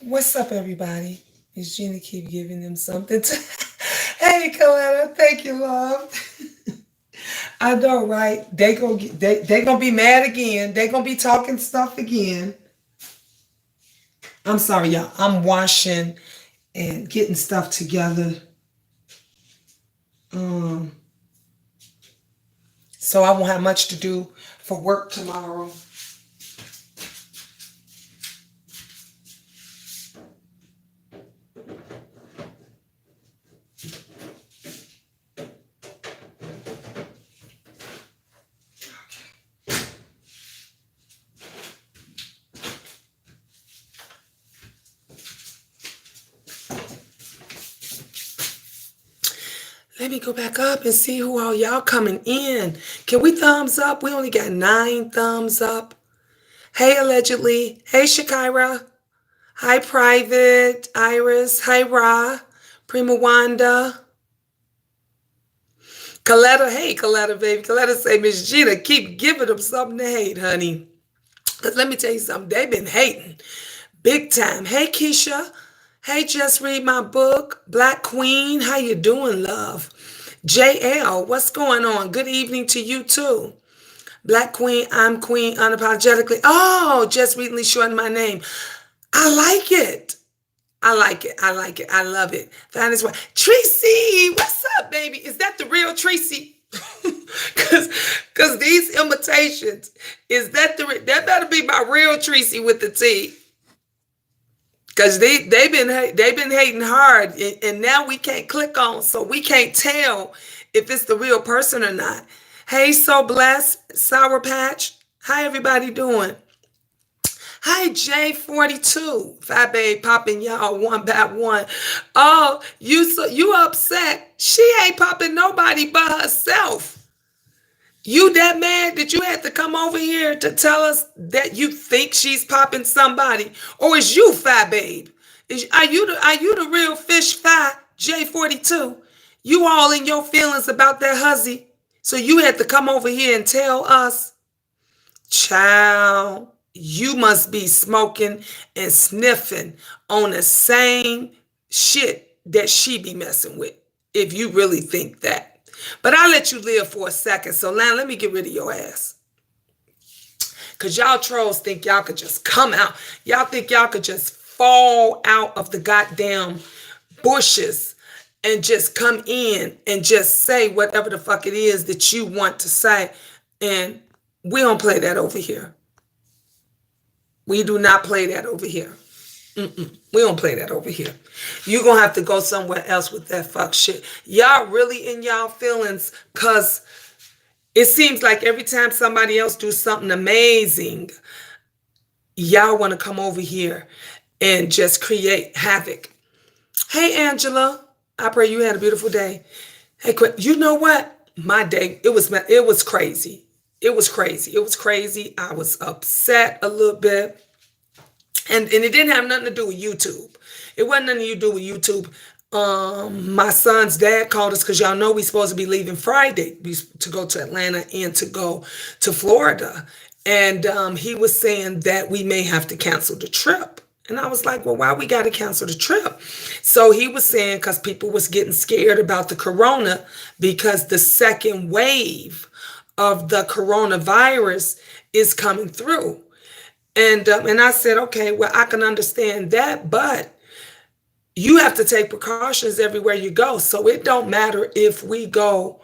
What's up, everybody? Is Gina keep giving them something to... Hey, Coletta, thank you, love. I know, right? They gonna be mad again. They gonna be talking stuff again. I'm sorry, y'all. I'm washing and getting stuff together. Um, so I won't have much to do for work tomorrow. Let me go back up and see who all y'all coming in. Can we thumbs up? We only got 9 thumbs up. Hey, allegedly. Hey, Shakira. Hi, Private. Iris. Hi, Ra. Prima Wanda. Coletta. Hey, Coletta, baby. Coletta say, Miss Gina, keep giving them something to hate, honey. Because let me tell you something. They've been hating big time. Hey, Keisha. Hey, just read my book. Black Queen. How you doing, love? JL, what's going on? Good evening to you, too. Black Queen, I'm Queen unapologetically. Oh, just recently shortened my name. I like it. I like it. I like it. I love it. That is why. Tracy, what's up, baby? Is that the real Tracy? Because these imitations, is that that better be my real Tracy with the T. Because they've been hating hard, and now we can't click on, so we can't tell if it's the real person or not. Hey, so blessed, Sour Patch. How everybody doing? Hi, J42. Fat Babe popping y'all one by one. Oh, you upset? She ain't popping nobody but herself. You that mad that you had to come over here to tell us that you think she's popping somebody, or is you Fat Babe? Are you the real fish Fat J42? You all in your feelings about that hussy, so you had to come over here and tell us, child. You must be smoking and sniffing on the same shit that she be messing with, if you really think that. But I'll let you live for a second. So now let me get rid of your ass. Because y'all trolls think y'all could just come out. Y'all think y'all could just fall out of the goddamn bushes and just come in and just say whatever the fuck it is that you want to say. And we don't play that over here. We do not play that over here. We don't play that over here. You're going to have to go somewhere else with that fuck shit. Y'all really in y'all feelings because it seems like every time somebody else do something amazing, y'all want to come over here and just create havoc. Hey, Angela. I pray you had a beautiful day. Hey, you know what? My day, it was crazy. It was crazy. It was crazy. I was upset a little bit. And it didn't have nothing to do with YouTube. It wasn't nothing to do with YouTube. My son's dad called us because y'all know we're supposed to be leaving Friday to go to Atlanta and to go to Florida. And he was saying that we may have to cancel the trip. And I was like, well, why we got to cancel the trip? So he was saying because people was getting scared about the corona because the second wave of the coronavirus is coming through. And I said, okay, well, I can understand that, but you have to take precautions everywhere you go. So it don't matter if we go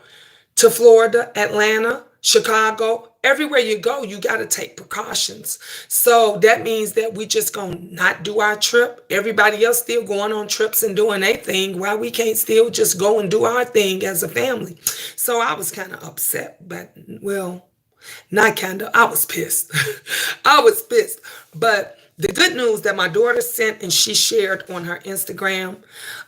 to Florida, Atlanta, Chicago, everywhere you go, you got to take precautions. So that means that we just going to not do our trip. Everybody else still going on trips and doing their thing. Why we can't still just go and do our thing as a family? So I was kind of upset, but well, not kind of, I was pissed. I was pissed. But the good news that my daughter sent and she shared on her Instagram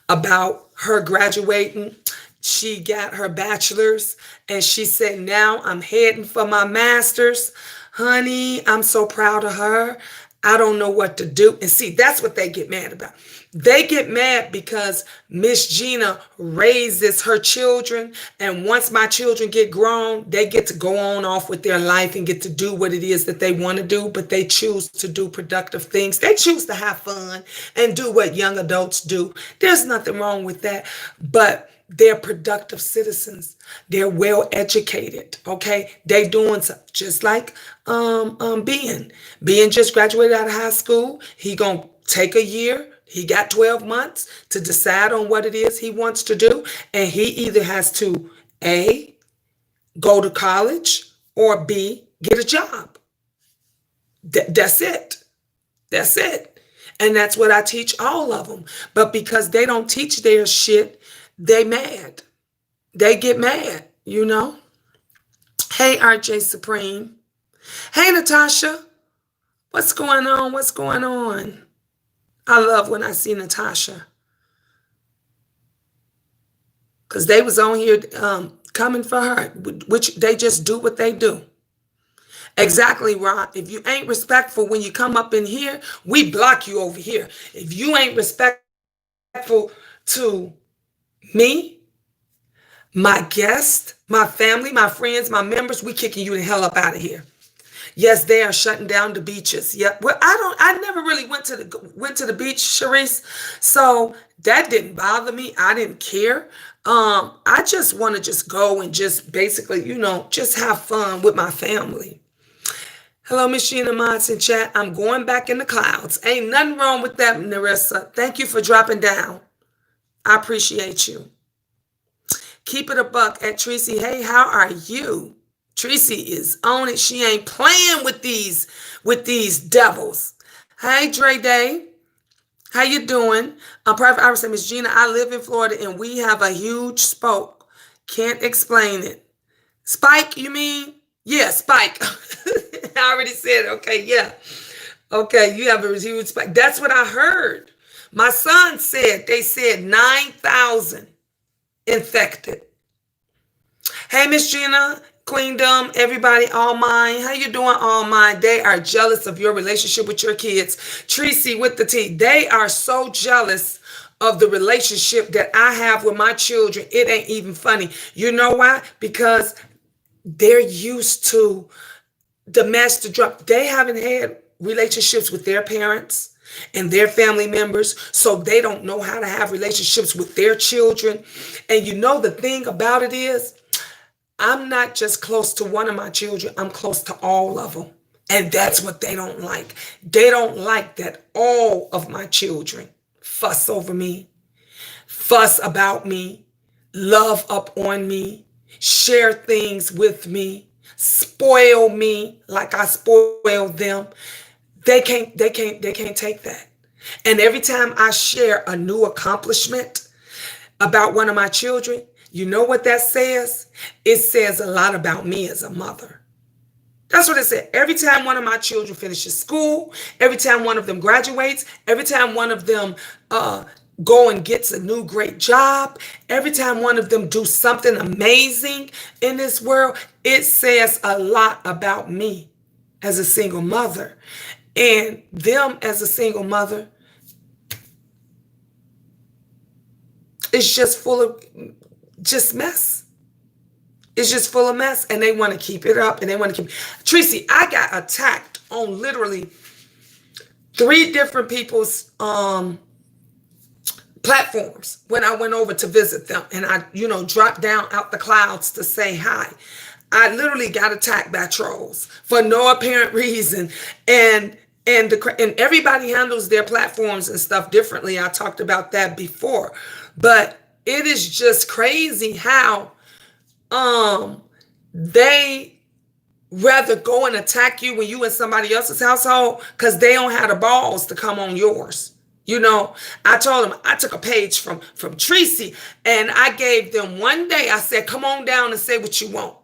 about her graduating, she got her bachelor's and she said, now I'm heading for my master's. Honey, I'm so proud of her. I don't know what to do. And see, that's what they get mad about. They get mad because Miss Gina raises her children, and once my children get grown, they get to go on off with their life and get to do what it is that they want to do, but they choose to do productive things. They choose to have fun and do what young adults do. There's nothing wrong with that, but they're productive citizens. They're well educated. Okay, they doing something just like Ben just graduated out of high school. He gonna take a year. He got 12 months to decide on what it is he wants to do, and he either has to A, go to college, or B, get a job. That's it. That's it. And that's what I teach all of them. But because they don't teach their shit, they mad. They get mad, you know? Hey, RJ Supreme. Hey, Natasha. What's going on? What's going on? I love when I see Natasha. Because they was on here coming for her, which they just do what they do. Exactly, Ron. If you ain't respectful when you come up in here, we block you over here. If you ain't respectful to me, my guest, my family, my friends, my members, we kicking you the hell up out of here. Yes, they are shutting down the beaches. Yep. Well, I never really went to the beach, Sharice. So that didn't bother me. I didn't care. I just want to just go and just basically, just have fun with my family. Hello, Miss Gina Mods in chat. I'm going back in the clouds. Ain't nothing wrong with that, Narissa. Thank you for dropping down. I appreciate you. Keep it a buck at Tracy. Hey, how are you? Tracy is on it. She ain't playing with these devils. Hey, Dre Day. How you doing? Private Iris, Miss Gina. I live in Florida and we have a huge spoke. Can't explain it. Spike, you mean? Yeah, Spike. I already said, okay, yeah. Okay, you have a huge spike. That's what I heard. My son said, they said 9,000 infected. Hey, Miss Gina, Queendom, everybody, All Mine. How you doing, All Mine? They are jealous of your relationship with your kids. Tracy with the T. They are so jealous of the relationship that I have with my children. It ain't even funny. You know why? Because they're used to the master drop. They haven't had relationships with their parents and their family members, so they don't know how to have relationships with their children. And the thing about it is, I'm not just close to one of my children, I'm close to all of them. And that's what they don't like. They don't like that all of my children fuss over me, fuss about me, love up on me, share things with me, spoil me like I spoil them. They can't take that. And every time I share a new accomplishment about one of my children, you know what that says? It says a lot about me as a mother. That's what it said. Every time one of my children finishes school, every time one of them graduates, every time one of them go and gets a new great job, every time one of them do something amazing in this world, it says a lot about me as a single mother. And them as a single mother is just full of just mess. It's just full of mess, and they want to keep it up, and they want to keep. Tracy, I got attacked on literally 3 different people's platforms when I went over to visit them, and I, dropped down out the clouds to say hi. I literally got attacked by trolls for no apparent reason, and everybody handles their platforms and stuff differently. I talked about that before, but it is just crazy how they rather go and attack you when you in somebody else's household because they don't have the balls to come on yours. I told them I took a page from Tracy, and I gave them one day. I said, come on down and say what you want.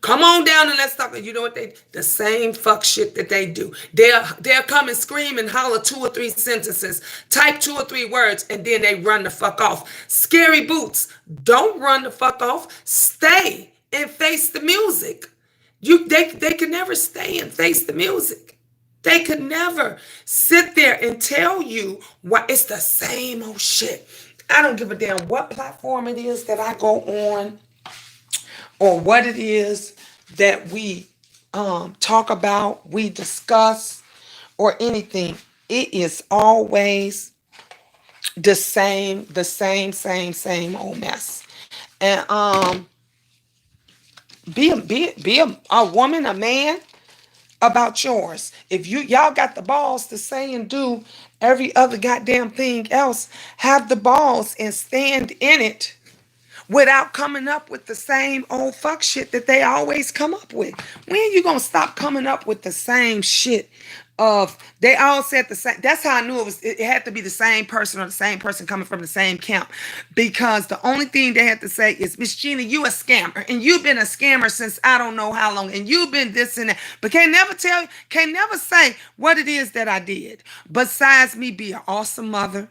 Come on down and let's talk. You know what the same fuck shit that they do. They'll come and scream and holler 2 or 3 sentences, type 2 or 3 words, and then they run the fuck off. Scary boots. Don't run the fuck off. Stay and face the music. They can never stay and face the music. They could never sit there and tell you what it's the same old shit. I don't give a damn what platform it is that I go on or what it is that we talk about, we discuss, or anything. It is always the same old mess. And be a woman, a man about yours. If y'all got the balls to say and do every other goddamn thing else, have the balls and stand in it without coming up with the same old fuck shit that they always come up with. When you gonna stop coming up with the same shit of they all said the same? That's how I knew it had to be the same person or the same person coming from the same camp. Because the only thing they had to say is, Miss Gina, you a scammer. And you've been a scammer since I don't know how long. And you've been this and that. But can't never say what it is that I did. Besides me be an awesome mother.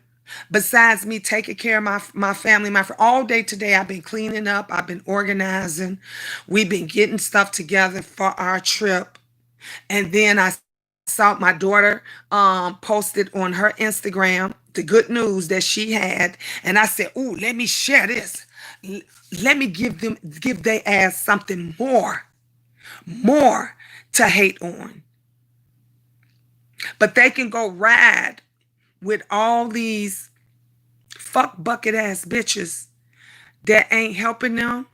Besides me taking care of my family, my friend, all day today, I've been cleaning up. I've been organizing. We've been getting stuff together for our trip. And then I saw my daughter posted on her Instagram the good news that she had. And I said, ooh, let me share this. Let me give they ass something more to hate on. But they can go ride with all these fuck bucket ass bitches that ain't helping them,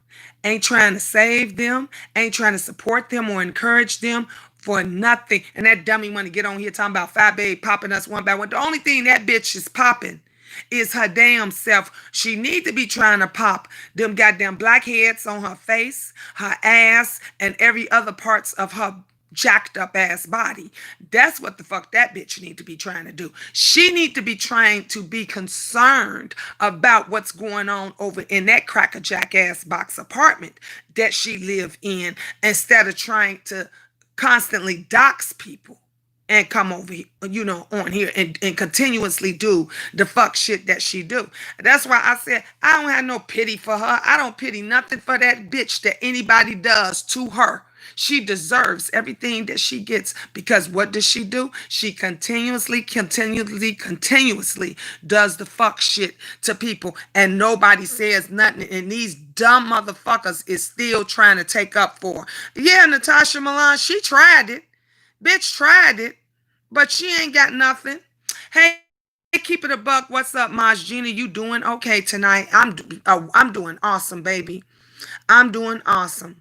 ain't trying to save them, ain't trying to support them or encourage them for nothing. And that dummy want to get on here talking about Fat Babe popping us one by one. The only thing that bitch is popping is her damn self. She need to be trying to pop them goddamn blackheads on her face, her ass, and every other parts of her jacked up ass body. That's what the fuck that bitch need to be trying to do. She need to be trying to be concerned about what's going on over in that crackerjack ass box apartment that she live in, instead of trying to constantly dox people and come over here, on here and continuously do the fuck shit that she do. That's why I said I don't have no pity for her. I don't pity nothing for that bitch that anybody does to her. She deserves everything that she gets, because what does she do? She continuously does the fuck shit to people, and nobody says nothing. And these dumb motherfuckers is still trying to take up for her. Yeah, Natasha Milan, she tried it. Bitch tried it, but she ain't got nothing. Hey, keep it a buck. What's up, Maj Gina? You doing okay tonight? I'm doing awesome, baby. I'm doing awesome.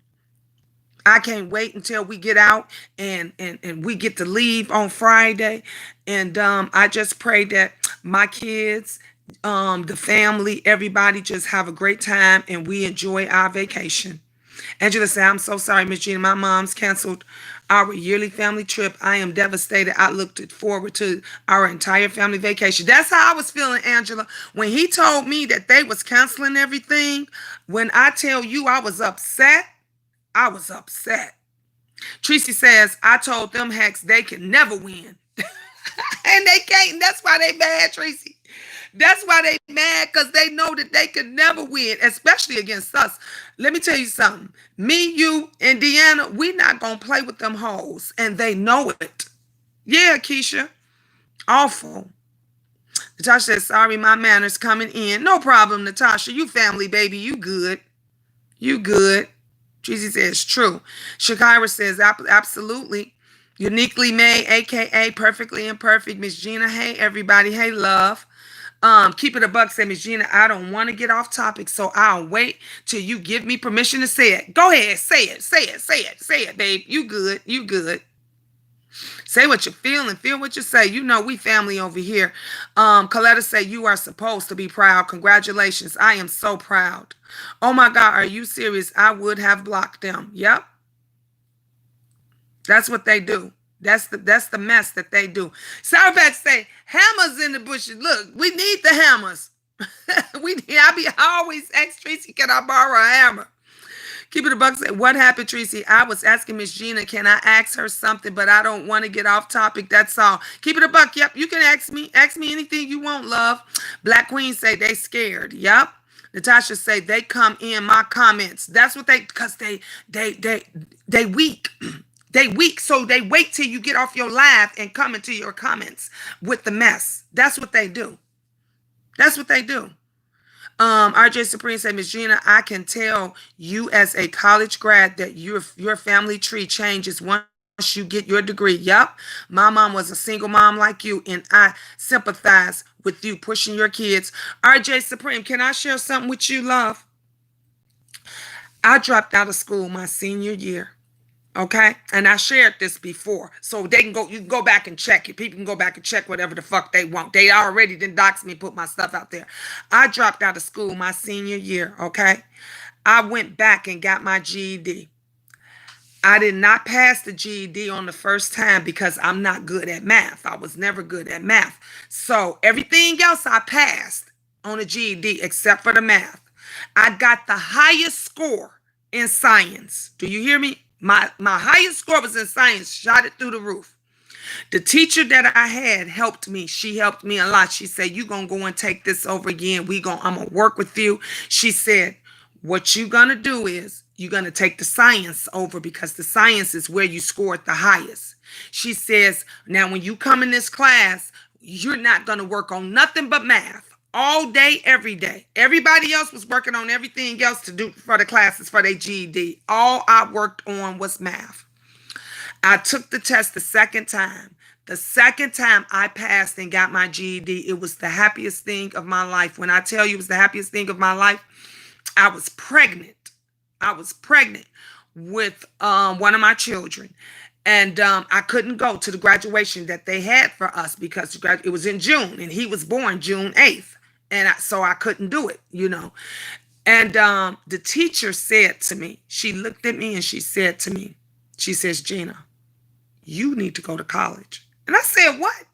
I can't wait until we get out and we get to leave on Friday. And I just pray that my kids, the family, everybody just have a great time and we enjoy our vacation. Angela said, I'm so sorry, Miss Gina. My mom's canceled our yearly family trip. I am devastated. I looked forward to our entire family vacation. That's how I was feeling, Angela. When he told me that they was canceling everything, when I tell you I was upset, I was upset. Tracy says, I told them hacks they can never win. And they can't. That's why they mad, Tracy. That's why they mad, because they know that they can never win, especially against us. Let me tell you something. Me, you, and Deanna, we not going to play with them hoes, and they know it. Yeah, Keisha. Awful. Natasha says, sorry, my manners coming in. No problem, Natasha. You family, baby. You good. You good. Tracy says, true. Shakira says, absolutely. Uniquely made, a.k.a. perfectly imperfect. Miss Gina, hey, everybody. Hey, love. Keep it a buck, say, Miss Gina, I don't want to get off topic, so I'll wait till you give me permission to say it. Go ahead, say it, babe. You good, you good. Say what you feel and feel what you say. You know we family over here. Coletta say, you are supposed to be proud. Congratulations. I am so proud. Oh my God, are you serious? I would have blocked them. Yep. That's what they do. That's the mess that they do. Sourpatch say, hammers in the bushes. Look, we need the hammers. I always ask Tracy, can I borrow a hammer? Keep it a buck. Say, what happened, Tracy? I was asking Miss Gina, can I ask her something, but I don't want to get off topic. That's all. Keep it a buck. Yep, you can ask me. Ask me anything you want, love. Black Queen say they scared. Yep. Natasha say they come in my comments. That's what because they weak. They weak, so they wait till you get off your live and come into your comments with the mess. That's what they do. That's what they do. RJ Supreme said, Miss Gina, I can tell you as a college grad that your family tree changes once you get your degree. Yep. My mom was a single mom like you, and I sympathize with you pushing your kids. RJ Supreme, can I share something with you, love? I dropped out of school my senior year. Okay, and I shared this before, so they can go. You can go back and check it. People can go back and check whatever the fuck they want. They already didn't dox me, put my stuff out there. I dropped out of school my senior year. Okay, I went back and got my GED. I did not pass the GED on the first time because I'm not good at math. I was never good at math. So everything else I passed on the GED except for the math. I got the highest score in science. Do you hear me? My highest score was in science, shot it through the roof. The teacher that I had helped me. She helped me a lot. She said, "You gonna go and take this over again. I'm gonna work with you." She said, "What you gonna do is you're gonna take the science over because the science is where you scored the highest." She says, "Now when you come in this class, you're not gonna work on nothing but math. All day, every day." Everybody else was working on everything else to do for the classes for their GED. All I worked on was math. I took the test the second time. The second time I passed and got my GED, it was the happiest thing of my life. When I tell you it was the happiest thing of my life, I was pregnant. I was pregnant with one of my children. And I couldn't go to the graduation that they had for us because it was in June and he was born June 8th. And so I couldn't do it, you know. And the teacher said to me, she looked at me and she said to me, she says, "Gina, you need to go to college." And I said, "What?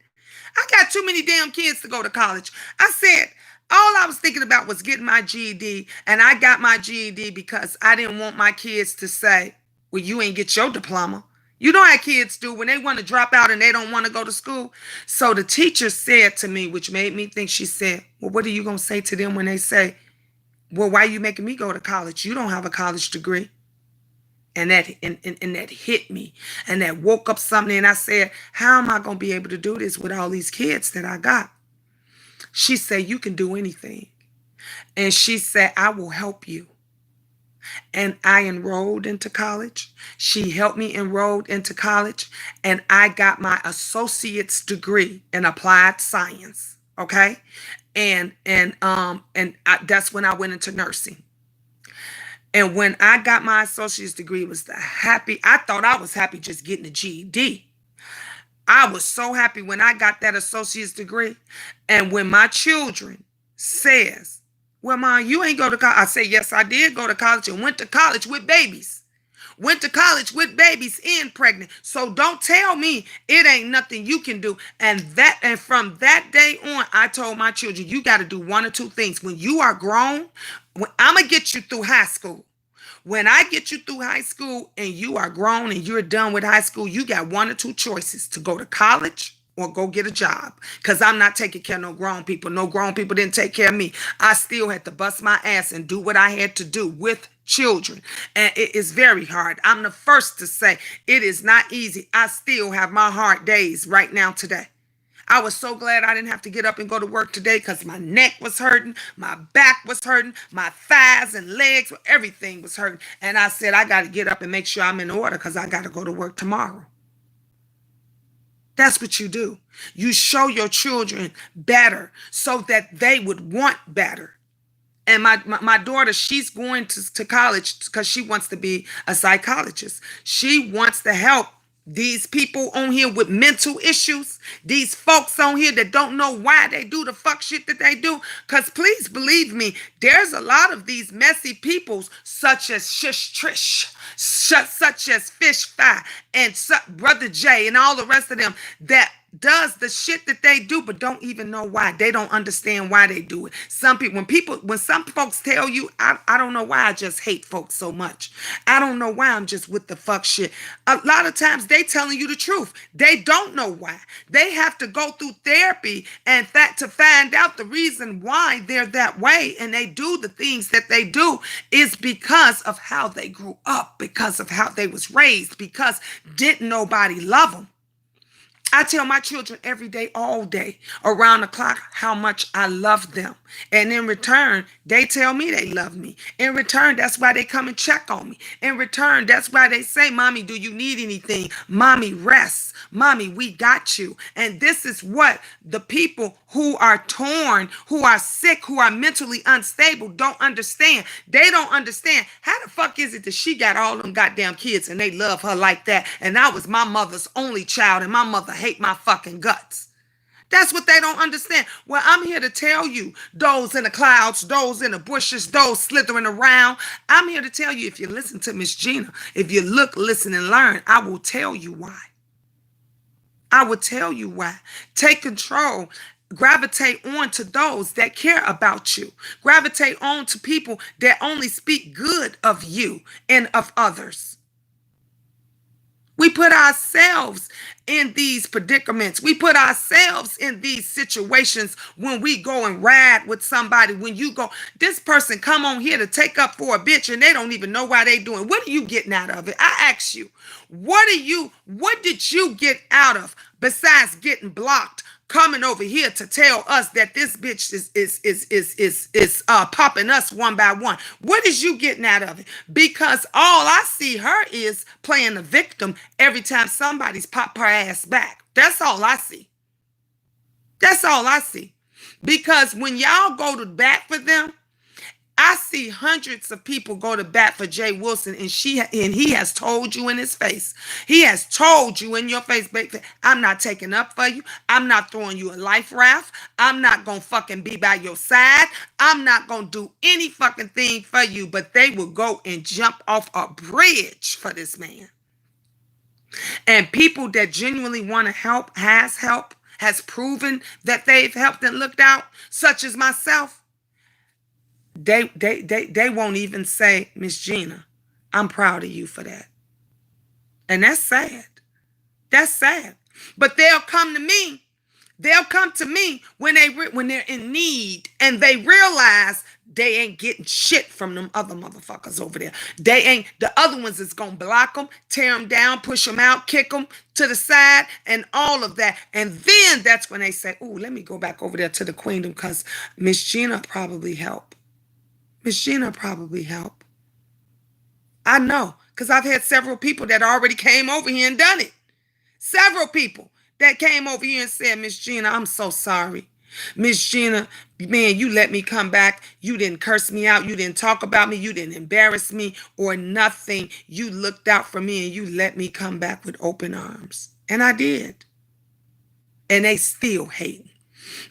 I got too many damn kids to go to college." I said, all I was thinking about was getting my GED. And I got my GED because I didn't want my kids to say, "Well, you ain't get your diploma." You know how kids do when they want to drop out and they don't want to go to school. So the teacher said to me, which made me think, she said, "Well, what are you going to say to them when they say, 'Well, why are you making me go to college? You don't have a college degree?'" And that hit me, and that woke up something. And I said, "How am I going to be able to do this with all these kids that I got?" She said, "You can do anything." And she said, "I will help you." And I enrolled into college. She helped me enroll into college, and I got my associate's degree in applied science. Okay, that's when I went into nursing. And when I got my associate's degree, it was I thought I was happy just getting a GED. I was so happy when I got that associate's degree. And when my children says, "Well, Mom, you ain't go to college." I say, "Yes, I did go to college and went to college with babies. Went to college with babies and pregnant. So don't tell me it ain't nothing you can do." And from that day on, I told my children, you got to do one or two things. When you are grown, I'm going to get you through high school. When I get you through high school and you are grown and you're done with high school, you got one or two choices: to go to college or go get a job. Because I'm not taking care of no grown people. No grown people didn't take care of me. I still had to bust my ass and do what I had to do with children. And it is very hard. I'm the first to say it is not easy. I still have my hard days right now today. I was so glad I didn't have to get up and go to work today because my neck was hurting, my back was hurting, my thighs and legs, everything was hurting. And I said, I got to get up and make sure I'm in order because I got to go to work tomorrow. That's what you do. You show your children better so that they would want better. And my daughter, she's going to college because she wants to be a psychologist. She wants to help these people on here with mental issues, these folks on here that don't know why they do the fuck shit that they do. Because please believe me, there's a lot of these messy peoples such as Shish Trish, such as Fish Fi, and Brother Jay, and all the rest of them that does the shit that they do, but don't even know why. They don't understand why they do it. When some folks tell you, I don't know why I just hate folks so much. I don't know why I'm just with the fuck shit. A lot of times they telling you the truth. They don't know why. They have to go through therapy and that to find out the reason why they're that way and they do the things that they do is because of how they grew up, because of how they was raised, because didn't nobody love them. I tell my children every day, all day, around the clock, how much I love them. And in return, they tell me they love me. In return, that's why they come and check on me. In return, that's why they say, Mommy, do you need anything? Mommy, rest. Mommy, we got you. And this is what the people who are torn, who are sick, who are mentally unstable don't understand. They don't understand. How the fuck is it that she got all them goddamn kids and they love her like that? And I was my mother's only child and my mother hate my fucking guts. That's what they don't understand. Well, I'm here to tell you, those in the clouds, those in the bushes, those slithering around. I'm here to tell you, if you listen to Miss Gina, if you look, listen, and learn, I will tell you why. I will tell you why. Take control. Gravitate on to those that care about you. Gravitate on to people that only speak good of you and of others. We put ourselves in these predicaments. We put ourselves in these situations when we go and ride with somebody. When you go, this person come on here to take up for a bitch and they don't even know why they doing. What are you getting out of it? I ask you, what did you get out of besides getting blocked? Coming over here to tell us that this bitch is popping us one by one. What is you getting out of it? Because all I see her is playing the victim every time somebody's pop her ass back. That's all I see. That's all I see. Because when y'all go to bat for them, I see hundreds of people go to bat for Jay Wilson, and he has told you in his face. He has told you in your face, baby, I'm not taking up for you. I'm not throwing you a life raft. I'm not going to fucking be by your side. I'm not going to do any fucking thing for you, but they will go and jump off a bridge for this man. And people that genuinely want to help, has proven that they've helped and looked out, such as myself. They won't even say, Miss Gina, I'm proud of you for that. And that's sad. That's sad. But they'll come to me. They'll come to me when they're in need and they realize they ain't getting shit from them other motherfuckers over there. The other ones is going to block them, tear them down, push them out, kick them to the side and all of that. And then that's when they say, ooh, let me go back over there to the queendom because Miss Gina probably help. Miss Gina probably help. I know, because I've had several people that already came over here and done it. Several people that came over here and said, Miss Gina, I'm so sorry. Miss Gina, man, you let me come back. You didn't curse me out. You didn't talk about me. You didn't embarrass me or nothing. You looked out for me and you let me come back with open arms. And I did. And they still hate me.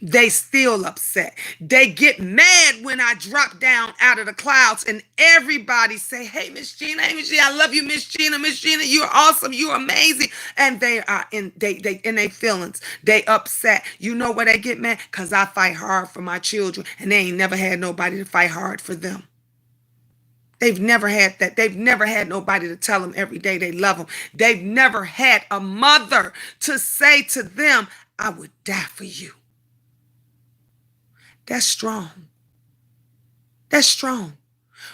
They still upset. They get mad when I drop down out of the clouds and everybody say, hey, Miss Gina, I love you, Miss Gina, you're awesome, you're amazing. And they are in their feelings. They upset. You know why they get mad? Because I fight hard for my children and they ain't never had nobody to fight hard for them. They've never had that. They've never had nobody to tell them every day they love them. They've never had a mother to say to them, I would die for you. That's strong. That's strong.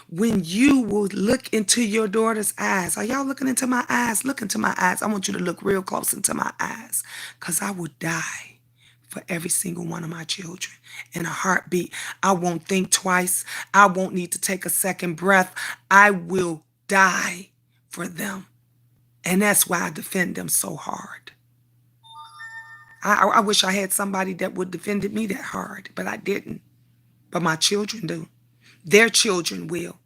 When you will look into your daughter's eyes. Are y'all looking into my eyes? Look into my eyes. I want you to look real close into my eyes. Because I would die for every single one of my children in a heartbeat. I won't think twice. I won't need to take a second breath. I will die for them. And that's why I defend them so hard. I wish I had somebody that would defend me that hard, but I didn't. But my children do. Their children will.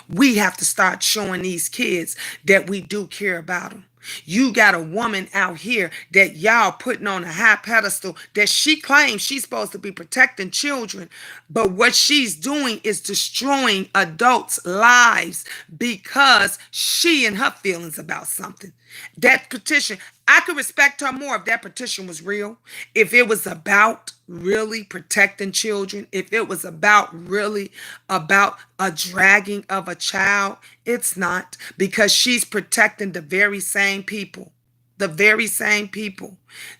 We have to start showing these kids that we do care about them. You got a woman out here that y'all putting on a high pedestal that she claims she's supposed to be protecting children. But what she's doing is destroying adults' lives because she and her feelings about something. That petition, I could respect her more if that petition was real, if it was about really protecting children, if it was about really about a dragging of a child. It's not, because she's protecting the very same people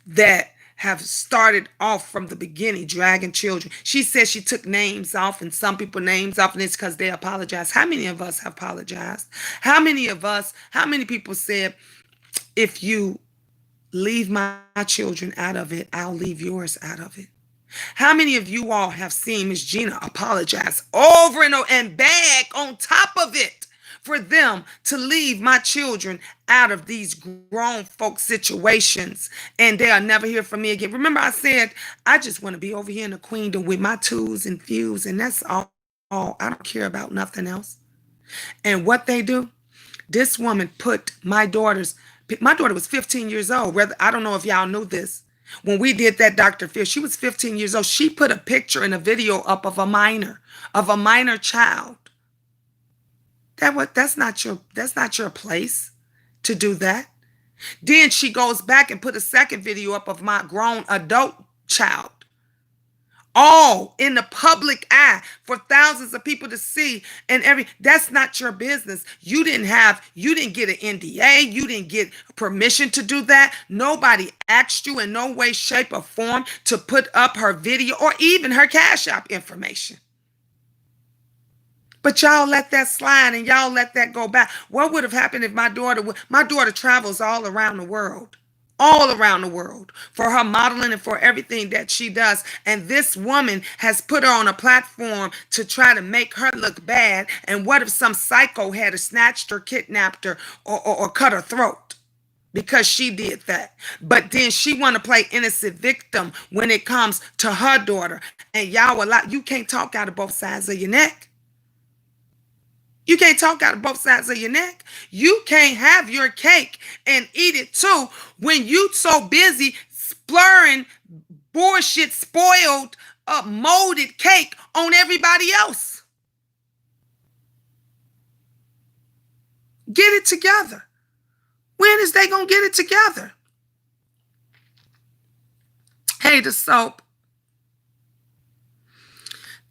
that have started off from the beginning dragging children. She said she took names off and some people names off, and it's because they apologized. How many of us have apologized? How many people said, if you leave my children out of it, I'll leave yours out of it? How many of you all have seen Miss Gina apologize over and over and beg on top of it for them to leave my children out of these grown folk situations, and they'll never hear from me again? Remember I said, I just want to be over here in the queendom with my twos and fews, and that's all. I don't care about nothing else. And what they do, this woman put my daughter was 15 years old. I don't know if y'all knew this. When we did that Dr. Phil, she was 15 years old. She put a picture and a video up of a minor child. That's not your place to do that. Then she goes back and put a second video up of my grown adult child, all in the public eye for thousands of people to see. That's not your business. You didn't get an NDA. You didn't get permission to do that. Nobody asked you in no way, shape, or form to put up her video or even her Cash App information. But y'all let that slide and y'all let that go by. What would have happened if my daughter travels all around the world for her modeling and for everything that she does. And this woman has put her on a platform to try to make her look bad. And what if some psycho had snatched her, kidnapped her, or cut her throat because she did that? But then she want to play innocent victim when it comes to her daughter. And you can't talk out of both sides of your neck. You can't talk out of both sides of your neck. You can't have your cake and eat it too when you so busy splurring bullshit, spoiled, molded cake on everybody else. Get it together. When is they gonna get it together? Hey, the soap.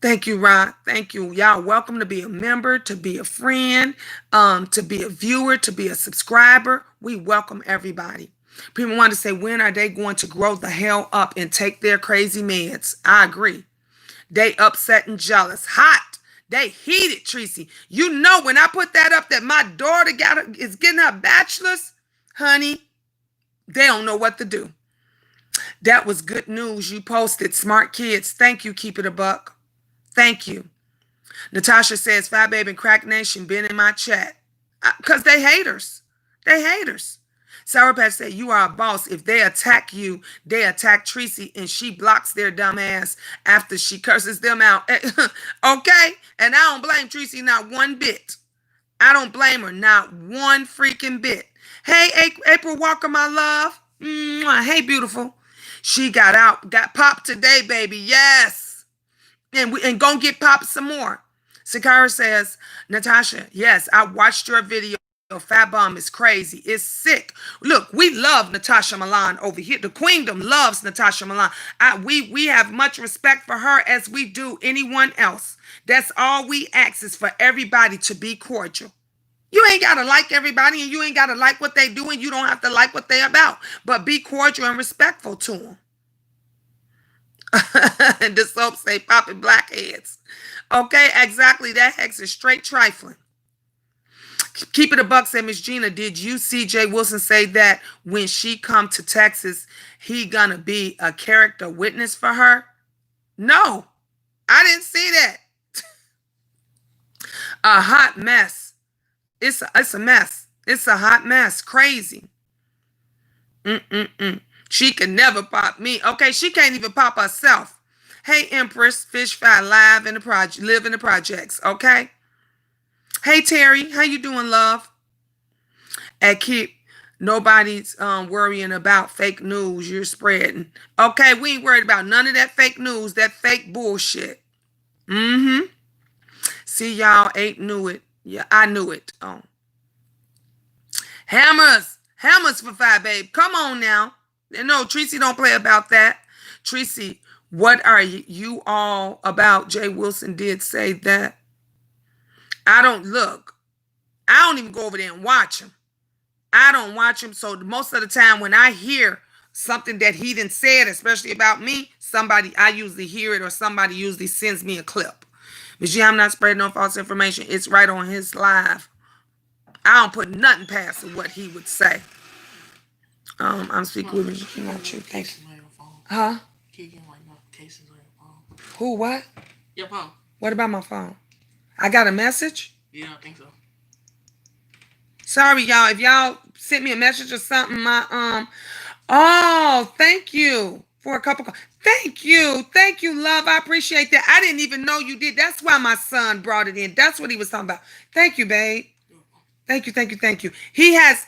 Thank you, Rod. Thank you. Y'all welcome to be a member, to be a friend, to be a viewer, to be a subscriber. We welcome everybody. People want to say, when are they going to grow the hell up and take their crazy meds? I agree. They upset and jealous. Hot. They heated, Tracy. You know, when I put that up that my daughter is getting her bachelor's, honey, they don't know what to do. That was good news you posted. Smart kids. Thank you, Keep It a Buck. Thank you. Natasha says, Fat Baby and Crack Nation been in my chat. Because they haters. They haters. Sour Patch said, you are a boss. If they attack you, they attack Tracy, and she blocks their dumb ass after she curses them out. Okay? And I don't blame Tracy not one bit. I don't blame her not one freaking bit. Hey, April Walker, my love. Mwah. Hey, beautiful. She got popped today, baby. Yes. And gonna get popped some more. Sakara says, Natasha, yes, I watched your video. Fat Bomb is crazy. It's sick. Look, we love Natasha Milan over here. The Queendom loves Natasha Milan. We have much respect for her as we do anyone else. That's all we ask, is for everybody to be cordial. You ain't got to like everybody, and you ain't got to like what they do, and you don't have to like what they about. But be cordial and respectful to them. And the soap say popping blackheads. Okay, exactly. That hex is straight trifling. Keep It a Buck said, Miss Gina, did you see Jay Wilson say that when she come to Texas, he gonna be a character witness for her? No, I didn't see that. A hot mess. It's a mess. It's a hot mess. Crazy. She can never pop me. Okay, she can't even pop herself. Hey, Empress, Fish Fry live in the project, live in the projects. Okay. Hey, Terry, how you doing, love? And keep nobody's worrying about fake news you're spreading. Okay, we ain't worried about none of that fake news, that fake bullshit. See, y'all ain't knew it. Yeah, I knew it. Hammers. Hammers for 5, babe. Come on now. No, Tracy don't play about that. Tracy, what are you all about? Jay Wilson did say that. I don't look. I don't even go over there and watch him. I don't watch him. So most of the time when I hear something that he didn't said, especially about me, I usually hear it or somebody usually sends me a clip. But yeah, I'm not spreading no false information. It's right on his live. I don't put nothing past what he would say. I'm speaking with me. Not you. Thank you. Huh? Who? What? Your phone. What about my phone? I got a message? Yeah, I think so. Sorry, y'all. If y'all sent me a message or something, oh, thank you for a couple. Thank you, love. I appreciate that. I didn't even know you did. That's why my son brought it in. That's what he was talking about. Thank you, babe. Thank you. He has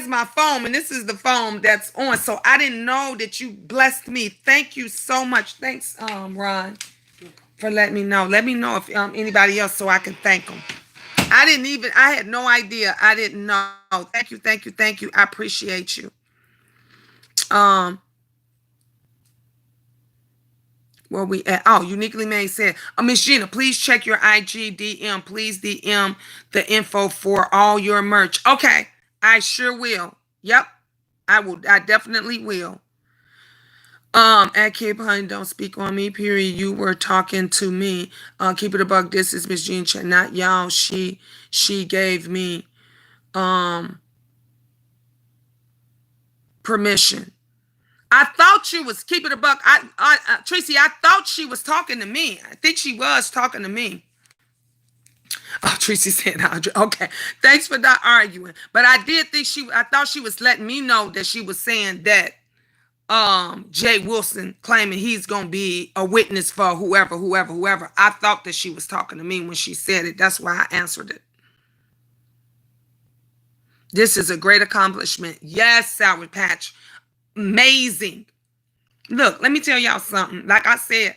my phone, and this is the phone that's on. So I didn't know that you blessed me. Thank you so much. Thanks, Ron, for letting me know. Let me know if anybody else so I can thank them. I had no idea. I didn't know. Thank you. I appreciate you. Where we at? Oh, Uniquely Made said, Miss Gina, please check your IG DM. Please DM the info for all your merch. Okay, I sure will. Yep, I will. I definitely will. At Kid Honey, don't speak on me, period. You were talking to me. Keep it a buck. This is Miss Gina, not y'all. She gave me permission. I thought she was keeping a buck. Tracy, I thought she was talking to me. I think she was talking to me. Oh, Tracy said, okay. Thanks for not arguing. But I did think I thought she was letting me know that she was saying that Jay Wilson claiming he's going to be a witness for whoever. I thought that she was talking to me when she said it. That's why I answered it. This is a great accomplishment. Yes, Sour Patch. Amazing. Look, let me tell y'all something. Like I said,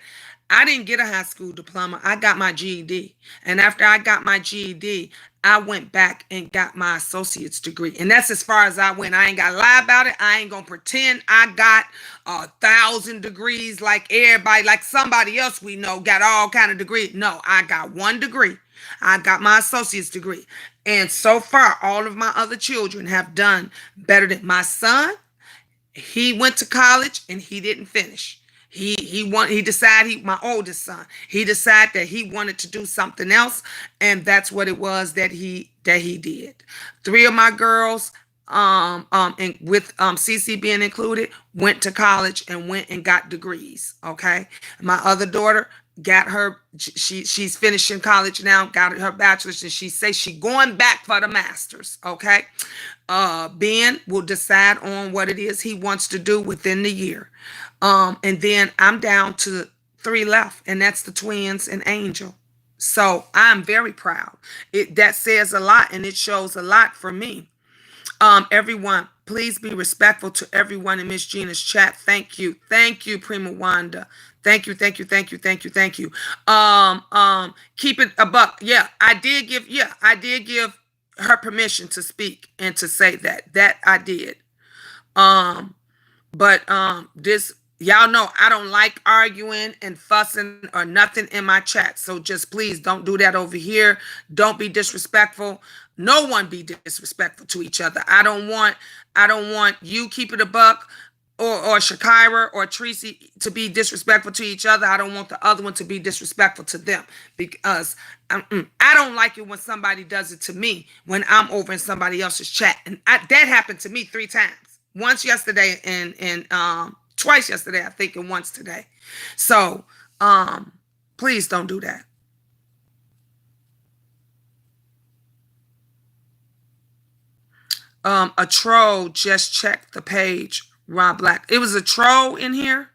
I didn't get a high school diploma. I got my GED. And after I got my GED, I went back and got my associate's degree. And that's as far as I went. I ain't got to lie about it. I ain't going to pretend I got 1,000 degrees like everybody, like somebody else we know got all kind of degrees. No, I got one degree. I got my associate's degree. And so far, all of my other children have done better than my son. He went to college and he didn't finish. My oldest son, he decided that he wanted to do something else, and that's what it was that he did. 3 of my girls, and with CC being included, went to college and went and got degrees. Okay, my other daughter got her. She's finishing college now. Got her bachelor's, and she says she's going back for the master's. Okay. Ben will decide on what it is he wants to do within the year. And then I'm down to 3 left, and that's the twins and Angel. So I'm very proud. That says a lot, and it shows a lot for me. Everyone, please be respectful to everyone in Miss Gina's chat. Thank you, Prima Wanda. Thank you. Keep it a buck. Yeah, I did give her permission to speak and to say that I did. But this, y'all know I don't like arguing and fussing or nothing in my chat. So just please don't do that over here. Don't be disrespectful. No one be disrespectful to each other. I don't want you Keep It a Buck or Shakira or Tracy to be disrespectful to each other. I don't want the other one to be disrespectful to them, because I don't like it when somebody does it to me when I'm over in somebody else's chat. And that happened to me 3 times. Once yesterday and twice yesterday, I think, and once today. So please don't do that. A troll just checked the page. Rob Black. It was a troll in here.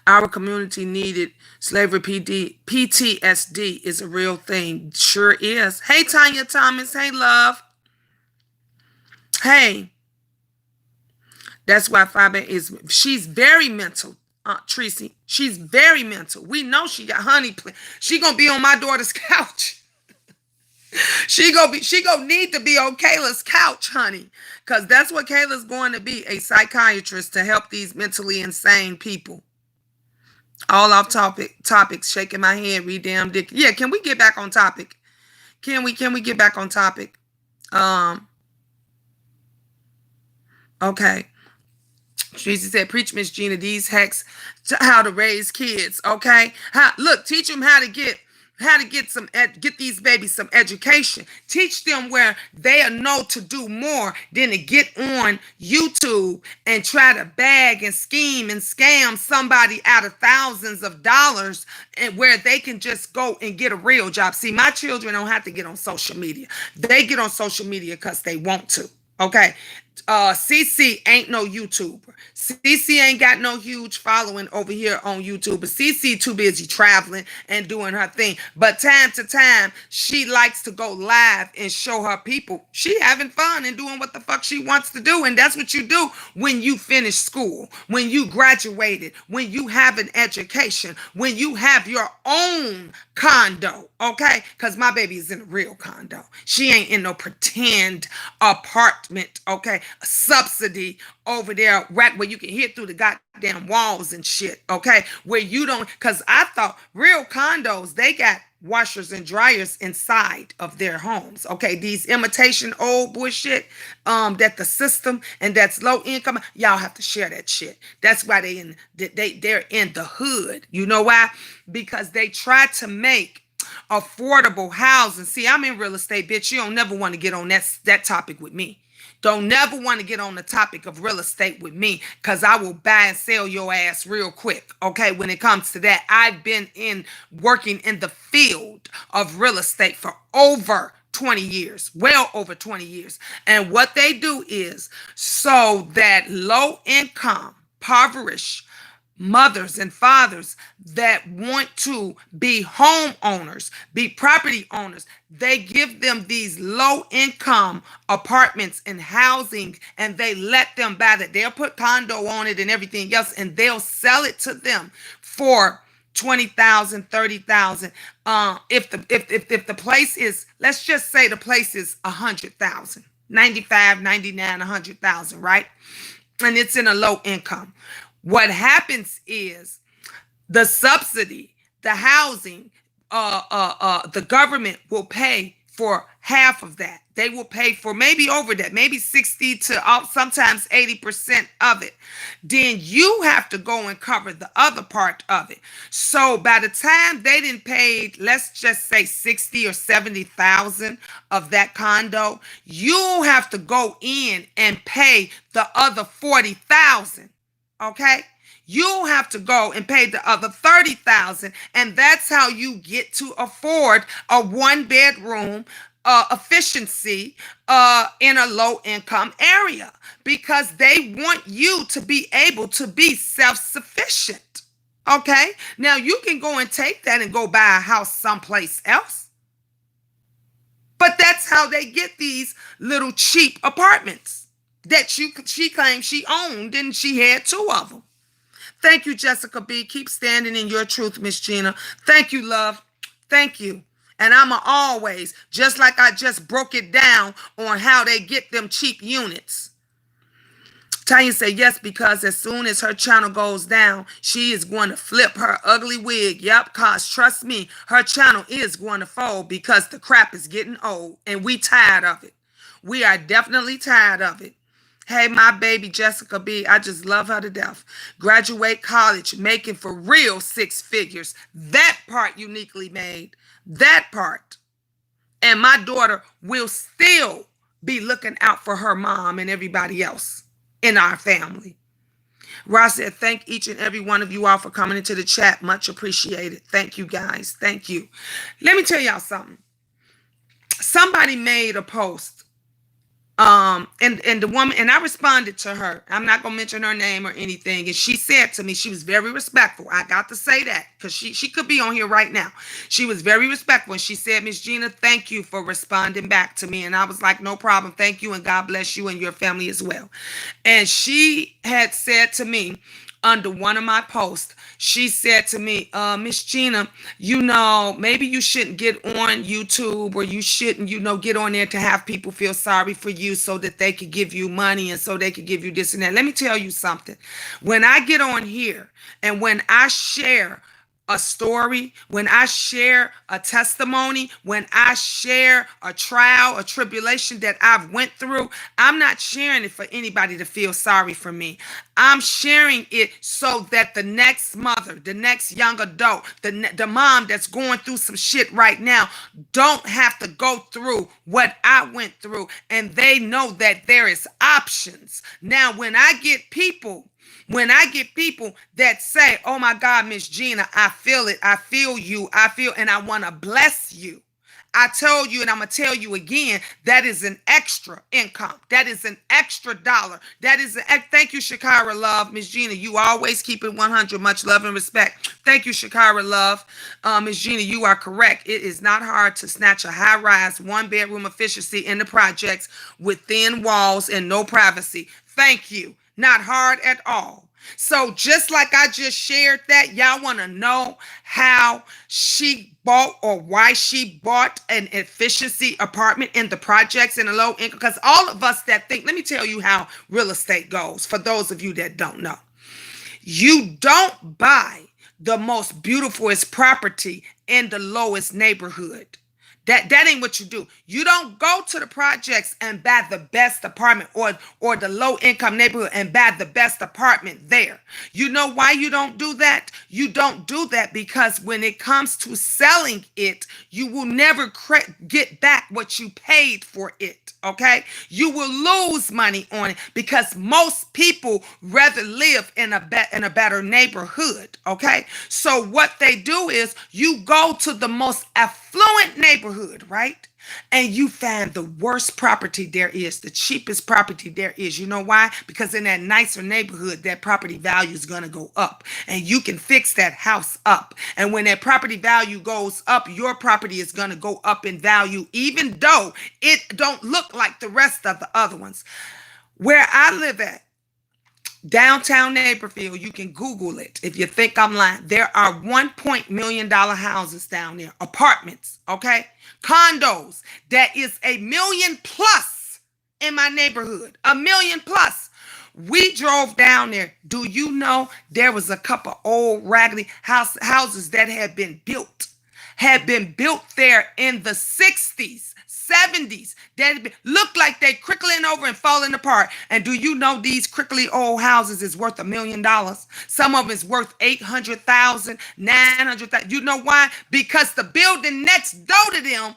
Our community needed slavery. PTSD is a real thing. Sure is. Hey, Tanya Thomas. Hey, love. Hey. That's why Fabi is. She's very mental, Tracy. She's very mental. We know she got honey. She gonna be on my daughter's couch. She gonna need to be on Kayla's couch, honey. Cause that's what Kayla's going to be, a psychiatrist to help these mentally insane people. All off topics, shaking my head, read damn dick. Yeah, can we get back on topic? Can we get back on topic? Um, okay. Jesus said, preach, Miss Gina, these hacks to how to raise kids. Okay. Look, teach them how to get get these babies some education. Teach them where they know to do more than to get on YouTube and try to bag and scheme and scam somebody out of thousands of dollars, and where they can just go and get a real job. See, my children don't have to get on social media. They get on social media because they want to. Okay. CC ain't no YouTuber. CC ain't got no huge following over here on YouTube. But CC too busy traveling and doing her thing. But time to time, she likes to go live and show her people she having fun and doing what the fuck she wants to do. And that's what you do when you finish school, when you graduated, when you have an education, when you have your own condo. Okay? Because my baby is in a real condo. She ain't in no pretend apartment. Okay? A subsidy over there, right where you can hear through the goddamn walls and shit. Okay? Where you don't, because I thought real condos, they got washers and dryers inside of their homes. Okay, these imitation old bullshit, that the system and that's low income, y'all have to share that shit. That's why they're in the hood. You know why? Because they try to make affordable housing. See, I'm in real estate, bitch. You don't never want to get on that topic with me. Don't never want to get on the topic of real estate with me, because I will buy and sell your ass real quick. Okay, when it comes to that, I've been working in the field of real estate for over 20 years, well over 20 years. And what they do is so that low income, impoverished mothers and fathers that want to be homeowners, be property owners, they give them these low income apartments and housing, and they let them buy that. They'll put condo on it and everything else, and they'll sell it to them for 20,000, 30,000. If the place is, let's just say the place is 100,000, 95, 99, 100,000, right? And it's in a low income. What happens is the subsidy, the housing, the government will pay for half of that. They will pay for maybe over that, maybe 60 to sometimes 80% of it. Then you have to go and cover the other part of it. So by the time they didn't pay, let's just say 60 or 70,000 of that condo, you have to go in and pay the other 40,000. Okay, you have to go and pay the other 30,000, and that's how you get to afford a 1-bedroom efficiency in a low income area, because they want you to be able to be self-sufficient. Okay, now you can go and take that and go buy a house someplace else, but that's how they get these little cheap apartments that she claimed she owned, and she had 2 of them. Thank you, Jessica B. Keep standing in your truth, Miss Gina. Thank you, love. Thank you. And I'ma always, just like I just broke it down on how they get them cheap units. Tanya said yes, because as soon as her channel goes down, she is going to flip her ugly wig. Yep, cause trust me, her channel is going to fold, because the crap is getting old and we tired of it. We are definitely tired of it. Hey, my baby Jessica B, I just love her to death. Graduate college, making for real 6 figures. That part uniquely made. That part. And my daughter will still be looking out for her mom and everybody else in our family. Ross said, thank each and every one of you all for coming into the chat. Much appreciated. Thank you, guys. Thank you. Let me tell y'all something. Somebody made a post. And the woman, and I responded to her. I'm not gonna mention her name or anything. And she said to me, she was very respectful. I got to say that, because she could be on here right now. She was very respectful. And she said, Miss Gina, thank you for responding back to me. And I was like, no problem. Thank you. And God bless you and your family as well. And she had said to me, under one of my posts. She said to me, Miss Gina, maybe you shouldn't get on YouTube, or you shouldn't, get on there to have people feel sorry for you so that they could give you money and so they could give you this and that. Let me tell you something. When I get on here and when I share a story, when I share a testimony, when I share a trial, a tribulation that I've went through, I'm not sharing it for anybody to feel sorry for me. I'm sharing it so that the next mother, the next young adult, the mom that's going through some shit right now don't have to go through what I went through, and they know that there is options. Now, when I get people that say, oh my God, Miss Gina, I feel it. I feel you. And I want to bless you. I told you, and I'm going to tell you again, that is an extra income. That is an extra dollar. Thank you, Shakira Love. Miss Gina, you always keep it 100. Much love and respect. Thank you, Shakira Love. Miss Gina, you are correct. It is not hard to snatch a high-rise, one-bedroom efficiency in the projects with thin walls and no privacy. Thank you. Not hard at all. So just like I just shared that, y'all want to know how she bought or why she bought an efficiency apartment in the projects in a low income? Because all of us that think, let me tell you how real estate goes for those of you that don't know. You don't buy the most beautifulest property in the lowest neighborhood. That ain't what you do. You don't go to the projects and buy the best apartment or the low income neighborhood and buy the best apartment there. You know why you don't do that? You don't do that because when it comes to selling it, you will never get back what you paid for it. Okay? You will lose money on it because most people rather live in a better neighborhood. Okay? So what they do is you go to the most affluent neighborhood, right? And you find the worst property there is, the cheapest property there is. You know why? Because in that nicer neighborhood, that property value is going to go up, and you can fix that house up. And when that property value goes up, your property is going to go up in value, even though it don't look like the rest of the other ones. Where I live at, downtown Naperville, you can Google it if you think I'm lying. There are $1 million houses down there, apartments, okay? Condos that is $1 million plus in my neighborhood, $1 million plus. We drove down there. Do you know there was a couple old raggedy houses that had been built there in the 60s, 70s, that looked like they crickling over and falling apart. And do you know these crickly old houses is worth $1 million? Some of them is worth $800,000, $900,000. You know why? Because the building next door to them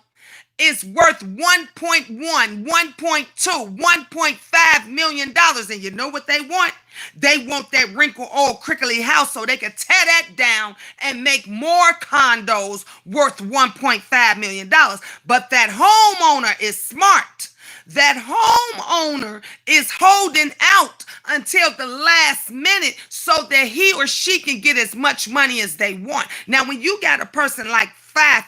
is worth 1.1, 1.2, $1.5 million. And you know what they want? They want that wrinkled old crickly house so they can tear that down and make more condos worth $1.5 million. But that homeowner is smart. That homeowner is holding out until the last minute so that he or she can get as much money as they want. Now, when you got a person like Five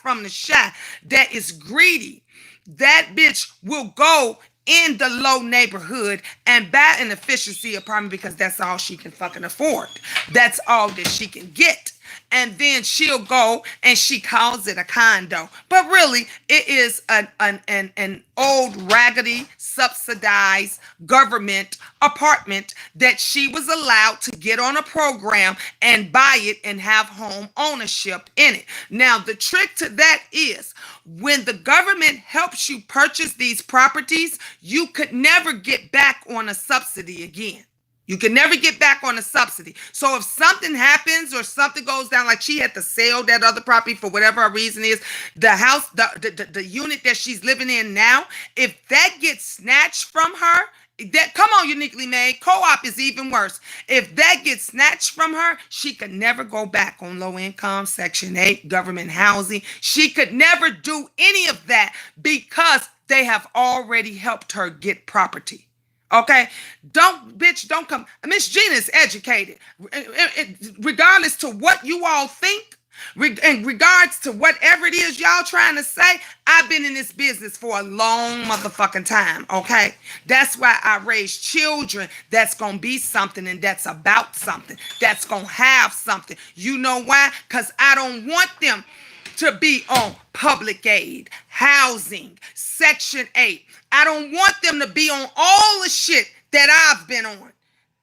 from the Shy that is greedy, that bitch will go in the low neighborhood and buy an efficiency apartment because that's all she can fucking afford. That's all that she can get. And then she'll go and she calls it a condo. But really, it is an old, raggedy, subsidized government apartment that she was allowed to get on a program and buy it and have home ownership in it. Now, the trick to that is when the government helps you purchase these properties, you could never get back on a subsidy again. You can never get back on a subsidy. So if something happens or something goes down, like she had to sell that other property for whatever her reason is, the house, the unit that she's living in now, if that gets snatched from her, that, come on, Uniquely Made, co-op is even worse. If that gets snatched from her, she could never go back on low income, Section 8, government housing. She could never do any of that because they have already helped her get property. Okay, don't come. Miss Gina is educated. Regardless to what you all think, In regards to whatever it is y'all trying to say, I've been in this business for a long motherfucking time, okay? That's why I raise children that's gonna be something and that's about something, that's gonna have something. You know why? Because I don't want them to be on public aid, housing, Section 8. I don't want them to be on all the shit that I've been on,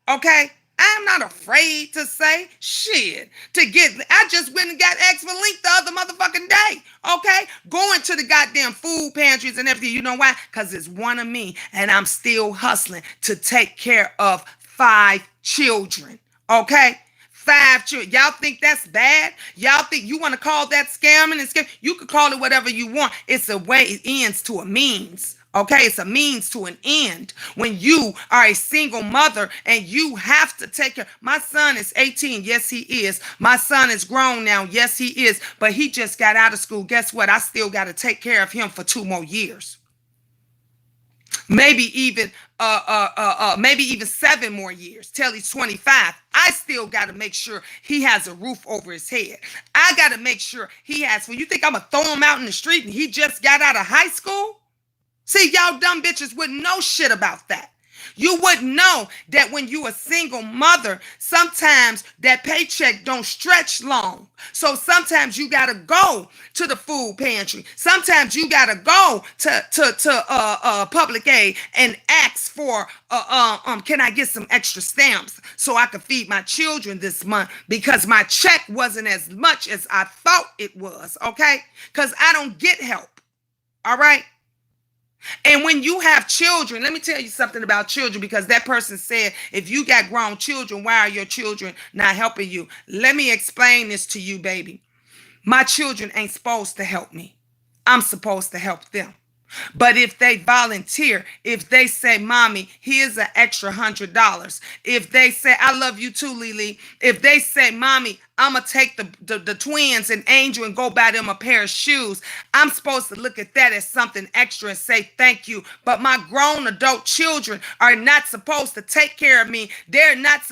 okay? I'm not afraid to say shit. I just went and got X for Link the other motherfucking day. Okay? Going to the goddamn food pantries and everything. You know why? Because it's one of me and I'm still hustling to take care of 5 children. Okay? 5 children. Y'all think that's bad? Y'all think you want to call that scamming and scam? You could call it whatever you want. It's a way, it ends to a means. Okay, it's a means to an end. When you are a single mother and you have to take care. My son is 18. Yes, he is. My son is grown now. Yes, he is. But he just got out of school. Guess what? I still got to take care of him for 2 more years. Maybe even 7 more years till he's 25. I still got to make sure he has a roof over his head. I got to make sure he has. Well, you think I'm gonna throw him out in the street and he just got out of high school? See, y'all dumb bitches wouldn't know shit about that. You wouldn't know that when you a single mother, sometimes that paycheck don't stretch long. So sometimes you gotta go to the food pantry. Sometimes you gotta go to public aid and ask for can I get some extra stamps so I can feed my children this month because my check wasn't as much as I thought it was. Okay, because I don't get help. All right. And when you have children, let me tell you something about children, because that person said, if you got grown children, why are your children not helping you? Let me explain this to you, baby. My children ain't supposed to help me. I'm supposed to help them. But if they volunteer, if they say, Mommy, here's an extra $100. If they say, I love you too, Lily. If they say, Mommy, I'm going to take the twins and Angel and go buy them a pair of shoes, I'm supposed to look at that as something extra and say thank you. But my grown adult children are not supposed to take care of me. They're not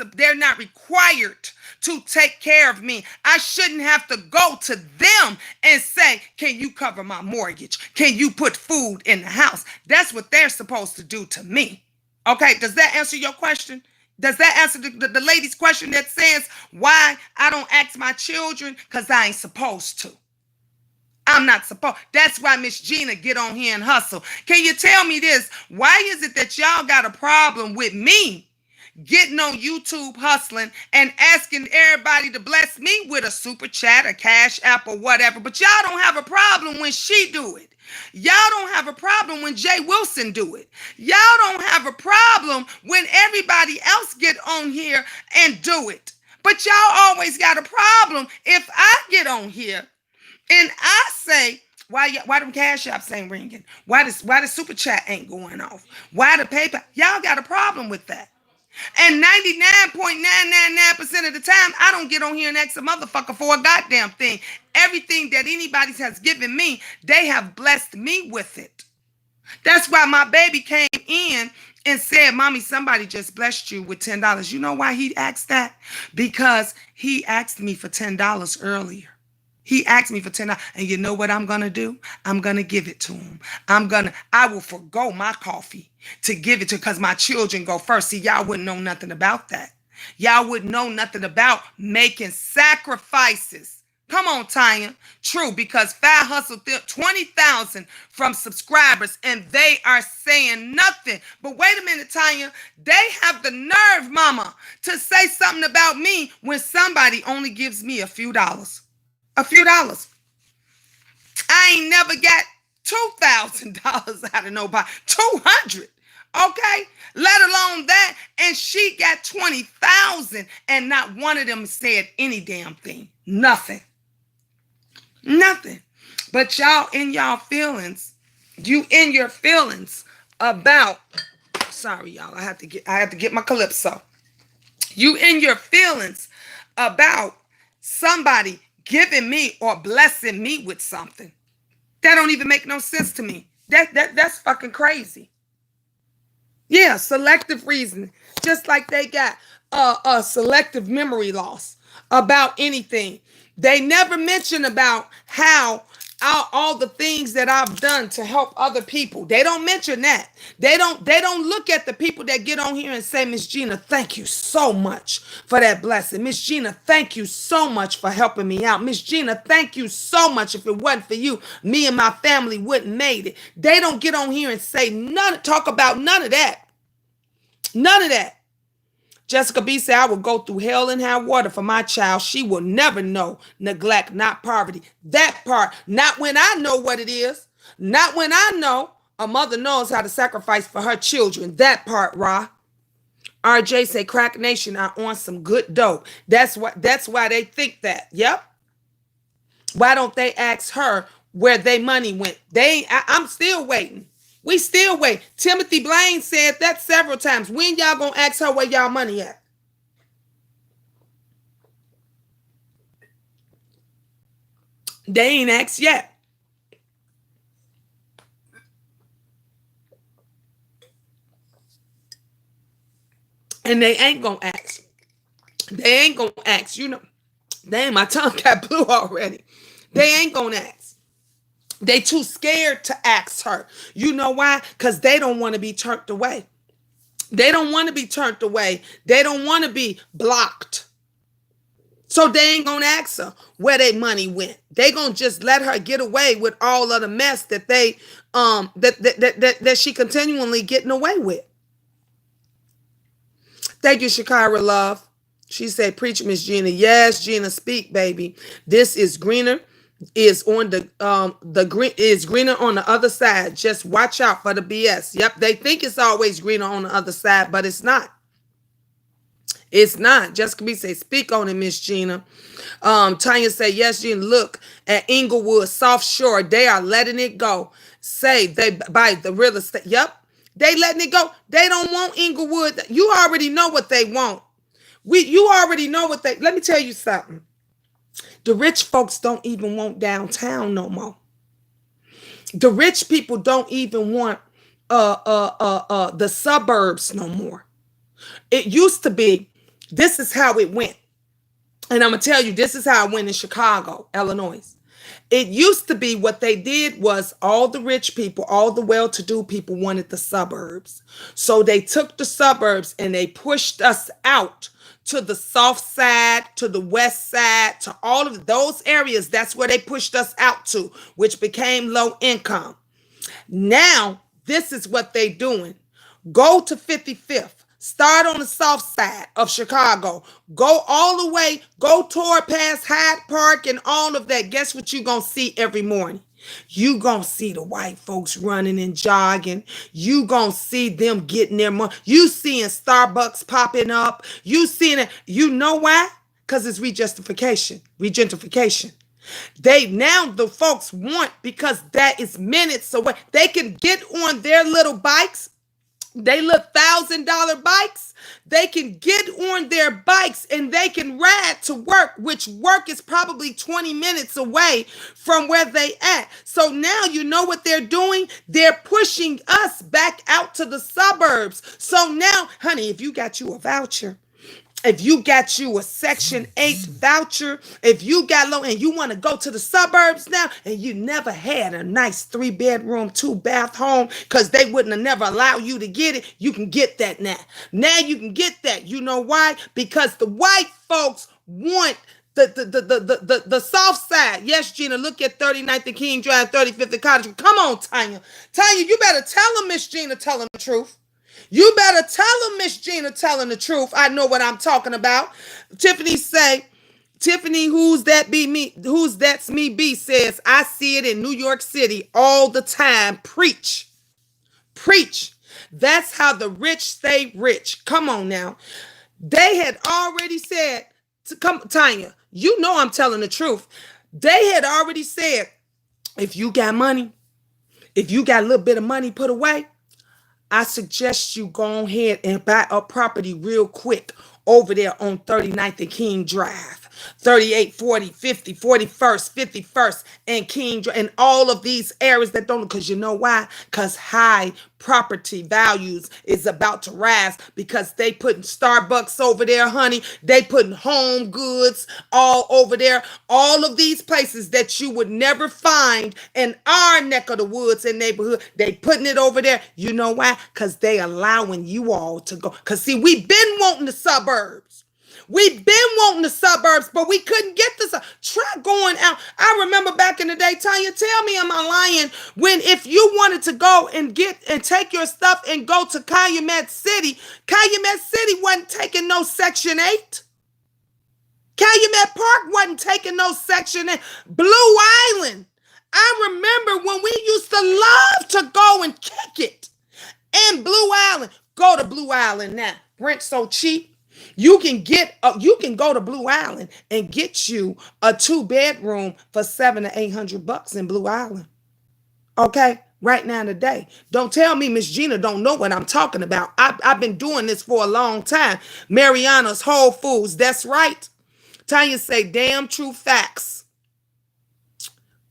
required to take care of me. I shouldn't have to go to them and say, can you cover my mortgage? Can you put food in the house? That's what they're supposed to do to me. Okay, does that answer your question? Does that answer the lady's question that says why I don't ask my children? Because I ain't supposed to. I'm not supposed. That's why Miss Gina get on here and hustle. Can you tell me this? Why is it that y'all got a problem with me getting on YouTube hustling and asking everybody to bless me with a super chat, a cash app, or whatever, but y'all don't have a problem when she do it? Y'all don't have a problem when Jay Wilson do it. Y'all don't have a problem when everybody else get on here and do it. But y'all always got a problem if I get on here and I say, why them cash apps ain't ringing? Why the super chat ain't going off? Why the PayPal? Y'all got a problem with that. And 99.999% of the time, I don't get on here and ask a motherfucker for a goddamn thing. Everything that anybody has given me, they have blessed me with it. That's why my baby came in and said, Mommy, somebody just blessed you with $10. You know why he asked that? Because he asked me for $10 earlier. He asked me for $10. And you know what I'm going to do? I'm going to give it to him. I will forgo my coffee to give it to, because my children go first. See, y'all wouldn't know nothing about that. Y'all wouldn't know nothing about making sacrifices. Come on, Tanya. True, because Fat Hustle 20,000 from subscribers and they are saying nothing. But wait a minute, Tanya. They have the nerve, mama, to say something about me when somebody only gives me a few dollars. A few dollars. I ain't never got $2,000 out of nobody. 200. Okay? Let alone that. And she got 20,000 and not one of them said any damn thing. Nothing. Nothing. But y'all in y'all feelings, you in your feelings about, sorry y'all, I have to get my calypso. You in your feelings about somebody giving me or blessing me with something. That don't even make no sense to me. That's fucking crazy. Yeah, selective reasoning. Just like they got a selective memory loss about anything. They never mention about how all the things that I've done to help other people. They don't mention that. They don't look at the people that get on here and say, Miss Gina, thank you so much for that blessing. Miss Gina, thank you so much for helping me out. Miss Gina, thank you so much. If it wasn't for you, me and my family wouldn't made it. They don't get on here and say talk about none of that. None of that. Jessica B said, I will go through hell and high water for my child. She will never know neglect, not poverty. That part, not when I know what it is. Not when I know a mother knows how to sacrifice for her children. That part, Ra. RJ say, Crack Nation are on some good dope. That's why they think that. Yep. Why don't they ask her where their money went? I'm still waiting. We still wait. Timothy Blaine said that several times. When y'all gonna ask her where y'all money at? They ain't asked yet. And they ain't gonna ask. They ain't gonna ask. You know, dang, my tongue got blue already. They ain't gonna ask. They too scared to ask her. You know why? Because they don't want to be turned away. They don't want to be turned away. They don't want to be blocked. So they ain't gonna ask her where their money went. They gonna just let her get away with all of the mess that they that she continually getting away with. Thank you, Shakira Love. She said, preach, Miss Gina. Yes, Gina, speak, baby. This is greener. Is on the green is greener on the other side. Just watch out for the BS. Yep, they think it's always greener on the other side, but it's not. It's not. Jessica B say, speak on it, Miss Gina. Tanya say, yes, Gina. Look at Inglewood, South Shore. They are letting it go. Say they buy the real estate. Yep, they letting it go. They don't want Inglewood. You already know what they want. You already know what they. Let me tell you something. The rich folks don't even want downtown no more. The rich people don't even want the suburbs no more. It used to be, this is how it went. And I'm gonna tell you, this is how it went in Chicago, Illinois. It used to be, what they did was, all the rich people, all the well-to-do people wanted the suburbs. So they took the suburbs and they pushed us out to the south side, to the west side, to all of those areas. That's where they pushed us out to, which became low income. Now, this is what they doing. Go to 55th. Start on the south side of Chicago. Go all the way, go toward past Hyde Park and all of that. Guess what you going to see every morning? You going to see the white folks running and jogging. You going to see them getting their money. You seeing Starbucks popping up. You seeing it. You know why? Because it's regentification. The folks want, because that is minutes away. They can get on their little bikes. They little $1,000 bikes. They can get on their bikes and they can ride to work, which work is probably 20 minutes away from where they at. So now you know what they're doing? They're pushing us back out to the suburbs. So now, honey, if you got you a voucher, if you got you a Section 8 voucher, if you got low and you want to go to the suburbs now, and you never had a nice 3-bedroom, 2-bath home because they wouldn't have never allow you to get it, you can get that now. Now you can get that. You know why? Because the white folks want the south side. Yes, Gina, look at 39th and King Drive, 35th and Cottage. Come on, Tanya. Tanya, you better tell them, Miss Gina, telling the truth. You better tell them, Miss Gina, telling the truth. I know what I'm talking about. Tiffany, who's that be me? Who's that's me be says, I see it in New York City all the time. Preach. That's how the rich stay rich. Come on now. They had already said, come, Tanya, you know I'm telling the truth. They had already said, if you got money, if you got a little bit of money put away, I suggest you go ahead and buy a property real quick over there on 39th and King Drive. 38, 40, 50, 41st, 51st, and King, and all of these areas that don't, because you know why? Because high property values is about to rise because they putting Starbucks over there, honey. They putting Home Goods all over there. All of these places that you would never find in our neck of the woods and neighborhood, they putting it over there. You know why? Because they allowing you all to go. Because see, we've been wanting the suburbs. We've been wanting the suburbs, but we couldn't get this. Try going out. I remember back in the day, Tanya, tell me, am I lying? When if you wanted to go and get and take your stuff and go to Calumet City wasn't taking no Section 8. Calumet Park wasn't taking no Section 8. Blue Island. I remember when we used to love to go and kick it in Blue Island. Go to Blue Island now. Rent so cheap. You can go to Blue Island and get you a 2-bedroom for $700 to $800 in Blue Island. Okay, right now today. Don't tell me Miss Gina don't know what I'm talking about. I've been doing this for a long time. Mariana's Whole Foods. That's right. Tanya say damn true facts.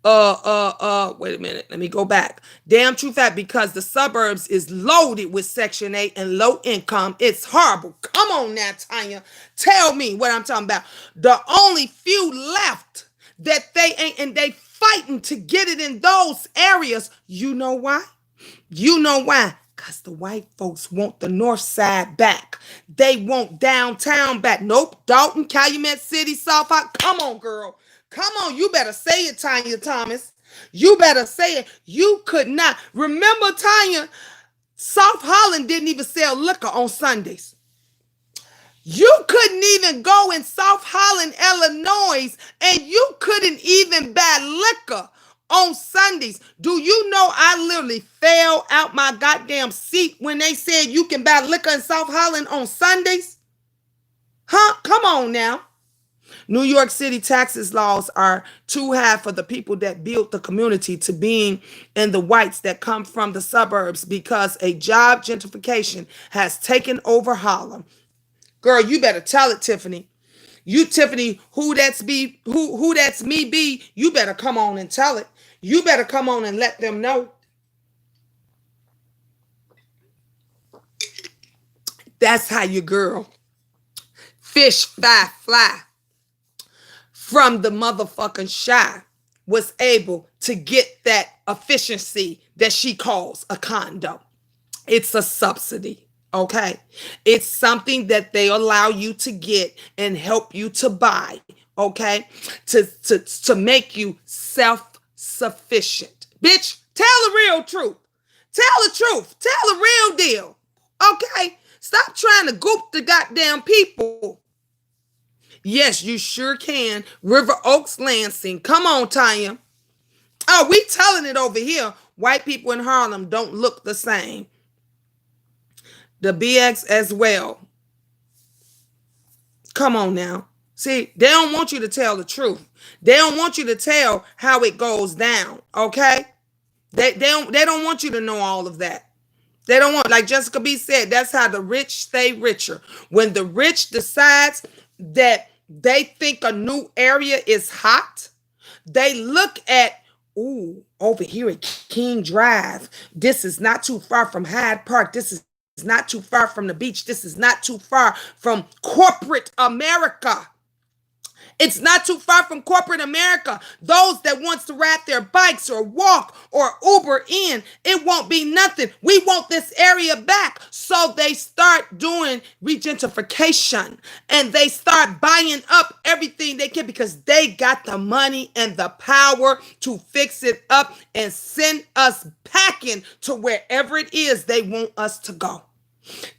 Wait a minute. Let me go back. Damn true fact, because the suburbs is loaded with Section 8 and low income. It's horrible. Come on now, Tanya. Tell me what I'm talking about. The only few left that they ain't, and they fighting to get it in those areas. You know why? You know why? Because the white folks want the north side back. They want downtown back. Nope. Dalton, Calumet City, South High. Come on, girl. Come on, you better say it, Tanya Thomas. You better say it. You could not. Remember, Tanya, South Holland didn't even sell liquor on Sundays. You couldn't even go in South Holland, Illinois, and you couldn't even buy liquor on Sundays. Do you know I literally fell out my goddamn seat when they said you can buy liquor in South Holland on Sundays? Huh? Come on now. New York City taxes laws are too high for the people that built the community to being in the whites that come from the suburbs because a job gentrification has taken over Harlem. Girl, you better tell it, Tiffany. You, Tiffany, who that's me be, you better come on and tell it. You better come on and let them know. That's how your girl fish fly from the motherfucking shy was able to get that efficiency that she calls a condo. It's a subsidy, okay? It's something that they allow you to get and help you to buy, okay? To make you self-sufficient. Bitch, tell the real truth. Tell the truth. Tell the real deal, okay? Stop trying to goop the goddamn people. Yes, you sure can. River Oaks, Lansing. Come on, Tanya. Oh, we telling it over here. White people in Harlem don't look the same. The BX as well. Come on now. See, they don't want you to tell the truth. They don't want you to tell how it goes down, okay? They don't want you to know all of that. They don't want, like Jessica B said, that's how the rich stay richer. When the rich decides that they think a new area is hot, they look at, ooh, over here at King Drive, this is not too far from Hyde Park. This is not too far from the beach. This is not too far from corporate America. It's not too far from corporate America. Those that wants to ride their bikes or walk or Uber in, it won't be nothing. We want this area back. So they start doing gentrification and they start buying up everything they can because they got the money and the power to fix it up and send us packing to wherever it is they want us to go.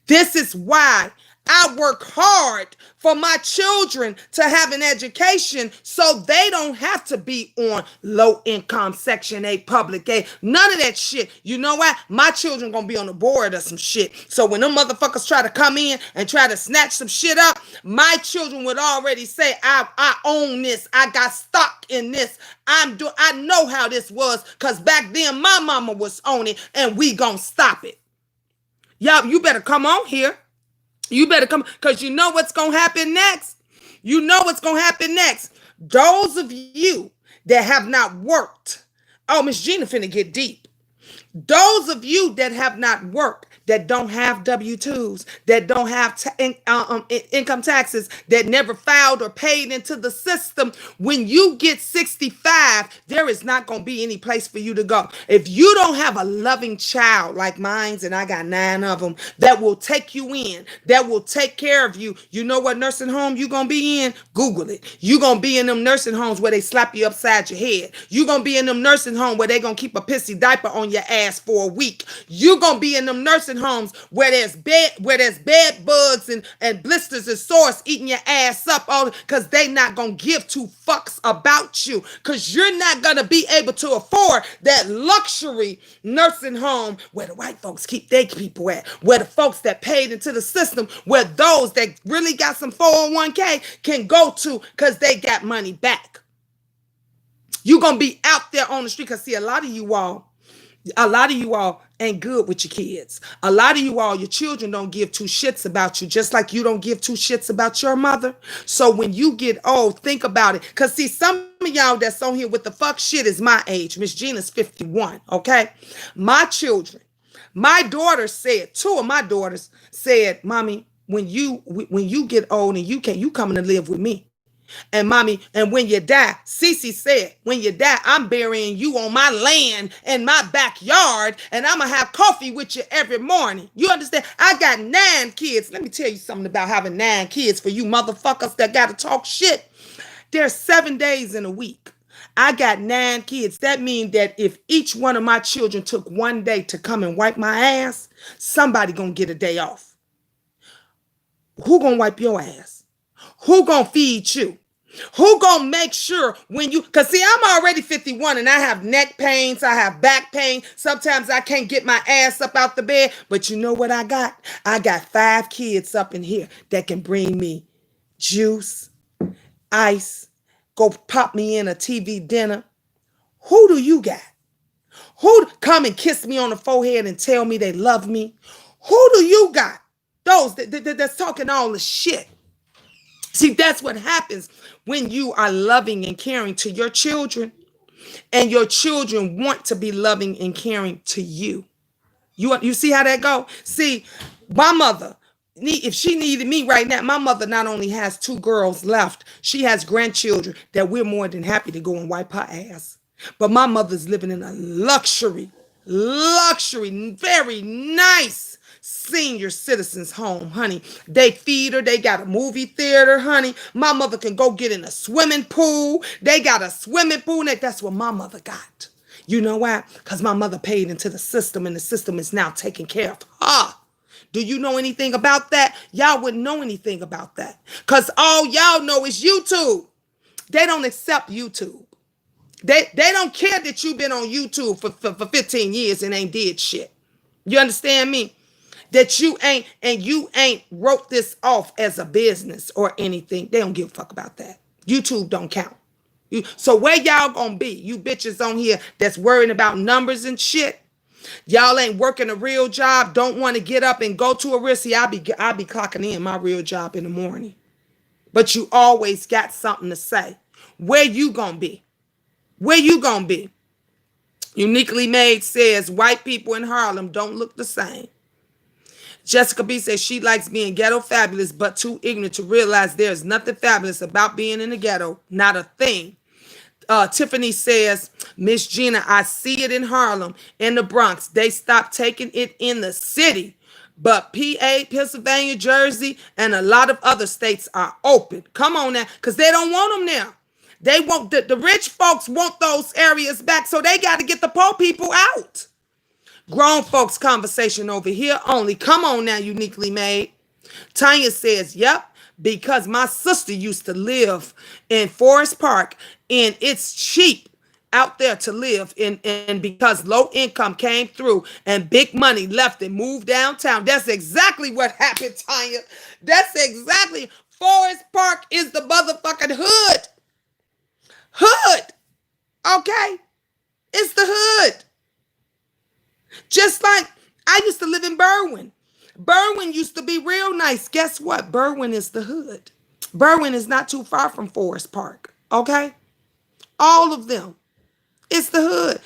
This is why I work hard for my children to have an education so they don't have to be on low income Section 8 public aid. None of that shit. You know what? My children gonna be on the board of some shit. So when them motherfuckers try to come in and try to snatch some shit up, my children would already say, I own this. I got stock in this. I know how this was because back then my mama was on it and we gonna stop it. Y'all, you better come on here. You better come, because you know what's going to happen next. You know what's going to happen next. Those of you that have not worked. Oh, Miss Gina finna get deep. Those of you that have not worked, that don't have W-2s, that don't have income taxes, that never filed or paid into the system, when you get 65, there is not going to be any place for you to go. If you don't have a loving child like mine's, and I got 9 of them, that will take you in, that will take care of you, you know what nursing home you going to be in? Google it. You going to be in them nursing homes where they slap you upside your head. You going to be in them nursing homes where they going to keep a pissy diaper on your ass for a week. You going to be in them nursing homes where there's bed bugs and blisters and sores eating your ass up all because they not going to give 2 fucks about you, because you're not going to be able to afford that luxury nursing home where the white folks keep their people at, where the folks that paid into the system, where those that really got some 401k can go to because they got money back. You're going to be out there on the street because see, a lot of you all ain't good with your kids. A lot of you all, your children don't give 2 shits about you, just like you don't give 2 shits about your mother. So when you get old, think about it. Because see, some of y'all that's on here with the fuck shit is my age. Miss Gina's 51, okay? My children, my daughter said, 2 of my daughters said, Mommy, when you get old and you coming to live with me. And Mommy, and when you die, Cece said, when you die, I'm burying you on my land in my backyard, and I'm going to have coffee with you every morning. You understand? I got 9 kids. Let me tell you something about having 9 kids for you motherfuckers that got to talk shit. There's 7 days in a week. I got 9 kids. That means that if each one of my children took 1 day to come and wipe my ass, somebody going to get a day off. Who going to wipe your ass? Who going to feed you? Who gonna make sure when you, because see, I'm already 51 and I have neck pains, I have back pain. Sometimes I can't get my ass up out the bed. But you know what I got? I got 5 kids up in here that can bring me juice, ice, go pop me in a TV dinner. Who do you got? Who come and kiss me on the forehead and tell me they love me? Who do you got? Those that's talking all the shit. See, that's what happens when you are loving and caring to your children, and your children want to be loving and caring to you. You see how that go? See, my mother, if she needed me right now, my mother not only has 2 girls left, she has grandchildren that we're more than happy to go and wipe her ass. But my mother's living in a luxury, very nice senior citizens home, honey. They feed her. They got a movie theater, honey. My mother can go get in a swimming pool. They got a swimming pool. That's what my mother got. You know why? Because my mother paid into the system, and the system is now taking care of her. Do you know anything about that? Y'all wouldn't know anything about that, because all y'all know is YouTube. They don't accept YouTube. They don't care that you've been on YouTube for 15 years and ain't did shit. You understand me? That you ain't wrote this off as a business or anything. They don't give a fuck about that. YouTube don't count. So where y'all gonna be? You bitches on here that's worrying about numbers and shit. Y'all ain't working a real job. Don't want to get up and go to a real. See, I'll be clocking in my real job in the morning. But you always got something to say. Where you gonna be? Where you gonna be? Uniquely Made says white people in Harlem don't look the same. Jessica B says she likes being ghetto fabulous, but too ignorant to realize there's nothing fabulous about being in the ghetto. Not a thing. Tiffany says, Miss Gina, I see it in Harlem, in the Bronx. They stopped taking it in the city. But PA, Pennsylvania, Jersey, and a lot of other states are open. Come on now, because they don't want them now. They want the rich folks want those areas back, so they got to get the poor people out. Grown folks conversation over here only. Come on now, Uniquely Made. Tanya says, yep, because my sister used to live in Forest Park, and it's cheap out there to live in, and because low income came through and big money left and moved downtown. That's exactly what happened, Tanya. That's exactly. Forest Park is the motherfucking hood. Okay? It's the hood. Just like I used to live in Berwyn. Berwyn used to be real nice. Guess what? Berwyn is the hood. Berwyn is not too far from Forest Park. Okay? All of them. It's the hood.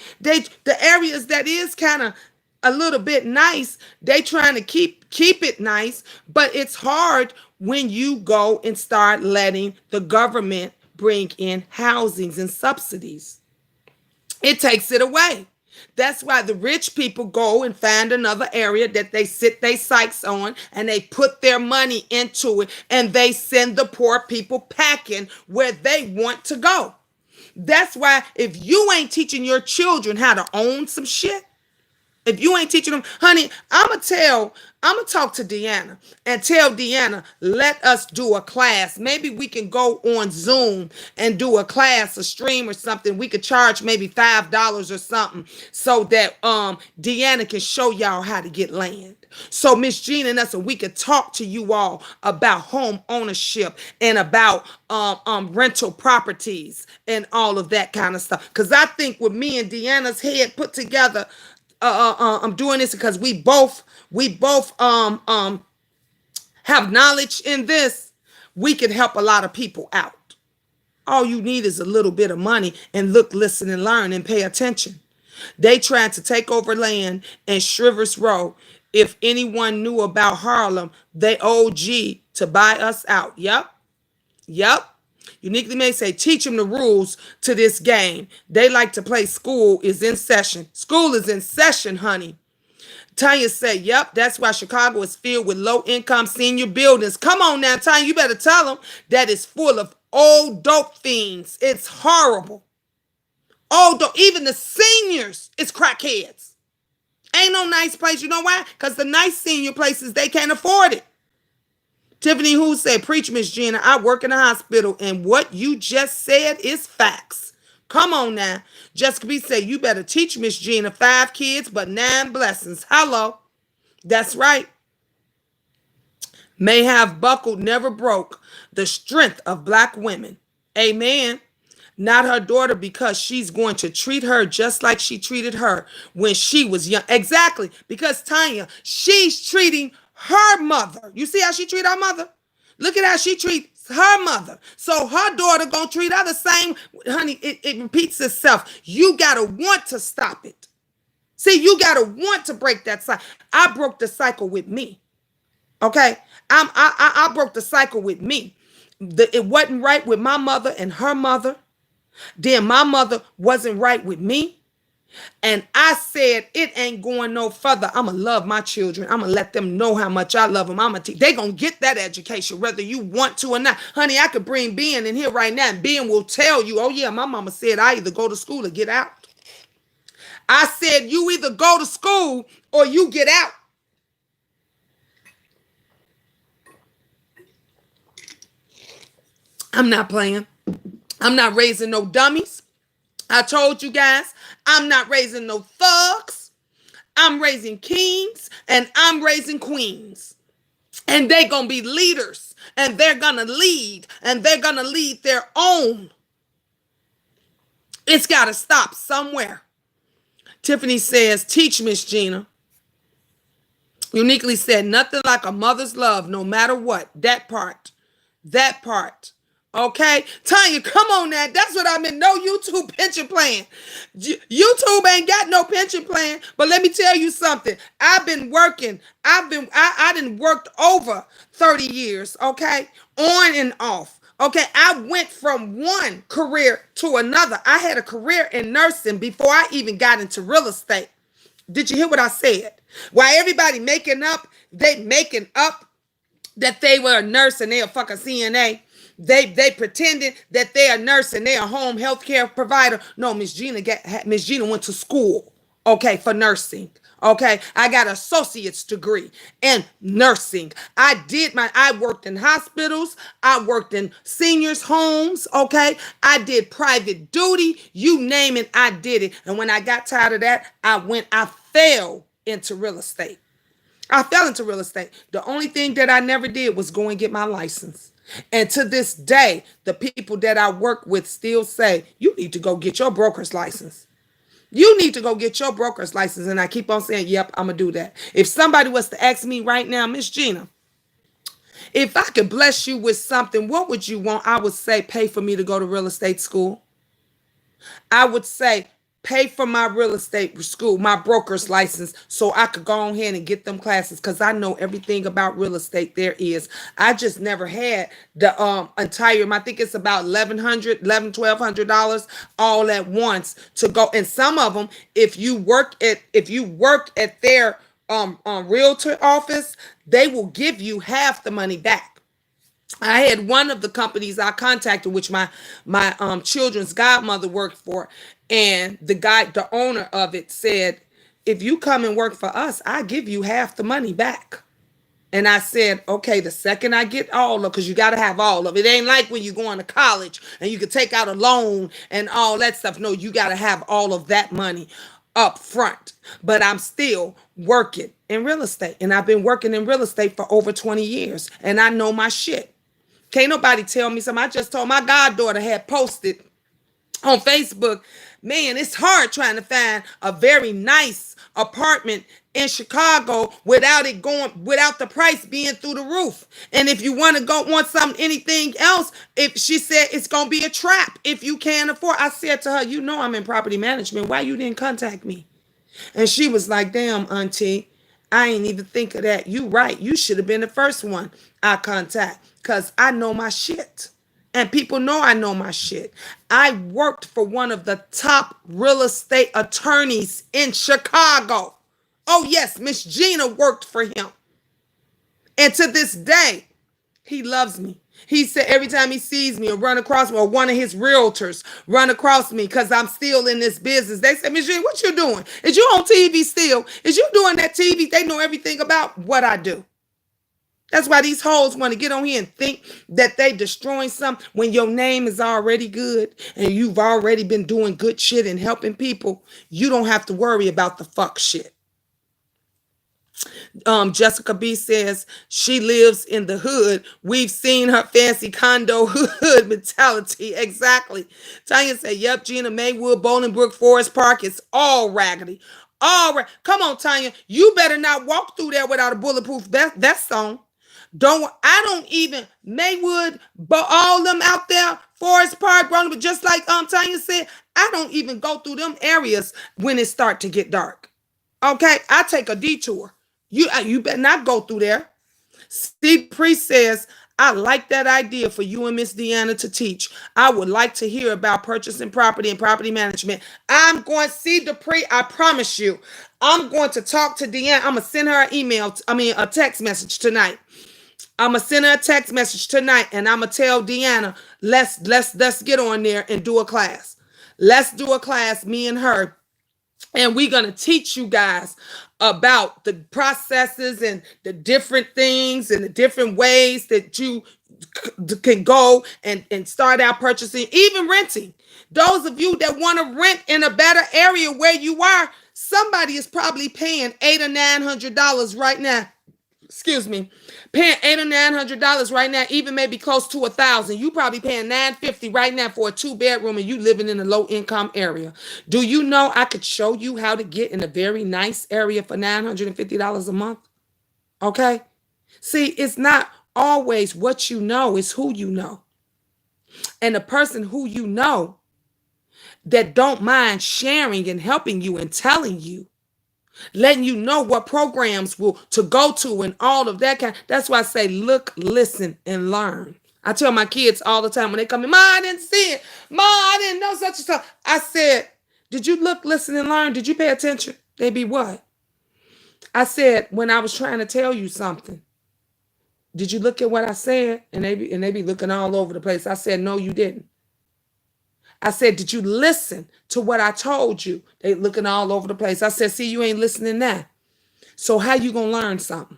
The areas that is kind of a little bit nice, they trying to keep it nice, but it's hard when you go and start letting the government bring in housings and subsidies. It takes it away. That's why the rich people go and find another area that they sit their sights on and they put their money into it and they send the poor people packing where they want to go. That's why if you ain't teaching your children how to own some shit, if you ain't teaching them, honey, I'ma talk to Deanna and tell Deanna, let us do a class. Maybe we can go on Zoom and do a class, a stream or something. We could charge maybe $5 or something so that Deanna can show y'all how to get land. So Miss Gina and us, and we could talk to you all about home ownership and about rental properties and all of that kind of stuff. Because I think with me and Deanna's head put together, I'm doing this because we both have knowledge in this. We can help a lot of people out. All you need is a little bit of money and look, listen, and learn and pay attention. They tried to take over land in Shrivers Row. If anyone knew about Harlem, they OG to buy us out. Yep. Uniquely may say, teach them the rules to this game. They like to play school is in session. School is in session, honey. Tanya said, yep, that's why Chicago is filled with low-income senior buildings. Come on now, Tanya, you better tell them that it's full of old dope fiends. It's horrible. Old dope, even the seniors is crackheads. Ain't no nice place. You know why? Because the nice senior places, they can't afford it. Tiffany Who said, preach, Miss Gina. I work in a hospital, and what you just said is facts. Come on now. Jessica B said, you better teach Miss Gina 5 kids, but 9 blessings. Hello. That's right. May have buckled, never broke the strength of black women. Amen. Not her daughter, because she's going to treat her just like she treated her when she was young. Exactly. Because Tanya, she's treating her mother. You see how she treat her mother? Look at how she treats her mother. So her daughter gonna treat her the same. Honey, it repeats itself. You gotta want to stop it. See, you gotta want to break that cycle. I broke the cycle with me. Okay, I broke the cycle with me. It wasn't right with my mother and her mother. Then my mother wasn't right with me. And I said, it ain't going no further. I'm going to love my children. I'm going to let them know how much I love them. I'm going to teach. They're going to get that education, whether you want to or not. Honey, I could bring Ben in here right now, and Ben will tell you, oh, yeah, my mama said I either go to school or get out. I said, you either go to school or you get out. I'm not playing. I'm not raising no dummies. I told you guys, I'm not raising no thugs. I'm raising kings and I'm raising queens. And they're going to be leaders and they're going to lead and they're going to lead their own. It's got to stop somewhere. Tiffany says, teach Miss Gina. Uniquely said, nothing like a mother's love, no matter what. That part. Okay, Tanya, come on now. That's what I meant. No YouTube pension plan. YouTube ain't got no pension plan. But let me tell you something. I've been working. I done worked over 30 years. Okay, on and off. Okay, I went from one career to another. I had a career in nursing before I even got into real estate. Did you hear what I said? While everybody making up that they were a nurse and they a fucking CNA. They pretended that they a nurse and they a home health care provider. No, Miss Gina went to school, okay, for nursing. Okay, I got an associate's degree in nursing. I worked in hospitals. I worked in seniors' homes. Okay, I did private duty. You name it, I did it. And when I got tired of that, I fell into real estate. The only thing that I never did was go and get my license. And to this day, the people that I work with still say, you need to go get your broker's license. You need to go get your broker's license. And I keep on saying, yep, I'm going to do that. If somebody was to ask me right now, Miss Gina, If I could bless you with something, what would you want? I would say pay for me to go to real estate school. I would say pay for my real estate school, my broker's license, so I could go on here and get them classes because I know everything about real estate there is. I just never had the entire, I think it's about $1,100, $1,200 all at once to go. And some of them, if you work at their realtor office, they will give you half the money back. I had one of the companies I contacted, which my children's godmother worked for, and the owner of it said, "If you come and work for us, I give you half the money back." And I said, "Okay, the second I get all of, because you got to have all of it. It ain't like when you're going to college and you can take out a loan and all that stuff. No, you got to have all of that money up front." But I'm still working in real estate, and I've been working in real estate for over 20 years, and I know my shit. Can't nobody tell me something. I just told my goddaughter had posted on Facebook, man, it's hard trying to find a very nice apartment in Chicago without the price being through the roof. And if you want something, anything else, if she said it's gonna be a trap if you can't afford. I said to her, you know I'm in property management. Why you didn't contact me? And she was like, damn, auntie, I ain't even think of that. You right. You should have been the first one I contact because I know my shit. And people know I know my shit. I worked for one of the top real estate attorneys in Chicago. Oh, yes, Miss Gina worked for him. And to this day, he loves me. He said every time he sees me or run across me, or one of his realtors run across me because I'm still in this business, they say, Miss Jean, what you doing? Is you on TV still? Is you doing that TV? They know everything about what I do. That's why these hoes want to get on here and think that they destroying something when your name is already good and you've already been doing good shit and helping people. You don't have to worry about the fuck shit. Jessica B says she lives in the hood. We've seen her fancy condo hood mentality. Exactly. Tanya said, yep, Gina, Maywood, Bolingbrook, Forest Park, it's all raggedy. All right. Come on, Tanya. You better not walk through there without a bulletproof vest on. I don't even Maywood, but all them out there, Forest Park, but just like Tanya said, I don't even go through them areas when it start to get dark. Okay, I take a detour. You better not go through there. Steve Priest says, I like that idea for you and Miss Deanna to teach. I would like to hear about purchasing property and property management. I'm going to see Dupree. I promise you. I'm going to talk to Deanna. I'm going to send her a text message tonight. I'm going to send her a text message tonight, and I'm going to tell Deanna, let's get on there and do a class. Let's do a class, me and her. And we're going to teach you guys about the processes and the different things and the different ways that you can go and start out purchasing, even renting. Those of you that want to rent in a better area where you are, somebody is probably paying $800 or $900 right now. Excuse me, paying $800 or $900 right now, even maybe close to $1,000. You probably paying $950 right now for a 2-bedroom, and you living in a low income area. Do you know I could show you how to get in a very nice area for $950 a month? Okay. See, it's not always what you know, it's who you know. And the person who you know that don't mind sharing and helping you and telling you, letting you know what programs to go to and all of that kind. That's why I say look, listen, and learn. I tell my kids all the time when they come in, Ma, I didn't see it. Ma, I didn't know such and such. I said, did you look, listen, and learn? Did you pay attention? They be what? I said, when I was trying to tell you something, did you look at what I said? And they be looking all over the place. I said, no, you didn't. I said, did you listen to what I told you? They looking all over the place. I said, see, you ain't listening now. So how you going to learn something?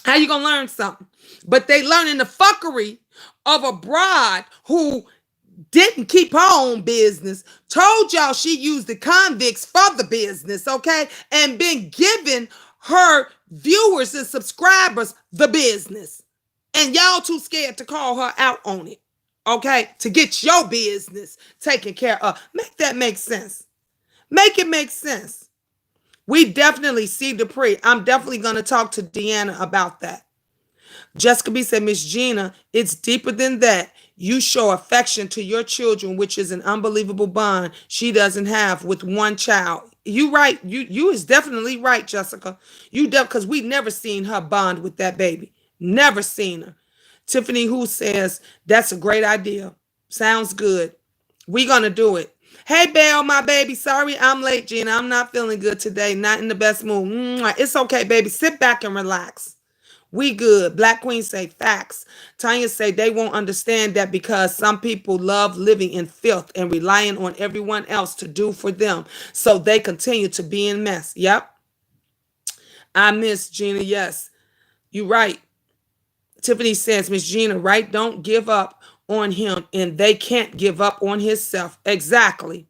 How you going to learn something? But they learning the fuckery of a bride who didn't keep her own business, told y'all she used the convicts for the business, okay? And been giving her viewers and subscribers the business. And y'all too scared to call her out on it. Okay, to get your business taken care of. Make that make sense. Make it make sense. We definitely see Dupree. I'm definitely going to talk to Deanna about that. Jessica B said, Miss Gina, it's deeper than that. You show affection to your children, which is an unbelievable bond she doesn't have with one child. You right. You is definitely right, Jessica. Because we never seen her bond with that baby. Never seen her. Tiffany who says, that's a great idea. Sounds good. We gonna do it. Hey, Belle, my baby. Sorry I'm late, Gina. I'm not feeling good today. Not in the best mood. Mwah. It's okay, baby. Sit back and relax. We good. Black Queen say facts. Tanya say they won't understand that because some people love living in filth and relying on everyone else to do for them. So they continue to be in mess. Yep. I miss Gina. Yes. You right. Tiffany says, Miss Gina, right? Don't give up on him and they can't give up on himself. Exactly.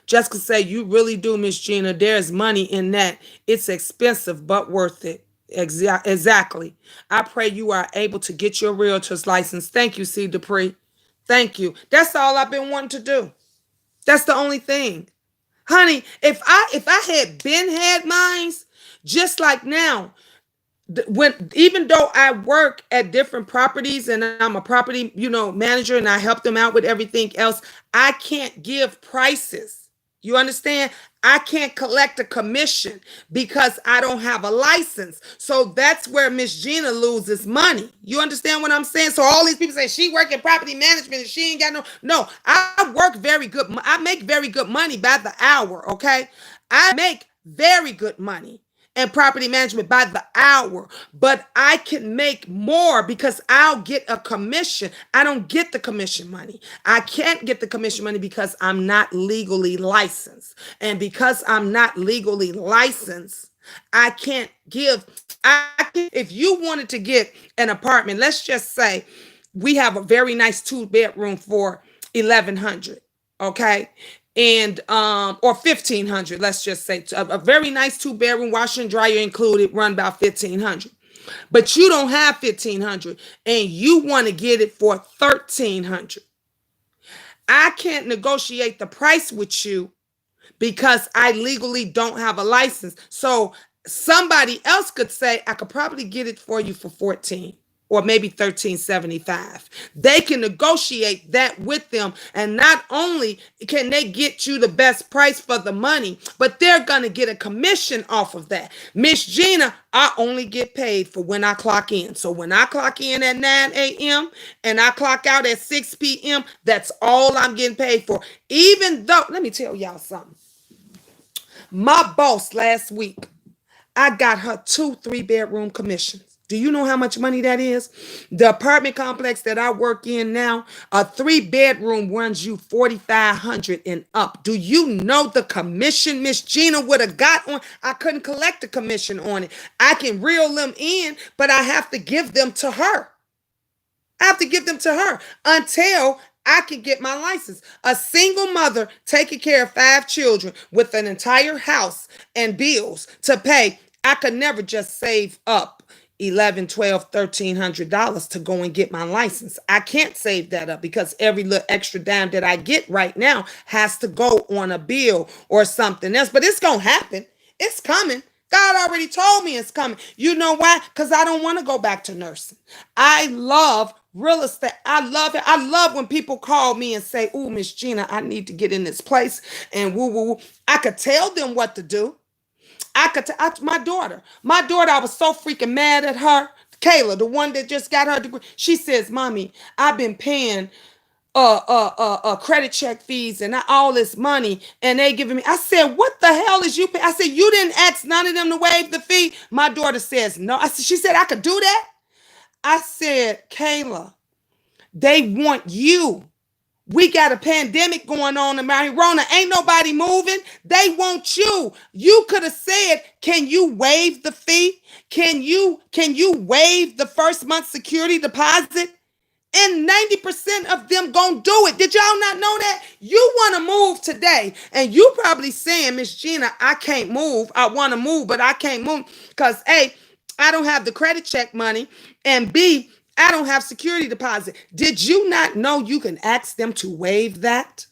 Jessica say, you really do, Miss Gina. There's money in that. It's expensive, but worth it. Exactly. I pray you are able to get your realtor's license. Thank you, C. Dupree. Thank you. That's all I've been wanting to do. That's the only thing. Honey, if I had been had mines, just like now, when even though I work at different properties and I'm a property, manager and I help them out with everything else, I can't give prices. You understand? I can't collect a commission because I don't have a license. So that's where Miss Gina loses money. You understand what I'm saying? So all these people say she work in property management and she ain't got no, I work very good. I make very good money by the hour. Okay. I make very good money and property management by the hour, but I can make more because I'll get a commission. I don't get the commission money. I can't get the commission money because I'm not legally licensed. And because I'm not legally licensed, I can't give. If you wanted to get an apartment, let's just say we have a very nice 2-bedroom for 1,100, okay? And or 1,500, let's just say a very nice 2-bedroom, washer and dryer included, run about 1,500. But you don't have 1,500 and you want to get it for 1,300. I can't negotiate the price with you because I legally don't have a license. So somebody else could say, I could probably get it for you for 14 or maybe 1375. They can negotiate that with them. And not only can they get you the best price for the money, but they're going to get a commission off of that. Miss Gina, I only get paid for when I clock in. So when I clock in at 9 a.m. and I clock out at 6 p.m., that's all I'm getting paid for. Even though, let me tell y'all something. My boss last week, I got her 2 3-bedroom commissions. Do you know how much money that is? The apartment complex that I work in now, a 3-bedroom runs you 4,500 and up. Do you know the commission Miss Gina would have got on? I couldn't collect a commission on it. I can reel them in, but I have to give them to her. I have to give them to her until I can get my license. A single mother taking care of 5 children with an entire house and bills to pay. I could never just save up 11, 12, $1,300 to go and get my license. I can't save that up because every little extra dime that I get right now has to go on a bill or something else. But it's going to happen. It's coming. God already told me it's coming. You know why? Because I don't want to go back to nursing. I love real estate. I love it. I love when people call me and say, "Ooh, Miss Gina, I need to get in this place." And woo, woo, woo. I could tell them what to do. My daughter, I was so freaking mad at her. Kayla, the one that just got her degree. She says, "Mommy, I've been paying credit check fees and all this money and they giving me." I said, "What the hell is you pay?" I said, "You didn't ask none of them to waive the fee." My daughter says, "No." She said, "I could do that." I said, "Kayla, they want you. We got a pandemic going on in Rona. Ain't nobody moving. They want you. You could have said, can you waive the fee? Can you waive the first month security deposit?" And 90% of them gonna do it. Did y'all not know that? You want to move today. And you probably saying, "Miss Gina, I can't move. I want to move, but I can't move because A, I don't have the credit check money. And B, I don't have security deposit." Did you not know you can ask them to waive that?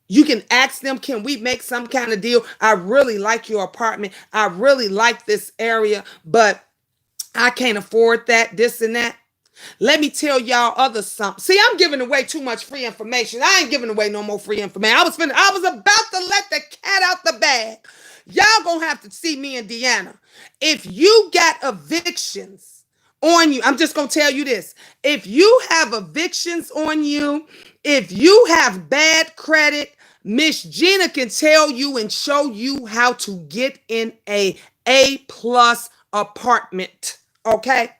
You can ask them, "Can we make some kind of deal? I really like your apartment. I really like this area, but I can't afford that, this and that. Let me tell y'all other something. See, I'm giving away too much free information. I ain't giving away no more free information. I was about to let the cat out the bag. Y'all gonna have to see me and Deanna. If you got evictions on you, I'm just gonna tell you this. If you have evictions on you, if you have bad credit, Miss Gina can tell you and show you how to get in A+ apartment. Okay?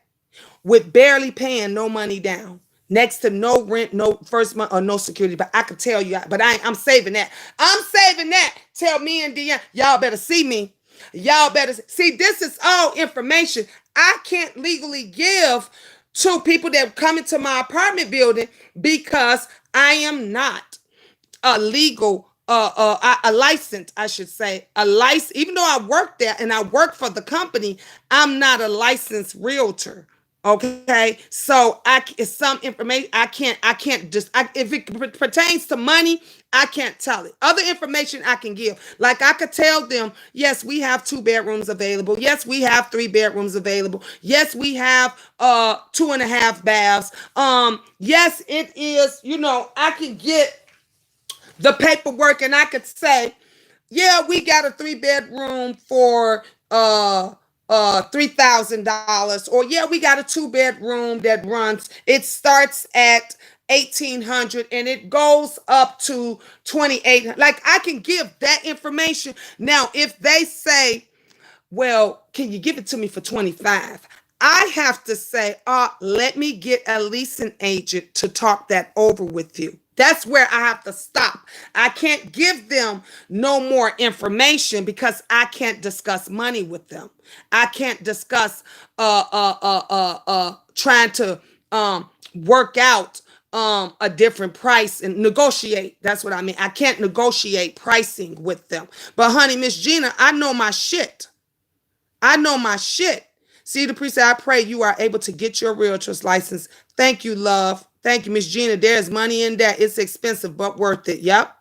With barely paying no money down, next to no rent, no first month, or no security. But I could tell you, but I'm saving that. I'm saving that. Tell me and Deanna, y'all better see me. Y'all better see. This is all information I can't legally give to people that come into my apartment building because I am not a legal a license, I should say, a license. Even though I work there and I work for the company, I'm not a licensed realtor. Okay, so it's some information I can't just if it pertains to money, I can't tell it. Other information I can give, like I could tell them, yes, we have 2 bedrooms available. Yes, we have 3 bedrooms available. Yes, we have 2.5 baths. Yes, it is. I can get the paperwork and I could say, yeah, we got a 3-bedroom for $3,000, or yeah, we got a 2-bedroom that it starts at 1,800 and it goes up to 2,800. Like, I can give that information. Now, if they say, well, can you give it to me for 25? I have to say, let me get a leasing agent to talk that over with you. That's where I have to stop. I can't give them no more information because I can't discuss money with them. I can't discuss trying to work out a different price and negotiate. That's what I mean. I can't negotiate pricing with them. But honey, Miss Gina, I know my shit. I know my shit. See, the priest said, I pray you are able to get your realtor's license. Thank you, love. Thank you, Miss Gina. There's money in that. It's expensive, but worth it. Yep.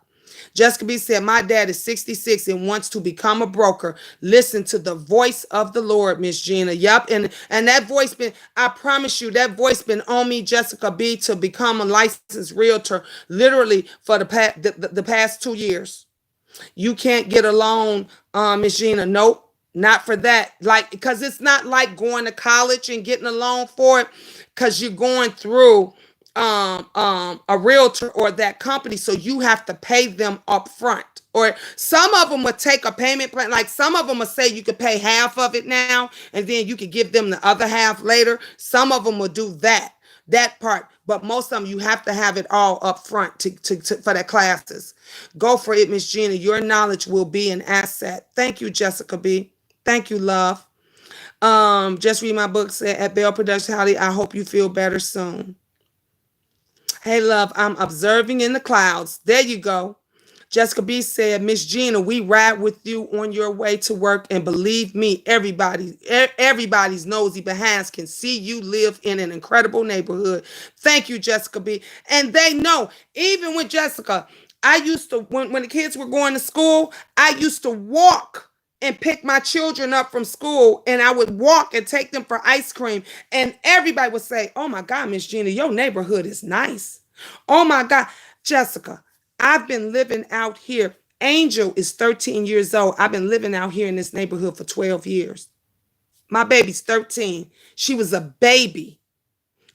Jessica B said, my dad is 66 and wants to become a broker. Listen to the voice of the Lord, Miss Gina. Yep. And that voice I promise you, that voice been on me, Jessica B, to become a licensed realtor literally for the past 2 years. You can't get a loan, Miss Gina. Nope. Not for that. Like, because it's not like going to college and getting a loan for it, because you're going through a realtor or that company, so you have to pay them up front. Or some of them would take a payment plan. Like, some of them will say you could pay half of it now and then you could give them the other half later. Some of them will do that part, but most of them you have to have it all up front to for their classes. Go for it, Miss Gina. Your knowledge will be an asset. Thank you, Jessica B. Thank you, love. Just read my book, said at Bell Production. I hope you feel better soon. Hey, love, I'm observing in the clouds. There you go. Jessica B said, Miss Gina, we ride with you on your way to work, and believe me, everybody's nosy behinds can see you live in an incredible neighborhood. Thank you, Jessica B. And they know, even with Jessica, I used to, when the kids were going to school, I used to walk and pick my children up from school, and I would walk and take them for ice cream. And everybody would say, oh my God, Miss Gina, your neighborhood is nice. Oh my God, Jessica, I've been living out here. Angel is 13 years old. I've been living out here in this neighborhood for 12 years. My baby's 13. She was a baby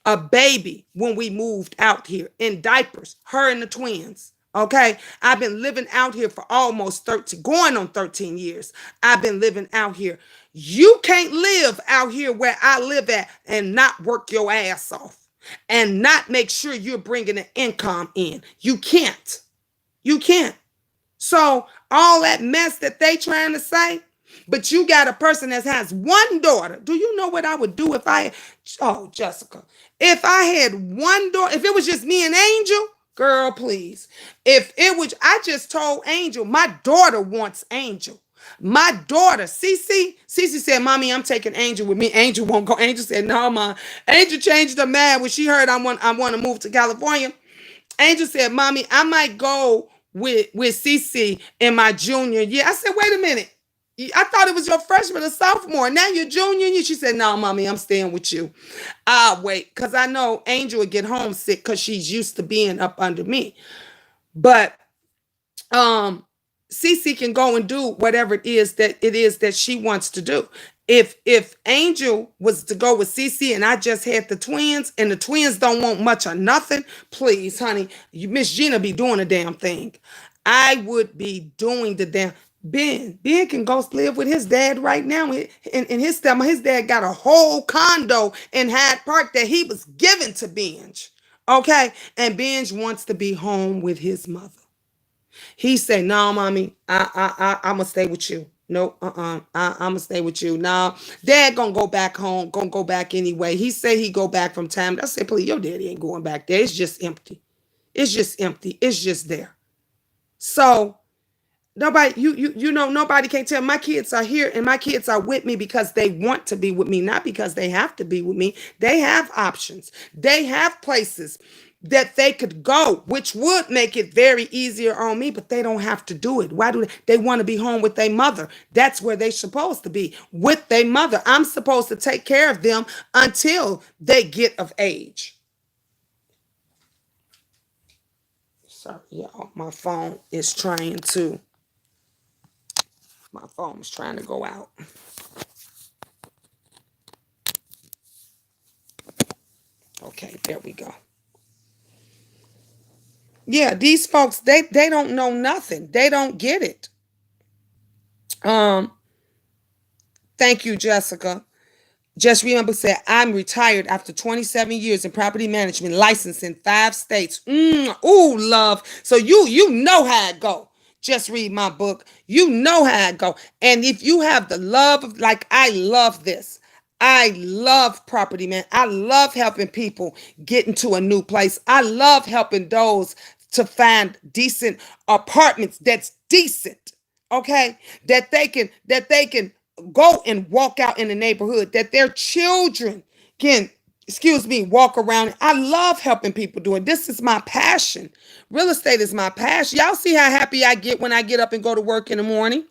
when we moved out here in diapers, her and the twins. Okay, I've been living out here for almost 13, going on 13 years. I've been living out here. You can't live out here where I live at and not work your ass off and not make sure you're bringing an income in. You can't. You can't. So all that mess that they trying to say, but you got a person that has one daughter. Do you know what I would do if Jessica, if I had one daughter, if it was just me and Angel? Girl, please. If it was, I just told Angel, my daughter wants Angel. My daughter, Cece said, Mommy, I'm taking Angel with me. Angel won't go. Angel said, no, Mom. Angel changed her mind when she heard I want to move to California. Angel said, Mommy, I might go with Cece in my junior year. I said, wait a minute. I thought it was your freshman or sophomore. Now you're junior. And she said, no, mommy, I'm staying with you. I'll wait. Because I know Angel would get homesick because she's used to being up under me. But Cece can go and do whatever it is that she wants to do. If Angel was to go with Cece and I just had the twins and the twins don't want much or nothing, please, honey, Miss Gina be doing a damn thing. I would be doing the damn. Ben can go live with his dad right now. And his stepmom, his dad got a whole condo in Hyde Park that he was given to Benj. Okay? And Benj wants to be home with his mother. He said, "No, mommy, I'm gonna stay with you. No, I'm gonna stay with you. No, dad gonna go back home. Gonna go back anyway. He said he go back from time. I said, please, your daddy ain't going back there. It's just empty. It's just empty. It's just there. So nobody, nobody can tell. My kids are here and my kids are with me because they want to be with me, not because they have to be with me. They have options. They have places that they could go, which would make it very easier on me, but they don't have to do it. Why do they want to be home with their mother? That's where they're supposed to be, with their mother. I'm supposed to take care of them until they get of age. Sorry, y'all. My phone is trying to go out. Okay, there we go. Yeah, these folks, they don't know nothing. They don't get it. Um, Thank you, Jessica. Just remember, said, I'm retired after 27 years in property management, licensed in 5 states. Ooh, love. So you know how it go. Just read my book. You know how it go. And if you have the love of, like, I love this. I love property, man. I love helping people get into a new place. I love helping those to find decent apartments that's decent. Okay? That they can go and walk out in the neighborhood, that their children can, excuse me, walk around. I love helping people do it. This is my passion. Real estate is my passion. Y'all see how happy I get when I get up and go to work in the morning?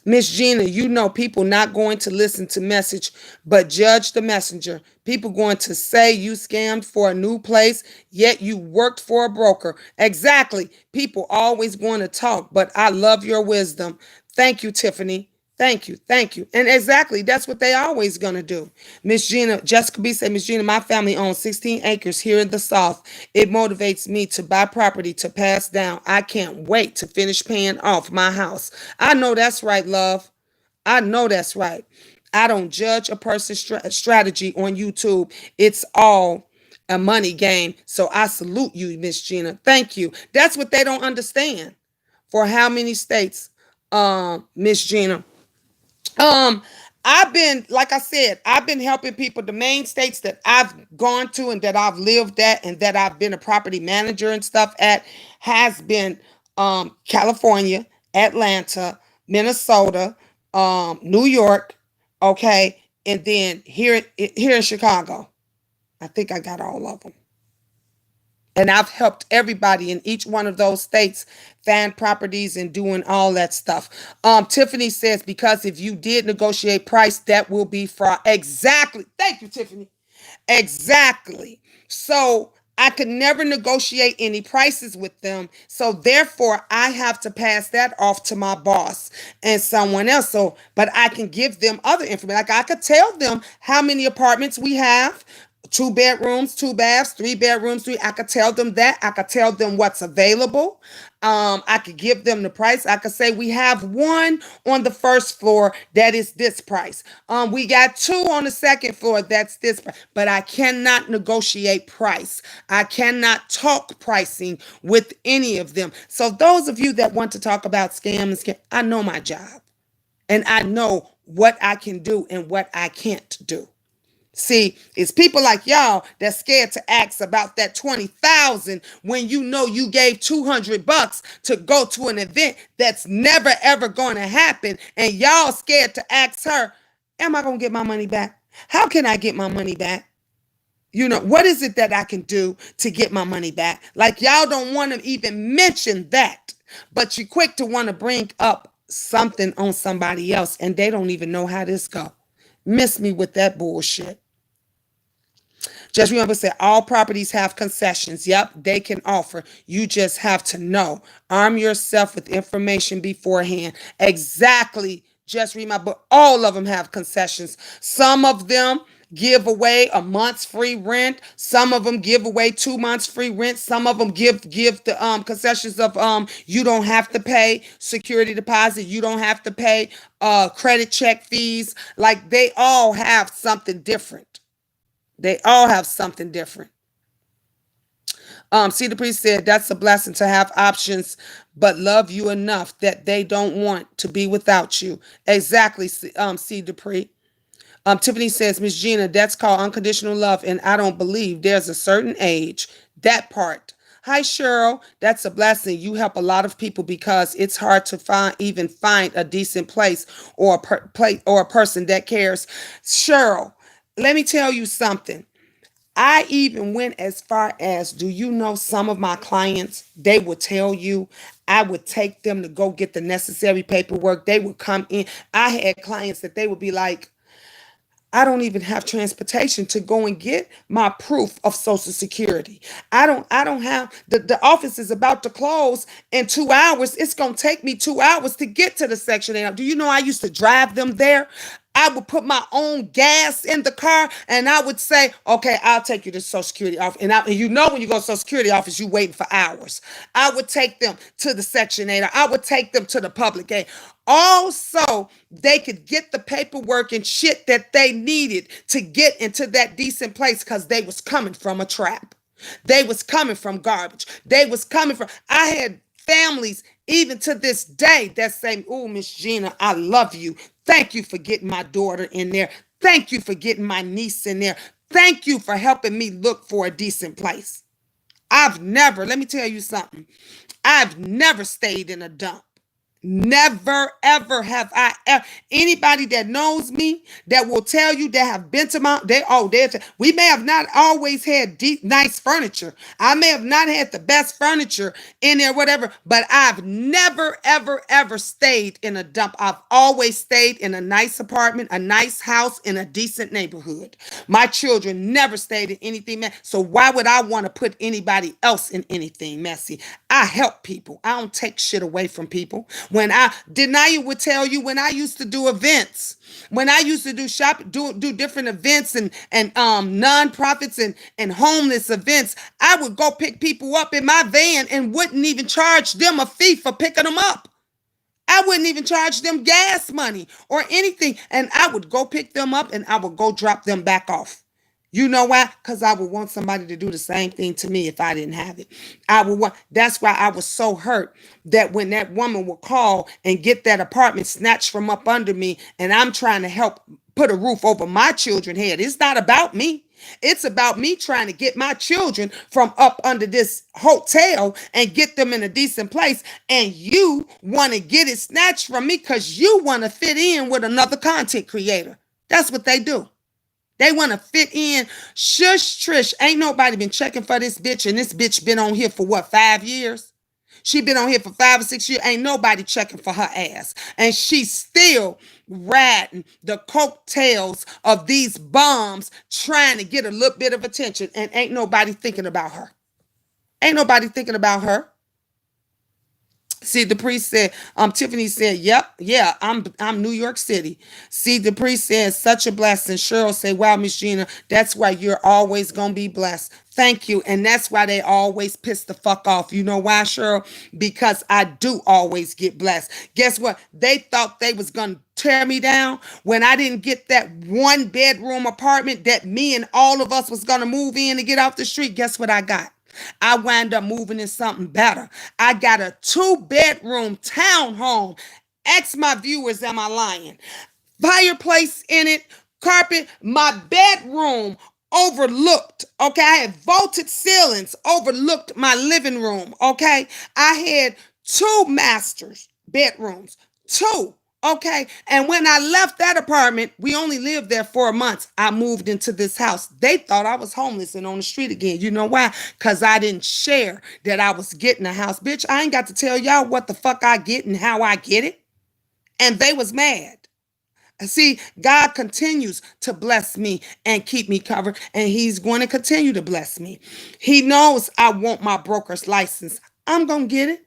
Miss Gina, you know people not going to listen to message, but judge the messenger. People going to say you scammed for a new place, yet you worked for a broker. Exactly. People always going to talk, but I love your wisdom. Thank you, Tiffany. Thank you. Thank you. And exactly, that's what they always going to do. Miss Gina, Jessica B said, Miss Gina, my family owns 16 acres here in the South. It motivates me to buy property to pass down. I can't wait to finish paying off my house. I know that's right, love. I know that's right. I don't judge a person's strategy on YouTube. It's all a money game. So I salute you, Miss Gina. Thank you. That's what they don't understand. For how many states, Miss Gina? Um, I've been, like I said, I've been helping people. The main states that I've gone to and that I've lived at and that I've been a property manager and stuff at has been California, Atlanta, Minnesota, New York, okay, and then here in Chicago. I think I got all of them. And I've helped everybody in each one of those states find properties and doing all that stuff. Tiffany says, because if you did negotiate price, that will be fraud. Exactly. Thank you, Tiffany. Exactly. So I could never negotiate any prices with them. So therefore, I have to pass that off to my boss and someone else. So, but I can give them other information. Like I could tell them how many apartments we have. 2 bedrooms, 2 baths, 3 bedrooms, three. I could tell them that. I could tell them what's available. I could give them the price. I could say we have one on the first floor that is this price. We got two on the second floor that's this price. But I cannot negotiate price. I cannot talk pricing with any of them. So those of you that want to talk about scams, I know my job, and I know what I can do and what I can't do. See, it's people like y'all that's scared to ask about that 20,000 when you know you gave $200 to go to an event that's never ever going to happen, and y'all scared to ask her, "Am I going to get my money back? How can I get my money back? What is it that I can do to get my money back?" Like y'all don't want to even mention that, but you're quick to want to bring up something on somebody else and they don't even know how this go. Miss me with that bullshit. Just remember, say all properties have concessions. Yep, they can offer. You just have to know. Arm yourself with information beforehand. Exactly. Just remember, all of them have concessions. Some of them give away a month's free rent. Some of them give away 2 months free rent. Some of them give the concessions of you don't have to pay security deposit. You don't have to pay credit check fees. Like they all have something different. They all have something different. See, the priest said that's a blessing to have options, but love you enough that they don't want to be without you. Exactly. See, Dupree. Tiffany says, Miss Gina, that's called unconditional love, and I don't believe there's a certain age. That part. Hi, Cheryl. That's a blessing. You help a lot of people because it's hard to find a decent place or a person that cares. Cheryl, let me tell you something. I even went as far as, do you know, some of my clients, they would tell you I would take them to go get the necessary paperwork. They would come in. I had clients that they would be like, I don't even have transportation to go and get my proof of Social Security. I don't have the office is about to close in 2 hours. It's gonna take me 2 hours to get to the Section 8. Do you know I used to drive them there? I would put my own gas in the car and I would say, okay, I'll take you to the Social Security office. And you know, when you go to the Social Security office, you waiting for hours. I would take them to the Section 8. I would take them to the public aid. Also, they could get the paperwork and shit that they needed to get into that decent place because they was coming from a trap. They was coming from garbage. They was coming from, I had families even to this day that say, oh, Miss Gina, I love you. Thank you for getting my daughter in there. Thank you for getting my niece in there. Thank you for helping me look for a decent place. Let me tell you something. I've never stayed in a dump. Never, ever have I ever. Anybody that knows me that will tell you that have been to we may have not always had deep, nice furniture. I may have not had the best furniture in there, whatever, but I've never, ever, ever stayed in a dump. I've always stayed in a nice apartment, a nice house in a decent neighborhood. My children never stayed in anything messy. So why would I want to put anybody else in anything messy? I help people. I don't take shit away from people. When Denaya would tell you, when I used to do events, when I used to do different events and nonprofits and homeless events, I would go pick people up in my van and wouldn't even charge them a fee for picking them up. I wouldn't even charge them gas money or anything. And I would go pick them up and I would go drop them back off. You know why? Because I would want somebody to do the same thing to me if I didn't have it. That's why I was so hurt that when that woman would call and get that apartment snatched from up under me, and I'm trying to help put a roof over my children's head. It's not about me. It's about me trying to get my children from up under this hotel and get them in a decent place. And you want to get it snatched from me because you want to fit in with another content creator. That's what they do. They want to fit in. Shush, Trish. Ain't nobody been checking for this bitch. And this bitch been on here for what, 5 years? She been on here for 5 or 6 years. Ain't nobody checking for her ass. And she's still riding the coattails of these bums trying to get a little bit of attention. And ain't nobody thinking about her. Ain't nobody thinking about her. See, the priest said, Tiffany said, yep, yeah, I'm New York City. See, the priest said, such a blessing. Cheryl said, wow, Miss Gina, that's why you're always going to be blessed. Thank you. And that's why they always piss the fuck off. You know why, Cheryl? Because I do always get blessed. Guess what? They thought they was going to tear me down when I didn't get that 1-bedroom apartment that me and all of us was going to move in to get off the street. Guess what I got? I wound up moving in something better. I got a 2-bedroom townhome. Ask my viewers, am I lying? Fireplace in it, carpet, my bedroom overlooked. Okay, I had vaulted ceilings, overlooked my living room. Okay, I had 2 masters bedrooms, 2. Okay. And when I left that apartment, we only lived there 4 months. I moved into this house. They thought I was homeless and on the street again. You know why? Because I didn't share that I was getting a house. Bitch, I ain't got to tell y'all what the fuck I get and how I get it. And they was mad. See, God continues to bless me and keep me covered, and He's going to continue to bless me. He knows I want my broker's license. I'm going to get it.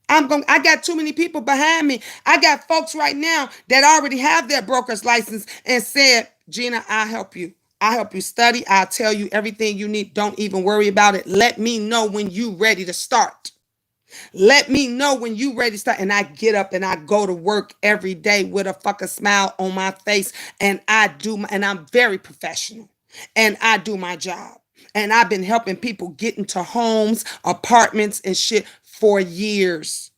I got too many people behind me. I got folks right now that already have their broker's license and said, Gina, I'll help you. I'll help you study. I'll tell you everything you need. Don't even worry about it. Let me know when you ready to start. Let me know when you ready to start. And I get up and I go to work every day with a fucking smile on my face. And and I'm very professional. And I do my job. And I've been helping people get into homes, apartments, and shit for years.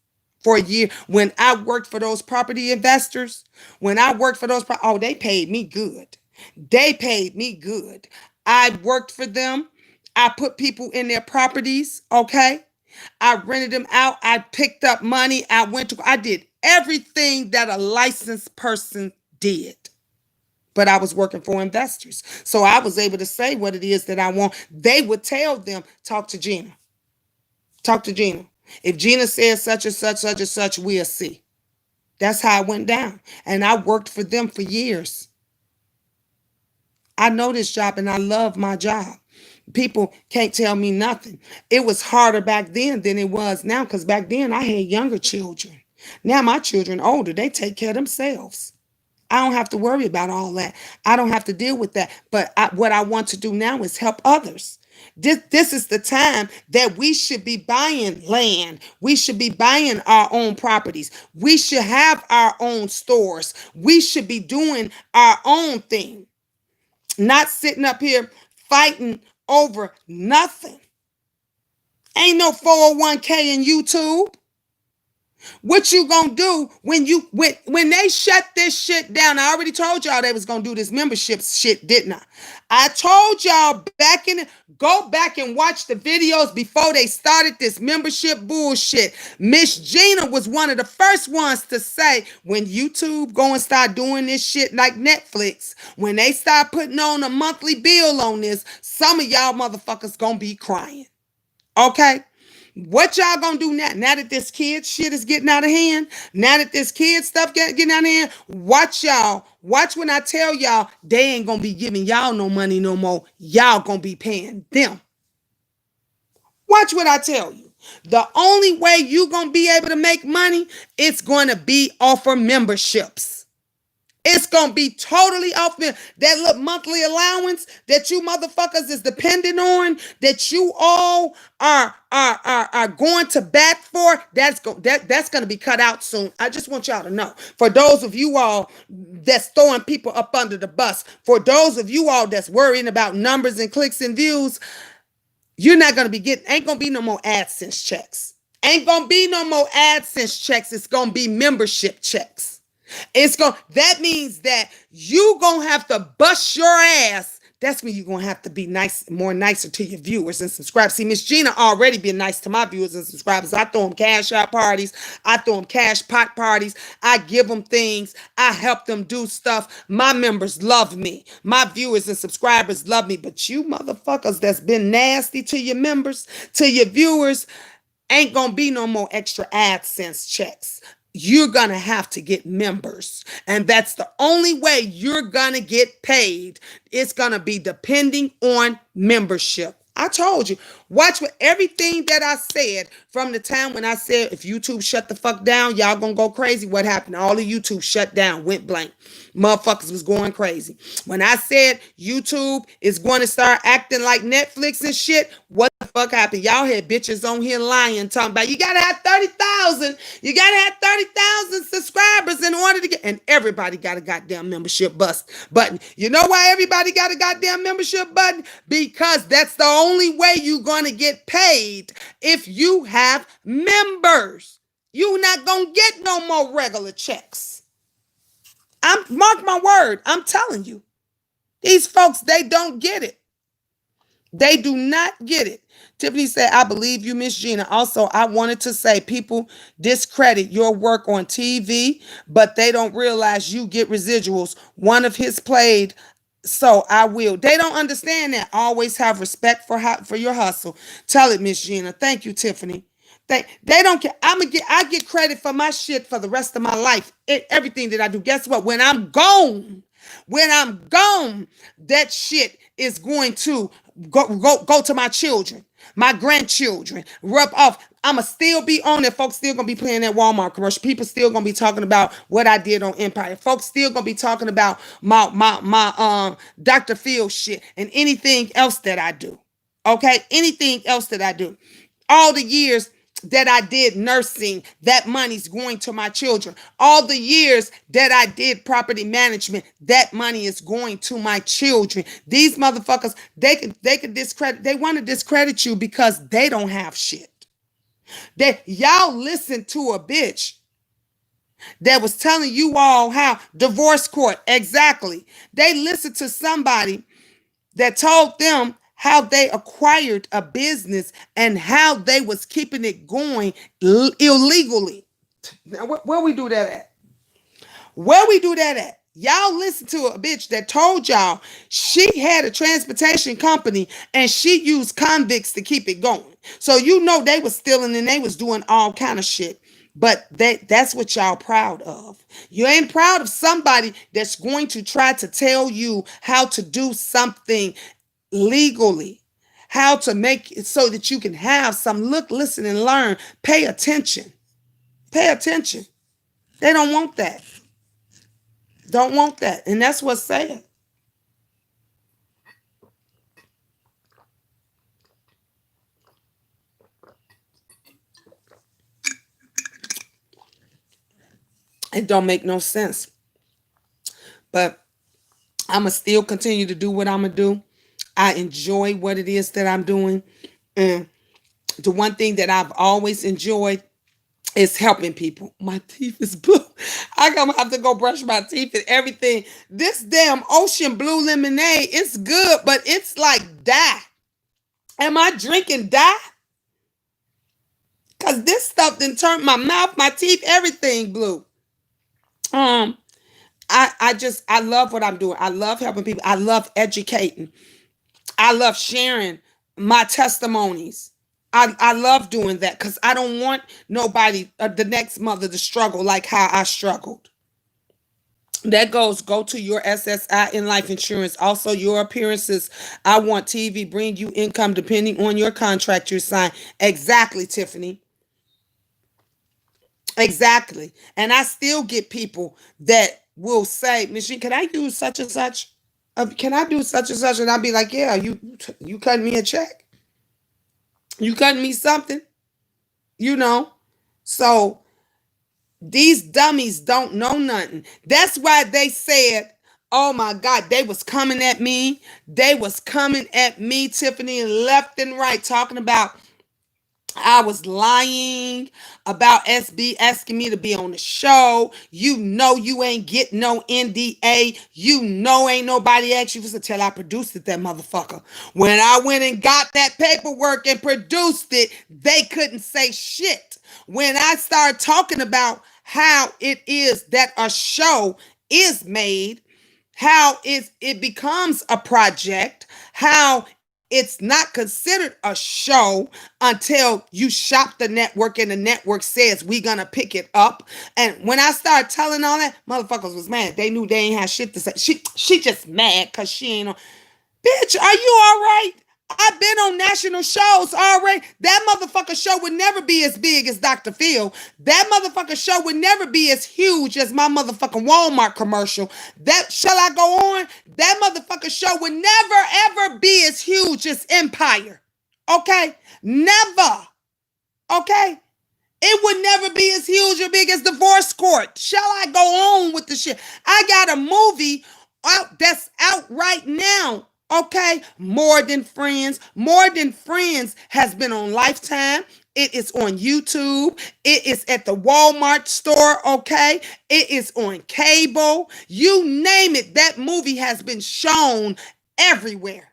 For a year. When I worked for those property investors, oh, they paid me good. They paid me good. I worked for them. I put people in their properties, okay? I rented them out. I picked up money. I did everything that a licensed person did. But I was working for investors. So I was able to say what it is that I want. They would tell them, talk to Gina. Talk to Gina. If Gina says such and such, such and such, we'll see. That's how it went down. And I worked for them for years. I know this job and I love my job. People can't tell me nothing. It was harder back then than it was now because back then I had younger children. Now my children older, they take care of themselves. I don't have to worry about all that. I don't have to deal with that. But what I want to do now is help others. This is the time that we should be buying land. We should be buying our own properties. We should have our own stores. We should be doing our own thing. Not sitting up here fighting over nothing. Ain't no 401k in YouTube. What you gonna do when they shut this shit down? I already told y'all they was gonna do this membership shit, didn't I? I told y'all go back and watch the videos before they started this membership bullshit. Miss Gina was one of the first ones to say when YouTube go and start doing this shit like Netflix, when they start putting on a monthly bill on this, some of y'all motherfuckers gonna be crying. Okay? What y'all gonna do now? Now that this kid shit is getting out of hand, now that this kid stuff getting out of hand, watch y'all. Watch when I tell y'all they ain't gonna be giving y'all no money no more. Y'all gonna be paying them. Watch what I tell you. The only way you gonna be able to make money, it's gonna be off of memberships. It's going to be totally off that little monthly allowance that you motherfuckers is depending on, that you all are going to bat for. That's going to be cut out soon. I just want y'all to know. For those of you all that's throwing people up under the bus, for those of you all that's worrying about numbers and clicks and views, you're not going to be ain't going to be no more AdSense checks. Ain't going to be no more AdSense checks. It's going to be membership checks. That means that you gonna have to bust your ass. That's when you're gonna have to be nicer to your viewers and subscribers. See, Miss Gina already been nice to my viewers and subscribers. I throw them cash out parties. I throw them cash pot parties. I give them things. I help them do stuff. My members love me. My viewers and subscribers love me. But you motherfuckers that's been nasty to your members, to your viewers, ain't gonna be no more extra AdSense checks. You're going to have to get members. And that's the only way you're going to get paid. It's going to be depending on membership. I told you, watch what everything that I said from the time when I said, if YouTube shut the fuck down, y'all gonna go crazy. What happened? All of YouTube shut down, went blank. Motherfuckers was going crazy. When I said YouTube is going to start acting like Netflix and shit, what the fuck happened? Y'all had bitches on here lying, talking about you gotta have 30,000. You gotta have 30,000 subscribers in order to get, and everybody got a goddamn membership button. You know why everybody got a goddamn membership button? Because that's the only way you're going to get paid if you have members. You're not going to get no more regular checks. Mark my word, I'm telling you. These folks, they don't get it. They do not get it. Tiffany said, I believe you, Miss Gina. Also, I wanted to say people discredit your work on TV, but they don't realize you get residuals. One of his played, so I will. They don't understand that. Always have respect for your hustle. Tell it, Miss Gina. Thank you, Tiffany. They don't care. I get credit for my shit for the rest of my life. Everything that I do. Guess what? When I'm gone, that shit is going to go to my children, my grandchildren, rub off. I'ma still be on it. Folks still gonna be playing that Walmart commercial. People still gonna be talking about what I did on Empire. Folks still gonna be talking about my Dr. Phil shit and anything else that I do. Okay, anything else that I do. All the years that I did nursing, that money's going to my children. All the years that I did property management, that money is going to my children. These motherfuckers, they could discredit, they want to discredit you because they don't have shit. That y'all listen to a bitch that was telling you all how divorce court, exactly. They listened to somebody that told them how they acquired a business and how they was keeping it going illegally. Now, where we do that at? Where we do that at? Y'all listen to a bitch that told y'all she had a transportation company and she used convicts to keep it going. So you know they was stealing and they was doing all kind of shit. But that's what y'all proud of. You ain't proud of somebody that's going to try to tell you how to do something legally, how to make it so that you can have some look, listen, and learn. Pay attention. Pay attention. They don't want that. Don't want that. And that's what's sad. It don't make no sense. But I'ma still continue to do what I'ma do. I enjoy what it is that I'm doing. And the one thing that I've always enjoyed is helping people. My teeth is blue. I gonna have to go brush my teeth and everything. This damn ocean blue lemonade, it's good, but it's like dye. Am I drinking dye? Cause this stuff done turned my mouth, my teeth, everything blue. Um, I love what I'm doing. I love helping people. I love educating. I love sharing my testimonies. I love doing that because I don't want nobody, the next mother, to struggle like how I struggled. That go to your SSI in life insurance. Also, your appearances. I want TV bring you income depending on your contract you sign. Exactly, Tiffany. Exactly. And I still get people that will say, Michelle, can I use such and such? Can I do such and such? And I'll be like, yeah, you cut me a check. You cutting me something, you know? So these dummies don't know nothing. That's why they said, oh my God, they was coming at me. They was coming at me, Tiffany, left and right, talking about I was lying about SB asking me to be on the show. You know you ain't getting no NDA. You know ain't nobody asked you for until I produced it, that motherfucker. When I went and got that paperwork and produced it, they couldn't say shit. When I started talking about how it is that a show is made, how it becomes a project, how it's not considered a show until you shop the network and the network says we gonna pick it up. And when I started telling all that, motherfuckers was mad. They knew they ain't had shit to say. She just mad because she ain't on. Bitch, are you all right? I've been on national shows already. That motherfucker show would never be as big as Dr. Phil. That motherfucker show would never be as huge as my motherfucking Walmart commercial. That, shall I go on? That motherfucker show would never ever be as huge as Empire. Okay? Never. Okay? It would never be as huge or big as Divorce Court. Shall I go on with the shit? I got a movie out that's out right now. Okay, More Than Friends. More Than Friends has been on Lifetime. It is on YouTube. It is at the Walmart store. Okay, it is on cable. You name it. That movie has been shown everywhere.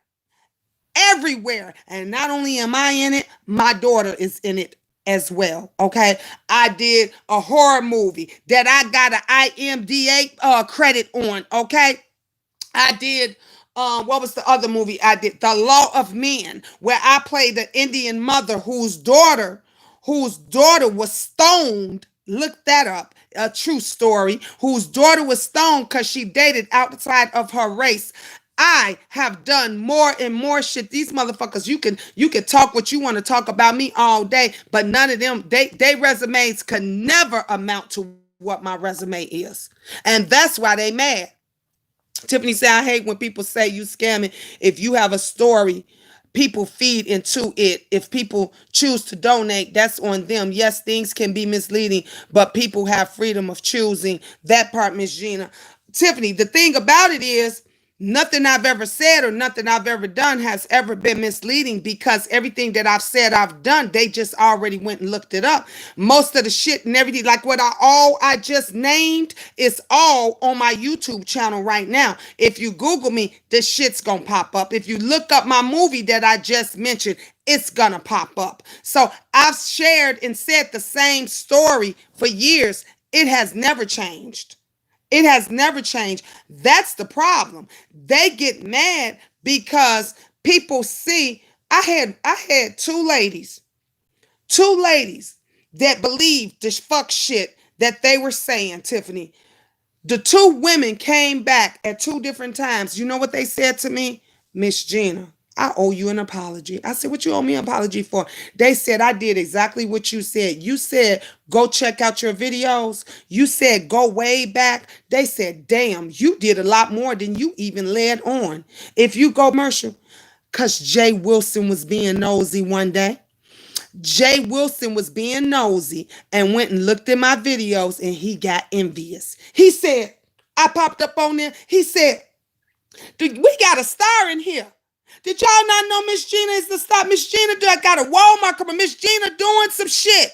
Everywhere. And not only am I in it, my daughter is in it as well. Okay, I did a horror movie that I got an IMDA credit on. Okay, I did what was the other movie I did? The Law of Men, where I played the Indian mother whose daughter whose daughter was stoned. Look that up. A true story. Whose daughter was stoned because she dated outside of her race. I have done more and more shit. These motherfuckers, you can talk what you want to talk about me all day, but none of them, they resumes could never amount to what my resume is. And that's why they mad. Tiffany said, I hate when people say you scamming. If you have a story, people feed into it. If people choose to donate, that's on them. Yes, things can be misleading, but people have freedom of choosing. That part, Miss Gina. Tiffany, the thing about it is, nothing I've ever said or nothing I've ever done has ever been misleading, because everything that I've said I've done, they just already went and looked it up. Most of the shit and everything, like what I just named, is all on my YouTube channel right now. If you Google me, this shit's gonna pop up. If you look up my movie that I just mentioned, it's gonna pop up. So I've shared and said the same story for years. It has never changed. It has never changed. That's the problem. They get mad because people see. I had two ladies that believed this fuck shit that they were saying, Tiffany. The two women came back at two different times. You know what they said to me? Miss Gina, I owe you an apology. I said, what you owe me an apology for? They said, I did exactly what you said. You said, go check out your videos. You said, go way back. They said, damn, you did a lot more than you even led on. If you go commercial, because Jay Wilson was being nosy one day. Jay Wilson was being nosy and went and looked at my videos, and he got envious. He said, I popped up on there. He said, we got a star in here. Did y'all not know Miss Gina is the star? Miss Gina got a Walmart commercial. Miss Gina doing some shit.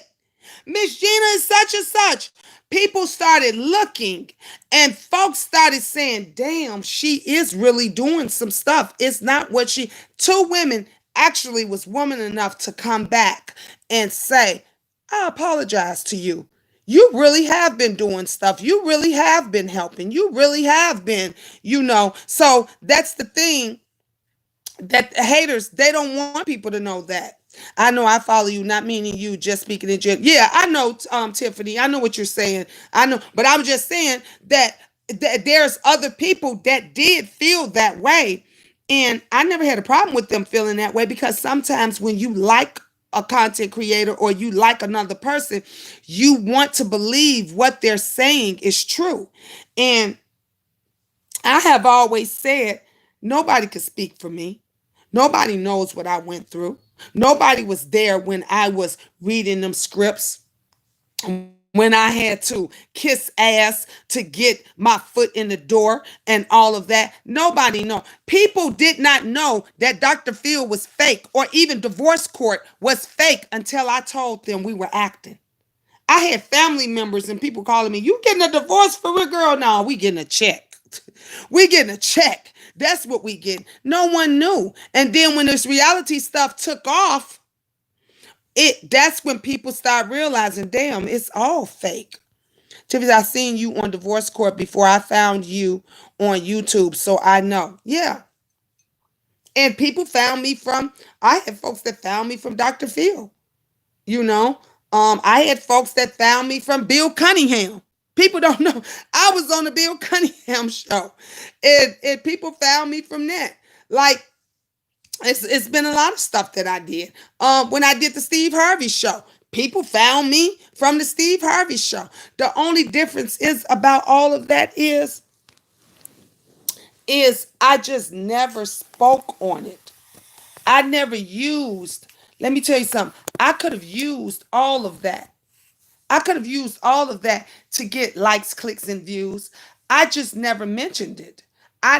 Miss Gina is such and such. People started looking and folks started saying, damn, she is really doing some stuff. It's not what she, two women actually was woman enough to come back and say, I apologize to you. You really have been doing stuff. You really have been helping. You really have been, So that's the thing, that the haters, they don't want people to know that. I know I follow you, not meaning you, just speaking in general. Yeah, I know, Tiffany, I know what you're saying. I know, but I'm just saying that there's other people that did feel that way. And I never had a problem with them feeling that way, because sometimes when you like a content creator or you like another person, you want to believe what they're saying is true. And I have always said, nobody could speak for me. Nobody knows what I went through. Nobody was there when I was reading them scripts, when I had to kiss ass to get my foot in the door and all of that. Nobody know. People did not know that Dr. Phil was fake, or even divorce court was fake, until I told them we were acting. I had family members and people calling me, you getting a divorce for real, girl? No, we getting a check. We getting a check. That's what we get. No one knew. And then when this reality stuff took off, that's when people start realizing, damn, it's all fake. Tiffany, I seen you on divorce court before I found you on YouTube, so I know. Yeah. And people found me from, I had folks that found me from Dr. Phil. You know, I had folks that found me from Bill Cunningham. People don't know I was on the Bill Cunningham show, and people found me from that. Like, it's been a lot of stuff that I did. When I did the Steve Harvey show, people found me from the Steve Harvey show. The only difference is about all of that is I just never spoke on it. I never used. Let me tell you something. I could have used all of that. I could have used all of that to get likes, clicks, and views. I just never mentioned it. I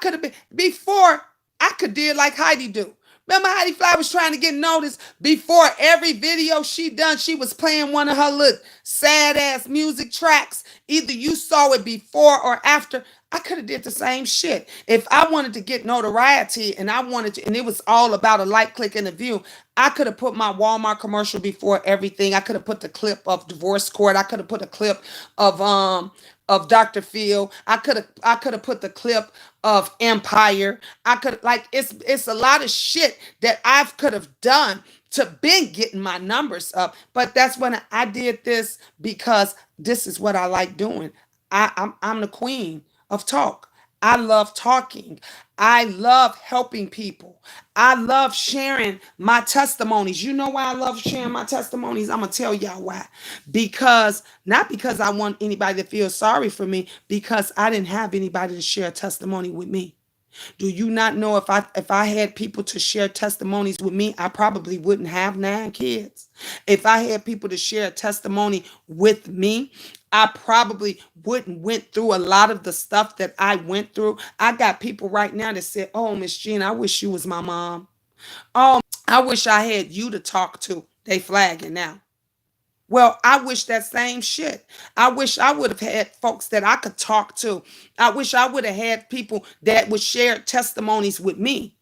could have been, before I could did like Heidi do. Remember Heidi Fly was trying to get noticed before every video she done, she was playing one of her little sad ass music tracks. Either you saw it before or after. I could have did the same shit. If I wanted to get notoriety and I wanted to, and it was all about a like, click, and a view, I could have put my Walmart commercial before everything. I could have put the clip of divorce court. I could have put a clip of Dr. Phil. I could have put the clip of Empire. I could, like, it's a lot of shit that I could have done to been getting my numbers up. But that's when I did this because this is what I like doing. I'm the queen of talk. I love talking. I love helping people. I love sharing my testimonies. You know why I love sharing my testimonies? I'm going to tell y'all why. Because, not because I want anybody to feel sorry for me, because I didn't have anybody to share a testimony with me. Do you not know if I had people to share testimonies with me, I probably wouldn't have 9 kids. If I had people to share a testimony with me, I probably wouldn't went through a lot of the stuff that I went through. I got people right now that said, "Oh, Miss Gina, I wish you was my mom. Oh, I wish I had you to talk to." They flagging now. Well, I wish that same shit. I wish I would have had folks that I could talk to. I wish I would have had people that would share testimonies with me.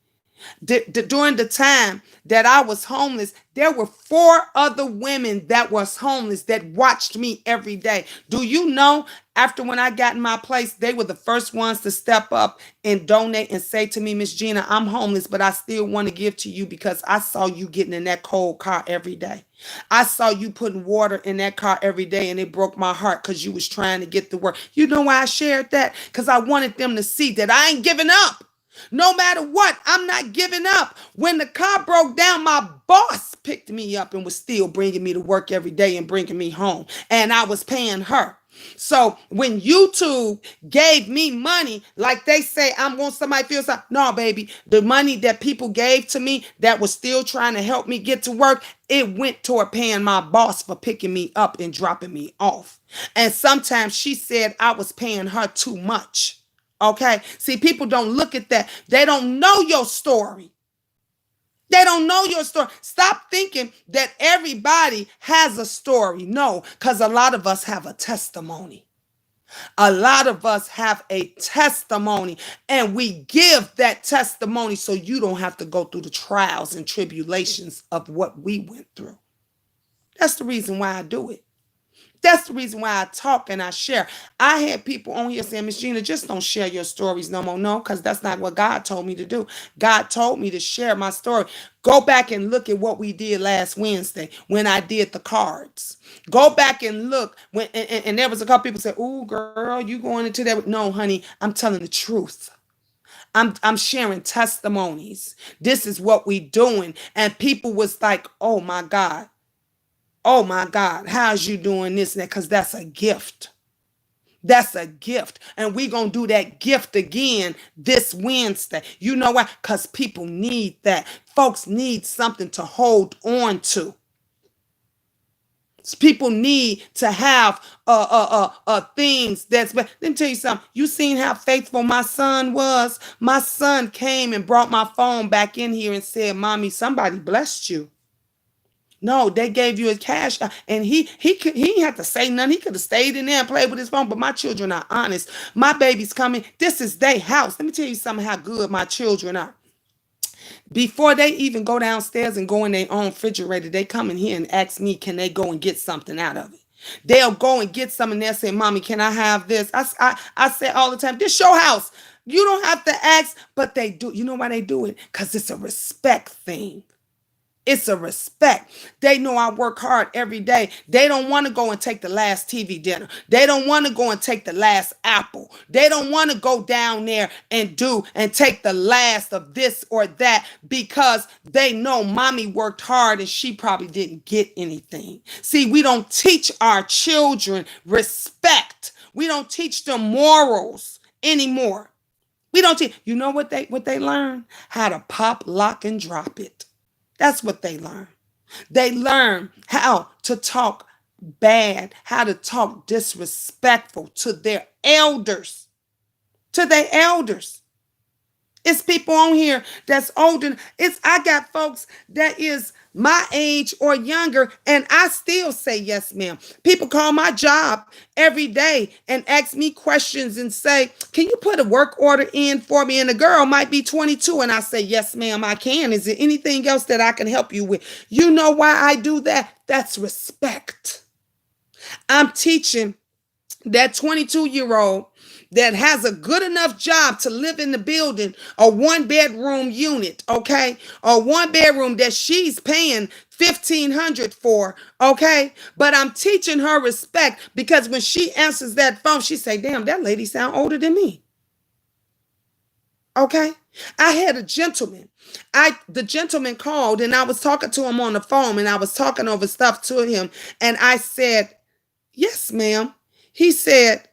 During the time that I was homeless, there were 4 other women that was homeless that watched me every day. Do you know, after when I got in my place, they were the first ones to step up and donate and say to me, "Miss Gina, I'm homeless, but I still want to give to you because I saw you getting in that cold car every day. I saw you putting water in that car every day, and it broke my heart because you was trying to get to work." You know why I shared that? Because I wanted them to see that I ain't giving up. No matter what, I'm not giving up. When the car broke down, my boss picked me up and was still bringing me to work every day and bringing me home. And I was paying her. So when YouTube gave me money, like they say, I'm going somebody feel something. No, baby, the money that people gave to me that was still trying to help me get to work, it went toward paying my boss for picking me up and dropping me off. And sometimes she said I was paying her too much. Okay. See, people don't look at that. They don't know your story. They don't know your story. Stop thinking that everybody has a story. No, because a lot of us have a testimony. A lot of us have a testimony, and we give that testimony so you don't have to go through the trials and tribulations of what we went through. That's the reason why I do it. That's the reason why I talk and I share. I had people on here saying, "Miss Gina, just don't share your stories no more." No, because that's not what God told me to do. God told me to share my story. Go back and look at what we did last Wednesday when I did the cards. Go back and look when and there was a couple people say, "Oh, girl, you going into that?" No, honey, I'm telling the truth. I'm sharing testimonies. This is what we doing. And people was like, "Oh my God. Oh my God, how's you doing this and that?" Because that's a gift. That's a gift. And we're going to do that gift again this Wednesday. You know why? Because people need that. Folks need something to hold on to. People need to have things that's. But let me tell you something. You seen how faithful my son was? My son came and brought my phone back in here and said, "Mommy, somebody blessed you." No, they gave you a cash, and he didn't have to say nothing. He could have stayed in there and played with his phone. But my children are honest. My baby's coming. This is their house. Let me tell you something. How good my children are. Before they even go downstairs and go in their own refrigerator, they come in here and ask me, can they go and get something out of it? They'll go and get something. They'll say, "Mommy, can I have this?" I say all the time, "This your house. You don't have to ask," but they do. You know why they do it? Because it's a respect thing. It's a respect. They know I work hard every day. They don't want to go and take the last TV dinner. They don't want to go and take the last apple. They don't want to go down there and do and take the last of this or that because they know mommy worked hard and she probably didn't get anything. See, we don't teach our children respect. We don't teach them morals anymore. We don't teach. You know what they learn? How to pop, lock, and drop it. That's what they learn. They learn how to talk bad, how to talk disrespectful to their elders, to their elders. It's people on here that's older. I got folks that is my age or younger, and I still say yes, ma'am. People call my job every day and ask me questions and say, "Can you put a work order in for me?" And the girl might be 22, and I say, "Yes, ma'am, I can. Is there anything else that I can help you with?" You know why I do that? That's respect. I'm teaching that 22-year-old that has a good enough job to live in the building, a one-bedroom unit, okay, a one-bedroom that she's paying 1,500 for, okay, but I'm teaching her respect because when she answers that phone, she say, damn, that lady sound older than me. Okay. I had a gentleman. The gentleman called and I was talking to him on the phone and I was talking over stuff to him. And I said, yes, ma'am. He said,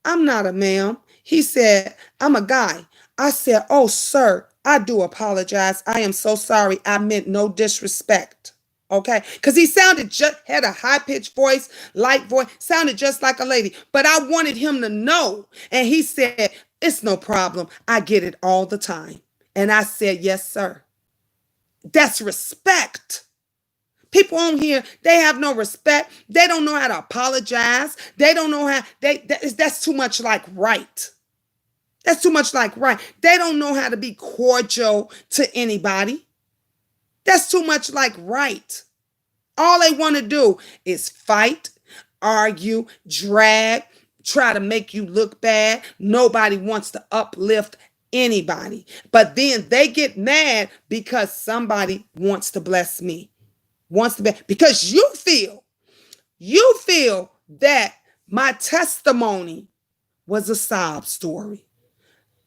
I'm not a ma'am. He said, I'm a guy. I said, oh, sir, I do apologize. I am so sorry. I meant no disrespect. Okay. Because he sounded had a high pitched voice, light voice, sounded just like a lady. But I wanted him to know. And he said, it's no problem. I get it all the time. And I said, yes, sir. That's respect. People on here, they have no respect. They don't know how to apologize. They don't know how, that's too much like right. That's too much like right. They don't know how to be cordial to anybody. That's too much like right. All they want to do is fight, argue, drag, try to make you look bad. Nobody wants to uplift anybody. But then they get mad because somebody wants to bless me. Wants to be, because you feel that my testimony was a sob story.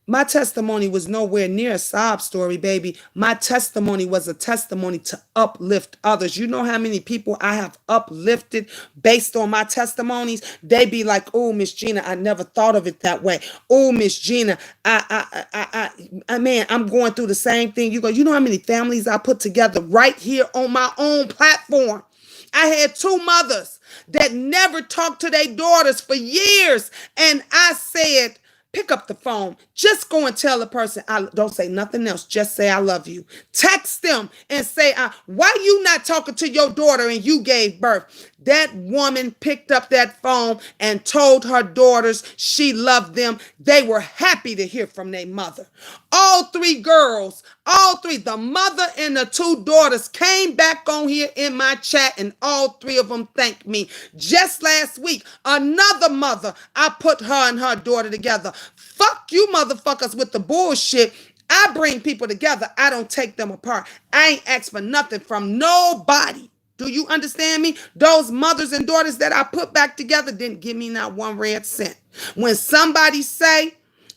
My testimony was nowhere near a sob story, baby. My testimony was a testimony to uplift others. You know how many people I have uplifted based on my testimonies? They be like, oh, Miss Gina, I never thought of it that way. Oh, Miss Gina, man, I'm going through the same thing. You go, you know how many families I put together right here on my own platform? I had two mothers that never talked to their daughters for years. And I said, pick up the phone. Just go and tell the person, don't say nothing else. Just say, I love you. Text them and say, why you not talking to your daughter and you gave birth? That woman picked up that phone and told her daughters she loved them. They were happy to hear from their mother. All three girls, the mother and the two daughters came back on here in my chat and all three of them thanked me. Just last week, another mother, I put her and her daughter together. Fuck you motherfuckers with the bullshit. I bring people together. I don't take them apart. I ain't asked for nothing from nobody. Do you understand me? Those mothers and daughters that I put back together didn't give me not one red cent. When somebody say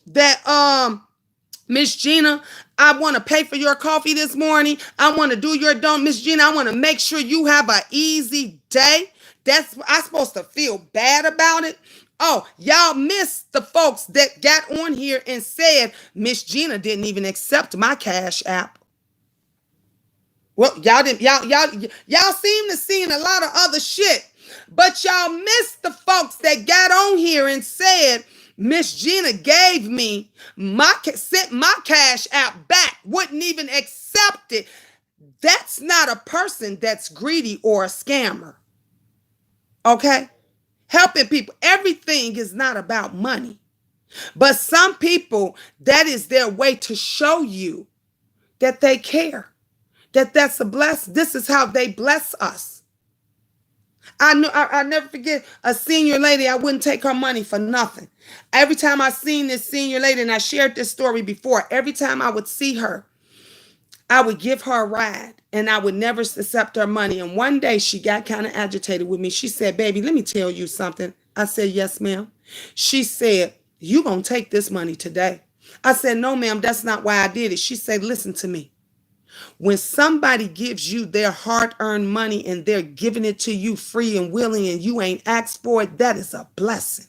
that, Miss Gina, I want to pay for your coffee this morning. I want to do your don't, Miss Gina. I want to make sure you have an easy day. I'm supposed to feel bad about it. Oh, y'all missed the folks that got on here and said Miss Gina didn't even accept my Cash App. Well, y'all seem to see a lot of other shit, but y'all missed the folks that got on here and said Miss Gina gave me sent my Cash App back, wouldn't even accept it. That's not a person that's greedy or a scammer. Okay? Helping people. Everything is not about money. But some people, that is their way to show you that they care. That's a blessing. This is how they bless us. I never forget a senior lady. I wouldn't take her money for nothing. Every time I seen this senior lady, and I shared this story before, every time I would see her, I would give her a ride and I would never accept her money. And one day she got kind of agitated with me. She said, baby, let me tell you something. I said, yes, ma'am. She said, you gonna take this money today? I said, no, ma'am, that's not why I did it. She said, listen to me. When somebody gives you their hard-earned money and they're giving it to you free and willing and you ain't asked for it, that is a blessing.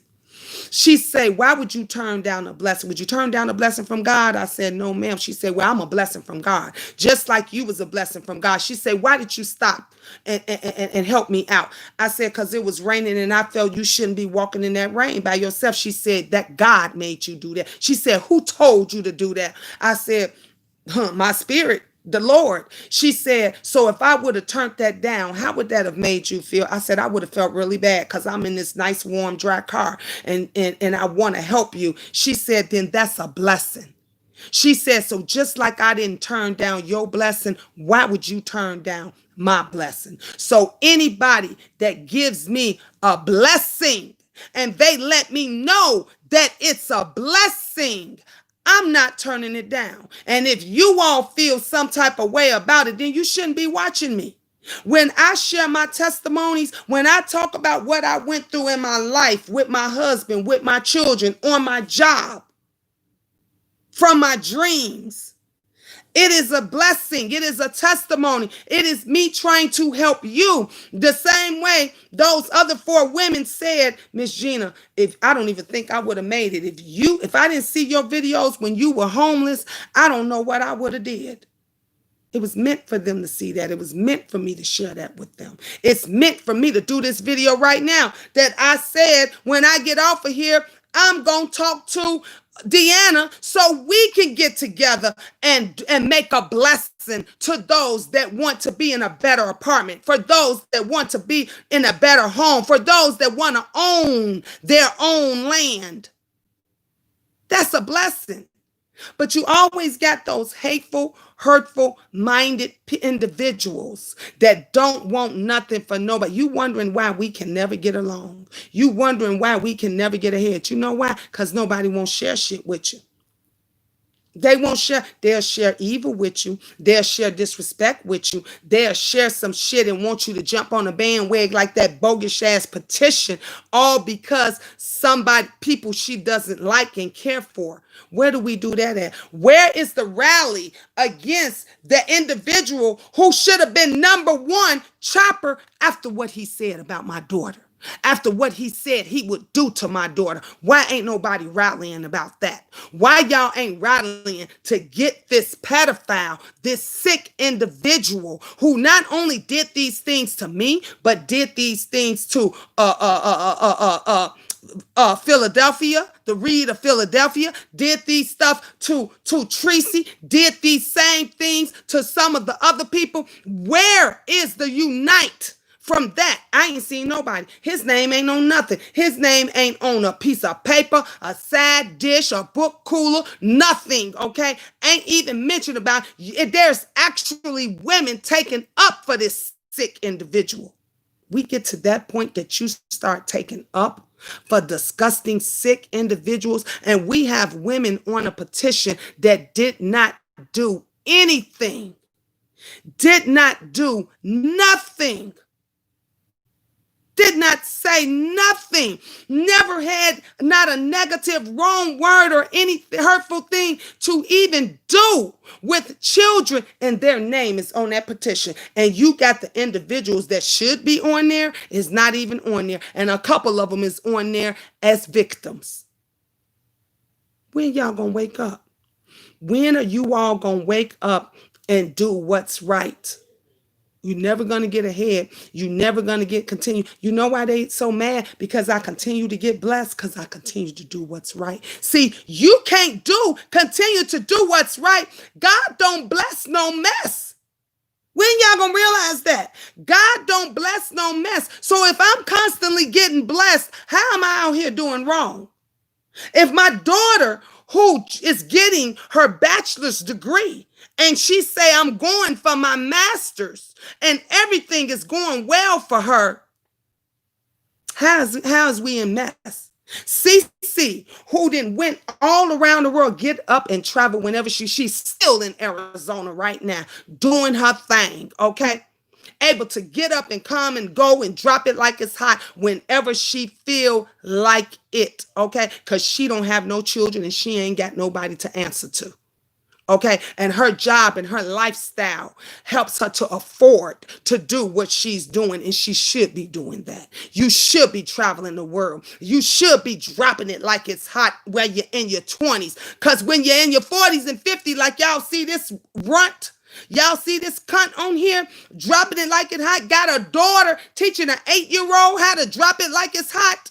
She said, why would you turn down a blessing? Would you turn down a blessing from God? I said, no, ma'am. She said, well, I'm a blessing from God, just like you was a blessing from God. She said, why did you stop and help me out? I said, because it was raining and I felt you shouldn't be walking in that rain by yourself. She said, that God made you do that. She said, who told you to do that? I said, my spirit. The Lord. She said, so if I would have turned that down, how would that have made you feel? I said, I would have felt really bad because I'm in this nice, warm, dry car and I want to help you. She said, then that's a blessing. She said, so just like I didn't turn down your blessing, why would you turn down my blessing? So anybody that gives me a blessing, and they let me know that it's a blessing, I'm not turning it down. And if you all feel some type of way about it, then you shouldn't be watching me. When I share my testimonies, when I talk about what I went through in my life with my husband, with my children, on my job, from my dreams, it is a blessing. It is a testimony. It is me trying to help you. The same way those other 4 women said, Miss Gina, if I don't even think I would have made it. If I didn't see your videos when you were homeless, I don't know what I would have did. It was meant for them to see that. It was meant for me to share that with them. It's meant for me to do this video right now that I said when I get off of here, I'm going to talk to Deanna so we can get together and make a blessing to those that want to be in a better apartment, for those that want to be in a better home, for those that want to own their own land. That's a blessing. But you always got those hateful, hurtful minded individuals that don't want nothing for nobody. You wondering why we can never get along. You wondering why we can never get ahead. You know why? Because nobody won't share shit with you. They won't share. They'll share evil with you. They'll share disrespect with you. They'll share some shit and want you to jump on a bandwagon like that bogus ass petition, all because people she doesn't like and care for. Where do we do that at? Where is the rally against the individual who should have been #1 chopper after what he said about my daughter? After what he said he would do to my daughter? Why ain't nobody rallying about that? Why y'all ain't rallying to get this pedophile, this sick individual who not only did these things to me, but did these things to Philadelphia, the Reed of Philadelphia, did these stuff to Tracy, did these same things to some of the other people? Where is the unite? From that, I ain't seen nobody. His name ain't on nothing. His name ain't on a piece of paper, a side dish, a book cooler, nothing, okay? Ain't even mentioned about it. There's actually women taking up for this sick individual. We get to that point that you start taking up for disgusting, sick individuals, and we have women on a petition that did not do anything, did not do nothing. Did not say nothing, never had not a negative, wrong word or any hurtful thing to even do with children, and their name is on that petition. And you got the individuals that should be on there is not even on there, and a couple of them is on there as victims. When y'all gonna wake up? When are you all gonna wake up and do what's right? You're never going to get ahead. You're never going to continue. You know why they so mad? Because I continue to get blessed, because I continue to do what's right. See, you can't continue to do what's right. God don't bless no mess. When y'all going to realize that? God don't bless no mess. So if I'm constantly getting blessed, how am I out here doing wrong? If my daughter, who is getting her bachelor's degree, and she say, I'm going for my master's, and everything is going well for her, how's we in mess? CC, who then went all around the world, get up and travel whenever she's still in Arizona right now, doing her thing, okay? Able to get up and come and go and drop it like it's hot whenever she feel like it, okay? Because she don't have no children and she ain't got nobody to answer to. Okay, and her job and her lifestyle helps her to afford to do what she's doing, and she should be doing that. You should be traveling the world. You should be dropping it like it's hot when you're in your 20s, because when you're in your 40s and 50s, like y'all see this runt, y'all see this cunt on here dropping it like it's hot, got a daughter teaching an 8-year-old how to drop it like it's hot.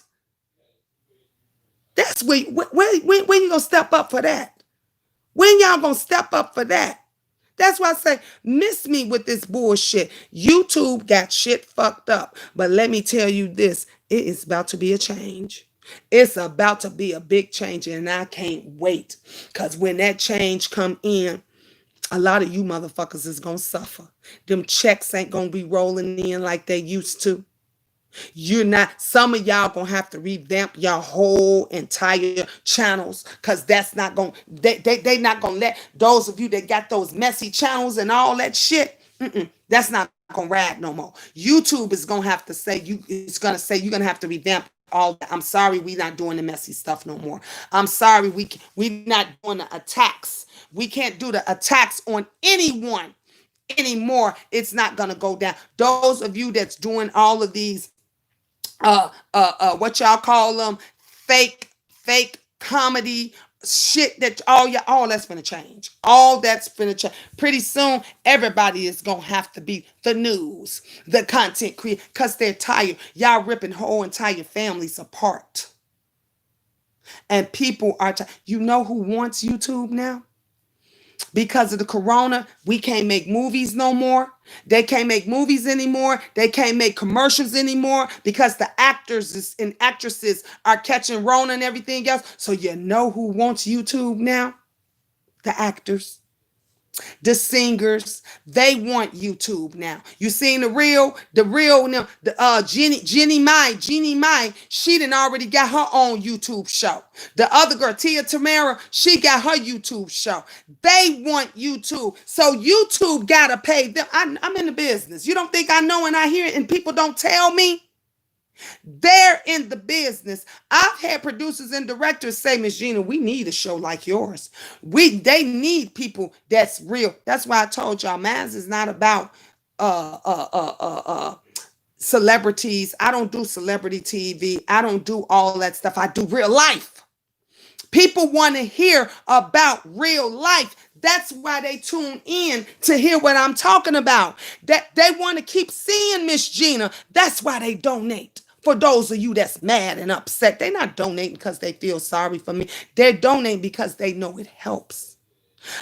That's when you gonna step up for that? When y'all gonna step up for that? That's why I say, miss me with this bullshit. YouTube got shit fucked up. But let me tell you this, it is about to be a change. It's about to be a big change, and I can't wait. Because when that change come in, a lot of you motherfuckers is gonna suffer. Them checks ain't gonna be rolling in like they used to. You're not, some of y'all gonna have to revamp your whole entire channels, because that's not gonna, they not gonna let those of you that got those messy channels and all that shit, that's not gonna ride no more. YouTube is gonna have to say, it's gonna say you're gonna have to revamp all that. I'm sorry, we not doing the messy stuff no more. I'm sorry, we not doing the attacks. We can't do the attacks on anyone anymore. It's not gonna go down. Those of you that's doing all of these what y'all call them, fake comedy shit, that all that's gonna change. All that's gonna change. Pretty soon, everybody is gonna have to be the news, the content creator, because they're tired. Y'all ripping whole entire families apart. And people are you know who wants YouTube now? Because of the corona, we can't make movies no more. They can't make movies anymore. They can't make commercials anymore because the actors and actresses are catching Rona and everything else. So you know who wants YouTube now? The actors, the singers. They want YouTube now. You seen the real now, the Jeannie Mai, she done already got her own YouTube show. The other girl, Tia Tamara, she got her YouTube show. They want YouTube. So YouTube gotta pay them. I'm in the business. You don't think I know and I hear it and people don't tell me? They're in the business. I've had producers and directors say, Miss Gina, we need a show like yours. They need people that's real. That's why I told y'all, Maz is not about celebrities. I don't do celebrity TV. I don't do all that stuff. I do real life. People want to hear about real life. That's why they tune in to hear what I'm talking about. That they want to keep seeing Miss Gina. That's why they donate. For those of you that's mad and upset, they're not donating because they feel sorry for me. They're donating because they know it helps.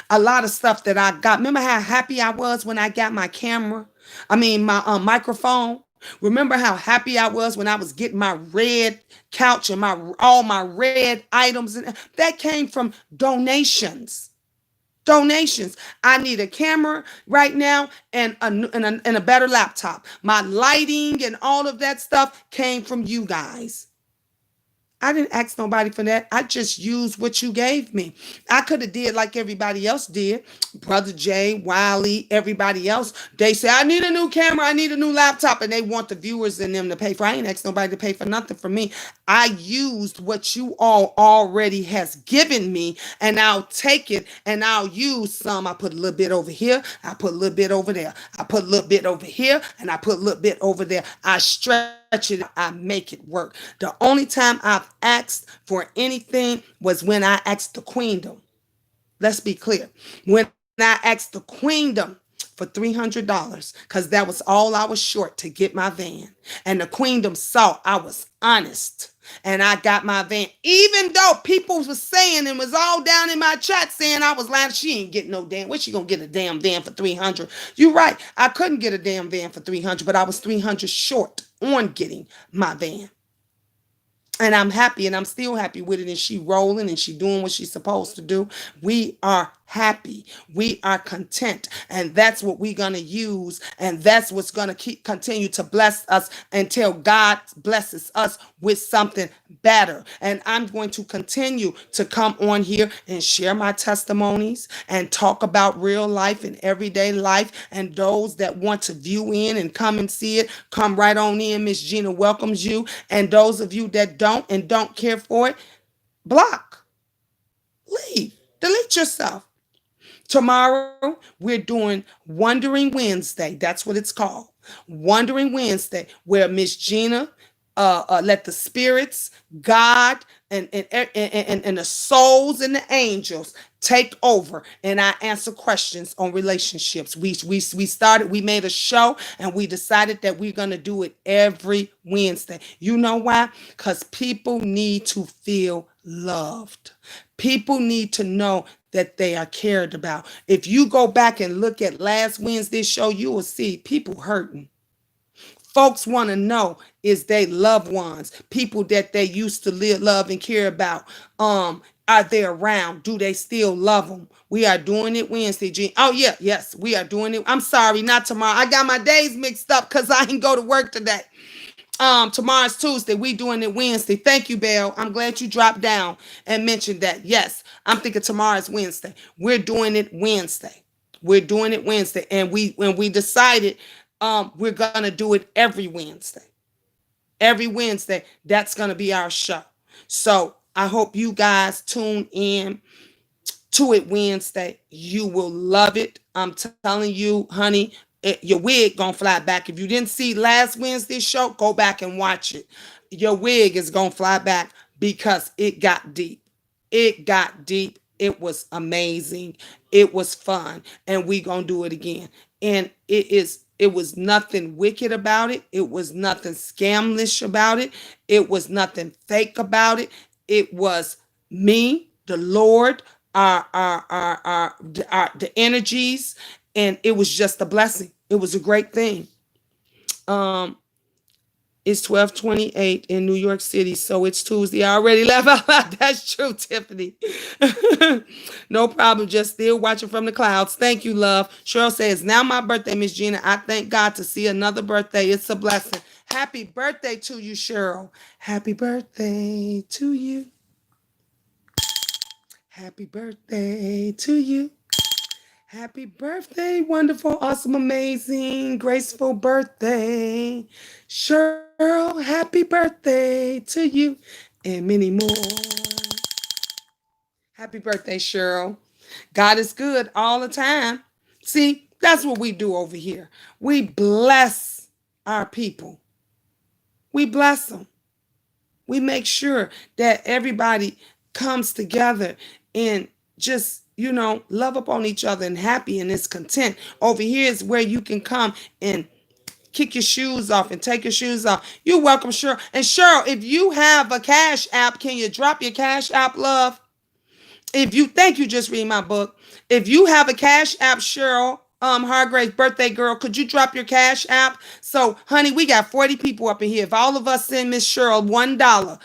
A lot of stuff that I got. Remember how happy I was when I got my camera? My microphone. Remember how happy I was when I was getting my red couch and all my red items, and that came from donations. Donations. I need a camera right now and a better laptop. My lighting and all of that stuff came from you guys. I didn't ask nobody for that. I just used what you gave me. I could have did like everybody else did. Brother Jay, Wiley, everybody else. They say, I need a new camera. I need a new laptop. And they want the viewers and them to pay for. I ain't asked nobody to pay for nothing for me. I used what you all already has given me. And I'll take it and I'll use some. I put a little bit over here. I put a little bit over there. I put a little bit over here. And I put a little bit over there. I stretch it, I make it work. The only time I've asked for anything was when I asked the queendom. Let's be clear. When I asked the queendom for $300, because that was all I was short to get my van. And the queendom saw I was honest. And I got my van. Even though people was saying, and was all down in my chat saying I was lying, she ain't getting no damn. Where she gonna get a damn van for 300? You're right. I couldn't get a damn van for 300, but I was 300 short on getting my van. And I'm happy, and I'm still happy with it. And she rolling and she doing what she's supposed to do. We are happy. We are content. And that's what we're going to use. And that's what's going to continue to bless us until God blesses us with something better. And I'm going to continue to come on here and share my testimonies and talk about real life and everyday life. And those that want to view in and come and see it, come right on in. Miss Gina welcomes you. And those of you that don't and don't care for it, block, leave, delete yourself. Tomorrow, we're doing Wondering Wednesday. That's what it's called. Wondering Wednesday, where Miss Gina let the spirits, God, and the souls and the angels take over, and I answer questions on relationships. We made a show, and we decided that we're gonna do it every Wednesday. You know why? Because people need to feel loved. People need to know that they are cared about. If you go back and look at last Wednesday's show, you will see people hurting. Folks want to know, is they loved ones, people that they used to live, love, and care about, are they around? Do they still love them? We are doing it Wednesday, Gene. Oh, yeah, yes, we are doing it. I'm sorry, not tomorrow. I got my days mixed up because I didn't go to work today. Tomorrow's Tuesday. We doing it Wednesday. Thank you, Belle. I'm glad you dropped down and mentioned that. Yes, I'm thinking tomorrow's Wednesday. We're doing it Wednesday. We're doing it Wednesday. And we decided we're gonna do it every Wednesday. Every Wednesday, that's gonna be our show. So I hope you guys tune in to it Wednesday. You will love it. I'm telling you, honey, your wig gonna fly back. If you didn't see last Wednesday's show, go back and watch it. Your wig is gonna fly back because it got deep. It got deep. It was amazing. It was fun. And we gonna do it again. And it was nothing wicked about it. It was nothing scamlish about it. It was nothing fake about it. It was me, the Lord, the energies, and it was just a blessing. It was a great thing. Um, it's 12:28 in New York City, so it's Tuesday. I already left out. That's true, Tiffany. No problem. Just still watching from the clouds. Thank you, love. Cheryl says, now my birthday, Miss Gina. I thank God to see another birthday. It's a blessing. Happy birthday to you, Cheryl. Happy birthday to you. Happy birthday to you. Happy birthday, wonderful, awesome, amazing, graceful birthday. Cheryl, happy birthday to you and many more. Happy birthday, Cheryl. God is good all the time. See, that's what we do over here. We bless our people. We bless them. We make sure that everybody comes together and just, love upon each other and happy and is content. Over here is where you can come and kick your shoes off and take your shoes off. You're welcome, Cheryl. And Cheryl, if you have a Cash App, can you drop your Cash App, love? If you thank you, just read my book. If you have a Cash App, Cheryl, Hargrave's birthday girl, could you drop your Cash App? So, honey, we got 40 people up in here. If all of us send Miss Cheryl $1,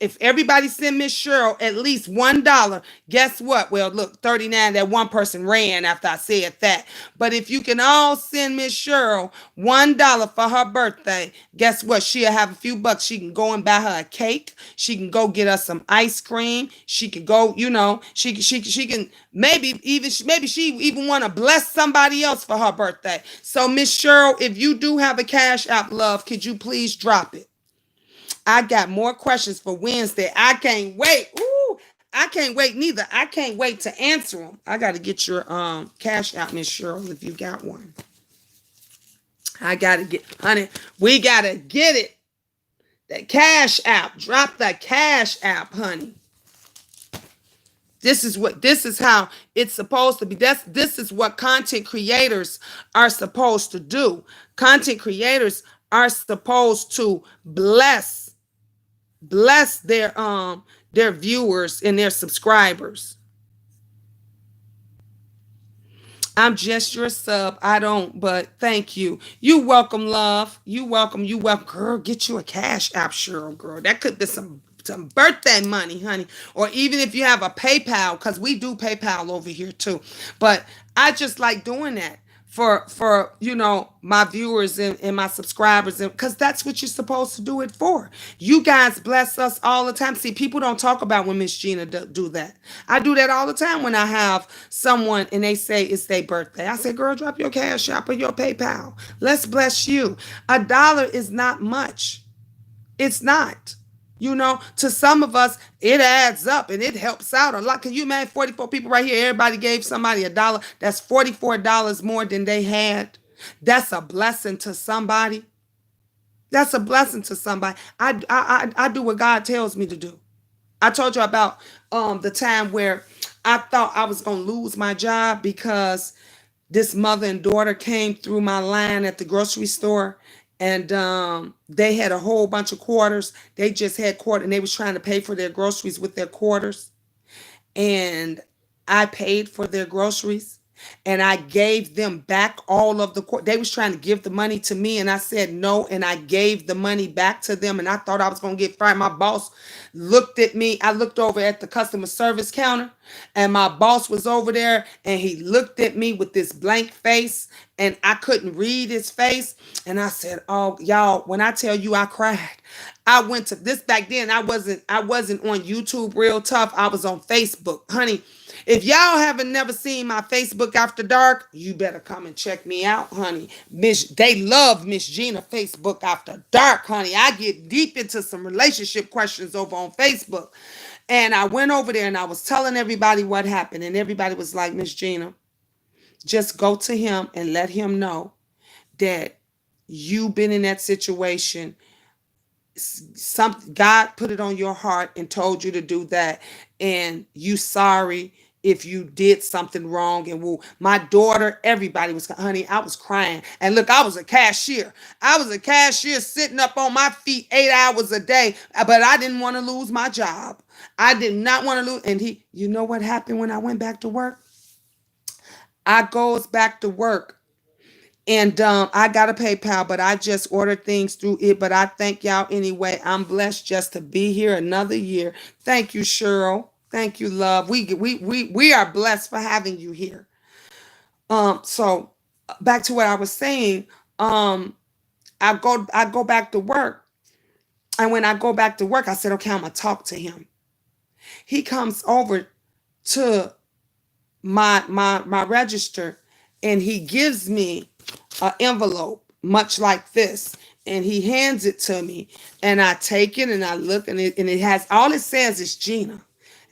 if everybody send Miss Cheryl at least $1, guess what? Well, look, 39, that one person ran after I said that. But if you can all send Miss Cheryl $1 for her birthday, guess what? She'll have a few bucks. She can go and buy her a cake. She can go get us some ice cream. She could go, she can maybe she even want to bless somebody else for her birthday. So Miss Cheryl, if you do have a Cash App, love, could you please drop it? I got more questions for Wednesday. I can't wait. Ooh, I can't wait neither. I can't wait to answer them. I got to get your Cash App, Miss Cheryl, if you got one. I got to get, honey, we got to get it. The Cash App. Drop the Cash App, honey. This is how it's supposed to be. This is what content creators are supposed to do. Content creators are supposed to bless their viewers and their subscribers. I'm just your sub. I don't, but thank you. You welcome, love. You welcome. Girl, get you a Cash App, Cheryl, girl. That could be some birthday money, honey. Or even if you have a PayPal, because we do PayPal over here too. But I just like doing that for my viewers and my subscribers, and because that's what you're supposed to do it for. You guys bless us all the time. See, people don't talk about when Miss Gina do that. I do that all the time when I have someone and they say it's their birthday. I say, girl, drop your Cash App or your PayPal. Let's bless you. $1 is not much. It's not. To some of us, it adds up and it helps out a lot. Can you imagine 44 people right here? Everybody gave somebody $1. That's $44 more than they had. That's a blessing to somebody. That's a blessing to somebody. I do what God tells me to do. I told you about the time where I thought I was going to lose my job because this mother and daughter came through my line at the grocery store. And they had a whole bunch of quarters. They just had quarters, and they was trying to pay for their groceries with their quarters. And I paid for their groceries, and I gave them back all of the quarters. They was trying to give the money to me, and I said no, and I gave the money back to them, and I thought I was going to get fired. My boss looked at me. I looked over at the customer service counter, and my boss was over there, and he looked at me with this blank face. and I couldn't read his face. And I said, "Oh, y'all, when I tell you I cried, I went to this back then. I wasn't on YouTube real tough. I was on Facebook, honey. If y'all haven't never seen my Facebook after dark, you better come and check me out, honey. They love Miss Gina Facebook after dark, honey. I get deep into some relationship questions over on Facebook. And I went over there and I was telling everybody what happened. And everybody was like, Miss Gina, just go to him and let him know that you've been in that situation. God put it on your heart and told you to do that, and you sorry if you did something wrong. And my daughter, everybody was, honey, I was crying. And look, I was a cashier. I was a cashier sitting up on my feet 8 hours a day, but I didn't want to lose my job. I did not want to lose. And you know what happened when I went back to work? I goes back to work, and I got a PayPal, but I just ordered things through it. But I thank y'all anyway. I'm blessed just to be here another year. Thank you, Cheryl. Thank you, love. We are blessed for having you here. So back to what I was saying. I go back to work, and when I go back to work, I said, okay, I'm gonna talk to him. He comes over to my register, and he gives me an envelope much like this, and he hands it to me, and I take it and I look, and it has, all it says is Gina.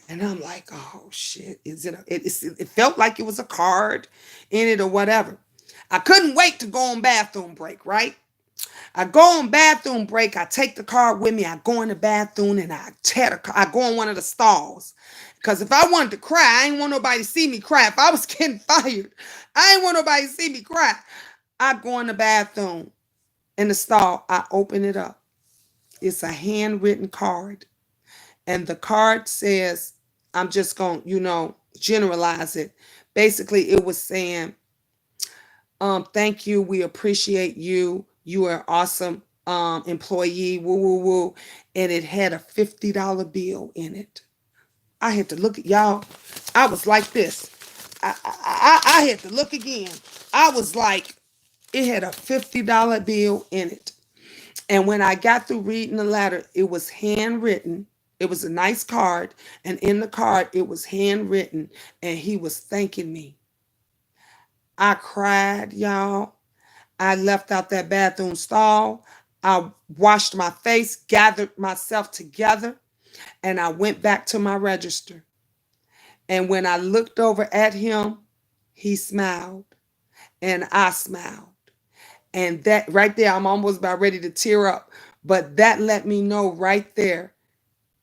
And I'm like, oh shit, it felt like it was a card in it or whatever. I couldn't wait to go on bathroom break, right? I go on bathroom break. I take the card with me. I go in the bathroom and I tear the card. I go in one of the stalls. Because if I wanted to cry, I ain't want nobody to see me cry. If I was getting fired, I ain't want nobody to see me cry. I go in the bathroom, in the stall. I open it up. It's a handwritten card. And the card says, I'm just going to, generalize it. Basically, it was saying, thank you. We appreciate you. You are an awesome employee. Woo, woo, woo. And it had a $50 bill in it. I had to look at y'all. I was like this. I had to look again. I was like, it had a $50 bill in it. And when I got through reading the letter, it was handwritten. It was a nice card. And in the card, it was handwritten. And he was thanking me. I cried, y'all. I left out that bathroom stall. I washed my face, gathered myself together, and I went back to my register. And when I looked over at him, he smiled and I smiled. And that right there, I'm almost about ready to tear up. But that let me know right there,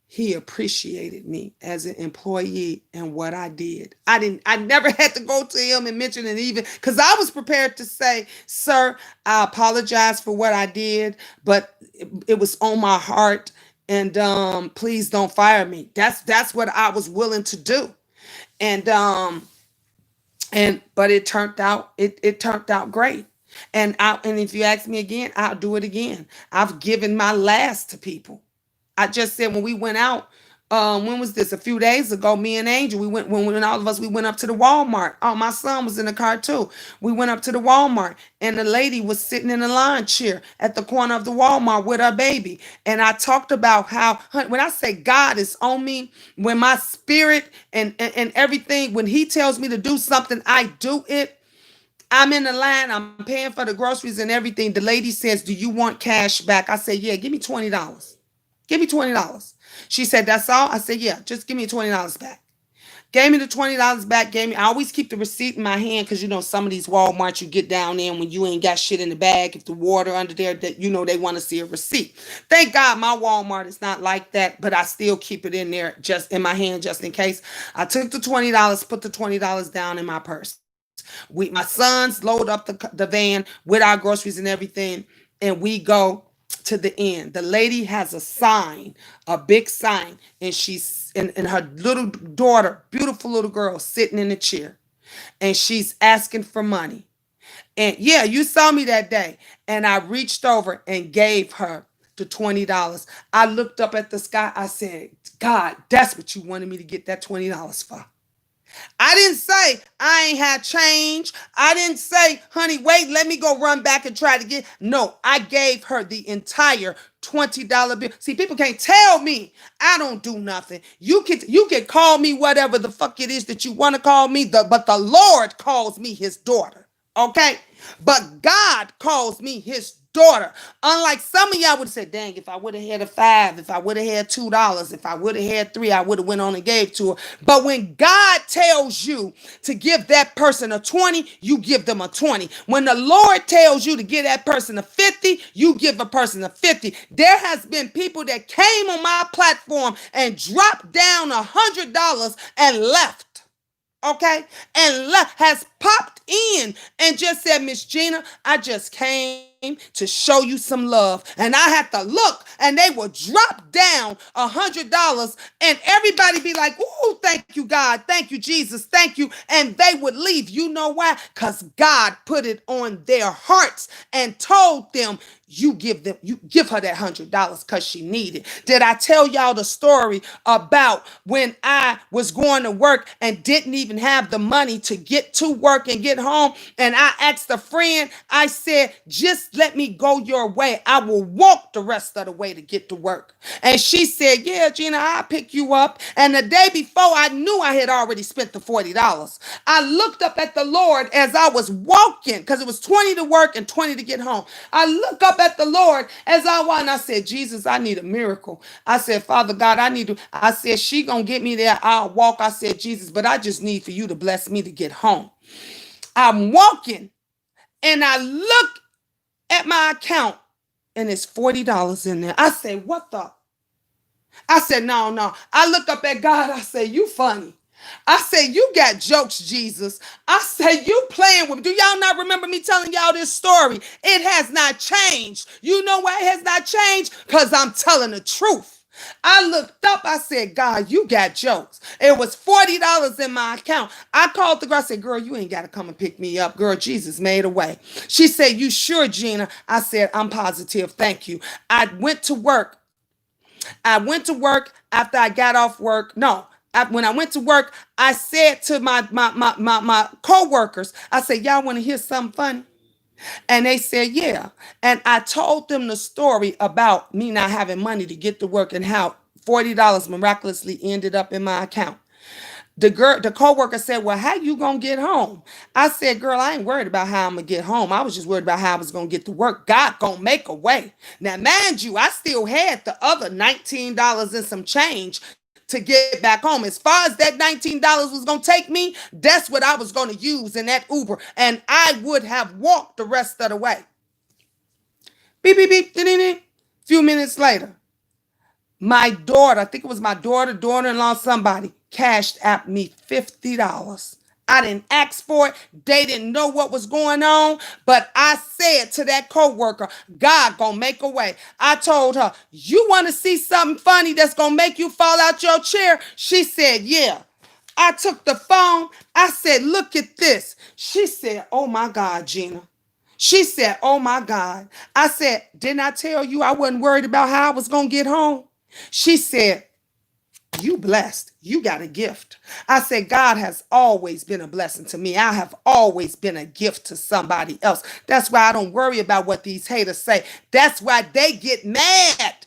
he appreciated me as an employee and what I did. I never had to go to him and mention it, even because I was prepared to say, sir, I apologize for what I did, but it was on my heart, and please don't fire me. That's what I was willing to do. And but it turned out great. And if you ask me again, I'll do it again. I've given my last to people. I just said when we went out, when was this? A few days ago, me and Angel, when all of us, we went up to the Walmart. Oh, my son was in the car too. We went up to the Walmart, and the lady was sitting in a lawn chair at the corner of the Walmart with her baby. And I talked about how, when I say God is on me, when my spirit and everything, when he tells me to do something, I do it. I'm in the line. I'm paying for the groceries and everything. The lady says, do you want cash back? I said, yeah, give me $20. Give me $20. She said, that's all? I said, yeah, just give me $20 back. Gave me the $20 back. I always keep the receipt in my hand because, some of these Walmarts, you get down there and when you ain't got shit in the bag, if the water under there, that they want to see a receipt. Thank God my Walmart is not like that, but I still keep it in there just in my hand just in case. I took the $20, put the $20 down in my purse. My sons load up the van with our groceries and everything, and we go to the end. The lady has a sign, a big sign, and she's and her little daughter, beautiful little girl, sitting in a chair, and she's asking for money. And yeah, you saw me that day, and I reached over and gave her the $20. I looked up at the sky. I said, God, that's what you wanted me to get that $20 for. I didn't say I ain't had change. I didn't say, honey, wait, let me go run back and try to get. No, I gave her the entire $20 bill. See, people can't tell me I don't do nothing. You can call me whatever the fuck it is that you want to call me, but the Lord calls me his daughter. Okay? But God calls me his daughter. Unlike some of y'all would say, dang, if I would have had a $5, if I would have had $2, if I would have had $3, I would have went on and gave to her. But when God tells you to give that person a 20, you give them a 20. When the Lord tells you to give that person a 50, you give a person a 50. There has been people that came on my platform and dropped down $100 and left. Okay, and has popped in and just said, Miss Gina, I just came to show you some love. And I had to look, and they would drop down $100, and everybody be like, ooh, thank you, God. Thank you, Jesus. Thank you. And they would leave. You know why? Because God put it on their hearts and told them, you give her that $100 because she needed. Did I tell y'all the story about when I was going to work and didn't even have the money to get to work and get home? And I asked a friend, I said, just let me go your way. I will walk the rest of the way to get to work. And she said, yeah, Gina, I'll pick you up. And the day before, I knew I had already spent the $40. I looked up at the Lord as I was walking, because it was 20 to work and 20 to get home. I look up at the Lord as I walk, and I said, Jesus, I need a miracle. I said, Father God, I said, she gonna get me there. I'll walk. I said, Jesus, but I just need for you to bless me to get home. I'm walking, and I look at my account, and it's $40 in there. I say, what the? I said, no. I look up at God. I say, you funny. I say, you got jokes, Jesus. I say, you playing with me. Do y'all not remember me telling y'all this story? It has not changed. You know why it has not changed? Because I'm telling the truth. I looked up. I said, God, you got jokes. It was $40 in my account. I called the girl. I said, girl, you ain't got to come and pick me up. Girl, Jesus made a way. She said, you sure, Gina? I said, I'm positive. Thank you. I went to work. After I got off work. No, when I went to work, I said to my co-workers, I said, y'all want to hear something funny? And they said, yeah. And I told them the story about me not having money to get to work and how $40 miraculously ended up in my account. The co-worker said, well, how you gonna get home? I said, girl, I ain't worried about how I'm gonna get home. I was just worried about how I was gonna get to work. God gonna make a way. Now, mind you, I still had the other $19 and some change to get back home. As far as that $19 was gonna take me, that's what I was gonna use in that Uber. And I would have walked the rest of the way. Beep, beep, beep, ding, ding, ding. Few minutes later, my daughter, I think it was my daughter-in-law, somebody cashed at me $50. I didn't ask for it. They didn't know what was going on. But I said to that coworker, God gonna make a way. I told her, you want to see something funny that's gonna make you fall out your chair? She said, yeah. I took the phone. I said, look at this. She said, oh my God, Gina. She said, oh my God. I said, didn't I tell you I wasn't worried about how I was gonna get home? She said, you blessed. You got a gift. I said, God has always been a blessing to me. I have always been a gift to somebody else. That's why I don't worry about what these haters say. That's why they get mad.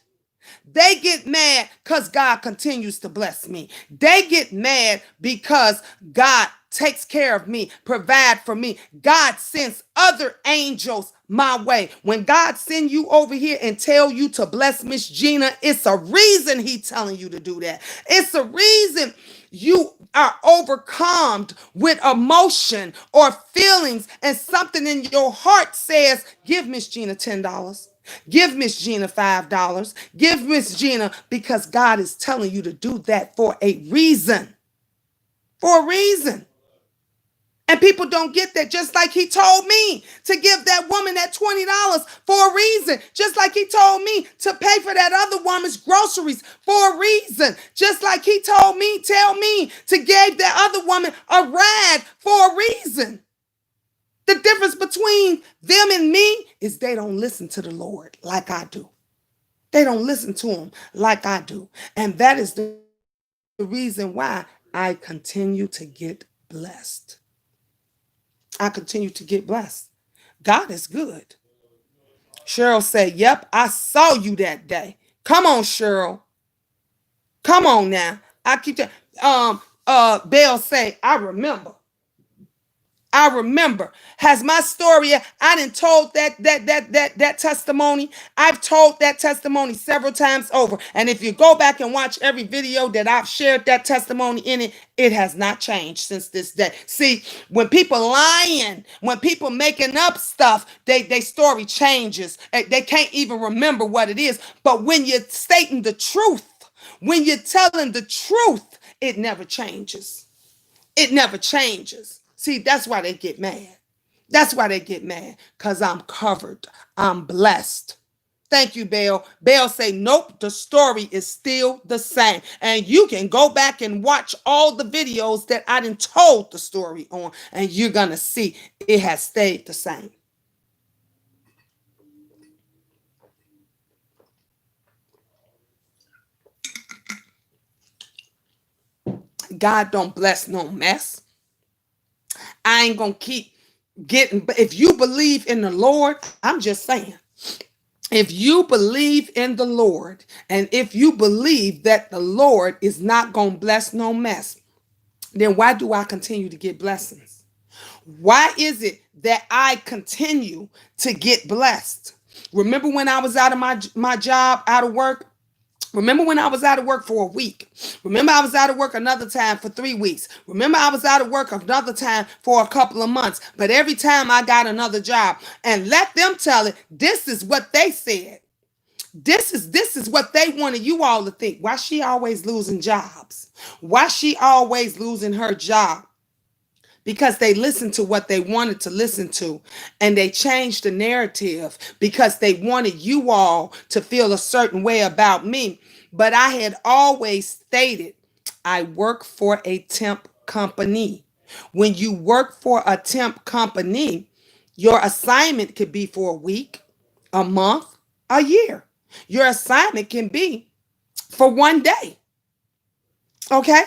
They get mad because God continues to bless me. They get mad because God takes care of me, provide for me. God sends other angels my way. When God send you over here and tell you to bless Miss Gina, it's a reason he telling you to do that. It's a reason you are overcome with emotion or feelings, and something in your heart says, give Miss Gina $10. Give Miss Gina $5. Give Miss Gina, because God is telling you to do that for a reason. For a reason. And people don't get that, just like he told me to give that woman that $20 for a reason. Just like he told me to pay for that other woman's groceries for a reason. Just like he told me, tell me to give that other woman a ride for a reason. The difference between them and me is they don't listen to the Lord like I do. They don't listen to him like I do. And that is the reason why I continue to get blessed. I continue to get blessed. God is good. Cheryl said, yep, I saw you that day. Come on, Cheryl. Come on now. I keep that. Belle say, I remember. I remember. Has my story, I done told that testimony. I've told that testimony several times over. And if you go back and watch every video that I've shared that testimony in it, it has not changed since this day. See, when people lying, when people making up stuff, they story changes. They can't even remember what it is. But when you're stating the truth, when you're telling the truth, it never changes. It never changes. See, that's why they get mad. That's why they get mad. Because I'm covered. I'm blessed. Thank you, Belle. Belle say, nope, the story is still the same. And you can go back and watch all the videos that I done told the story on, and you're going to see it has stayed the same. God don't bless no mess. I ain't going to keep getting, but if you believe in the Lord, I'm just saying, if you believe in the Lord, and if you believe that the Lord is not going to bless no mess, then why do I continue to get blessings? Why is it that I continue to get blessed? Remember when I was out of my job, out of work? Remember when I was out of work for a week? Remember I was out of work another time for 3 weeks? Remember I was out of work another time for a couple of months? But every time I got another job, and let them tell it, this is what they said. This is what they wanted you all to think. Why she always losing jobs? Why she always losing her job? Because they listened to what they wanted to listen to, and they changed the narrative because they wanted you all to feel a certain way about me. But I had always stated, I work for a temp company. When you work for a temp company, your assignment could be for a week, a month, a year. Your assignment can be for one day. Okay?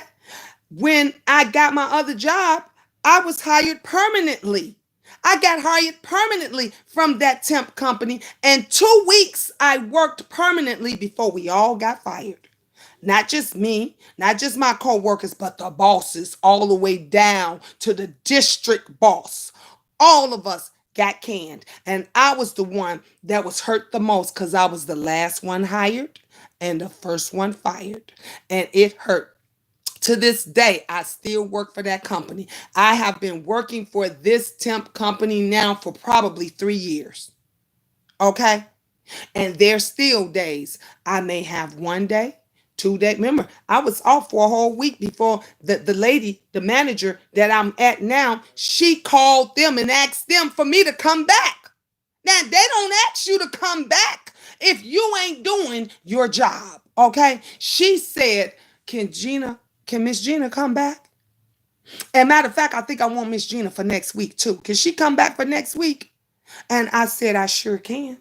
When I got my other job, I was hired permanently. I got hired permanently from that temp company. And 2 weeks I worked permanently before we all got fired. Not just me, not just my coworkers, but the bosses all the way down to the district boss. All of us got canned. And I was the one that was hurt the most because I was the last one hired and the first one fired. And it hurt. To this day, I still work for that company. I have been working for this temp company now for probably 3 years. Okay? And there's still days I may have 1 day, 2 days. Remember, I was off for a whole week before the lady, the manager that I'm at now, she called them and asked them for me to come back. Now, they don't ask you to come back if you ain't doing your job. Okay? She said, can Miss Gina come back? And matter of fact, I think I want Miss Gina for next week too. Can she come back for next week? And I said, I sure can.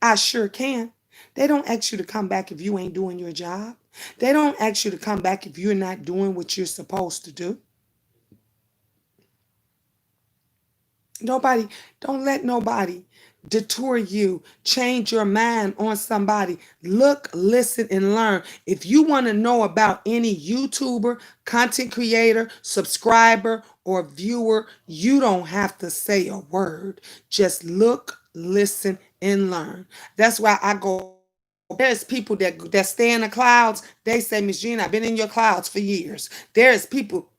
I sure can. They don't ask you to come back if you ain't doing your job. They don't ask you to come back if you're not doing what you're supposed to do. Don't let nobody detour you, change your mind on somebody. Look, listen, and learn. If you want to know about any YouTuber, content creator, subscriber, or viewer, you don't have to say a word. Just look, listen, and learn. That's why I go. There's people that stay in the clouds. They say, Miss Jean, I've been in your clouds for years. There's people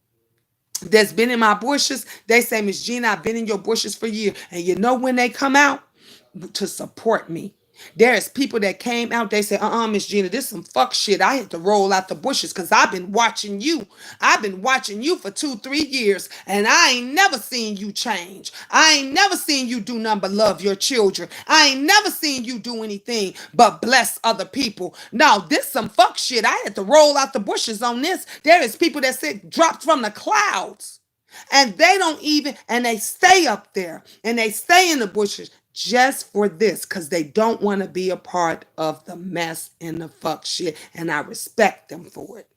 that's been in my bushes. They say, Miss Gina, I've been in your bushes for years. And you know when they come out? To support me. There's people that came out, they say, Miss Gina, this some fuck shit. I had to roll out the bushes because I've been watching you. I've been watching you for 2-3 years, and I ain't never seen you change. I ain't never seen you do nothing but love your children. I ain't never seen you do anything but bless other people. No, this some fuck shit. I had to roll out the bushes on this. There is people that said dropped from the clouds. And they don't even, and they stay up there and they stay in the bushes just for this because they don't want to be a part of the mess and the fuck shit. And I respect them for it.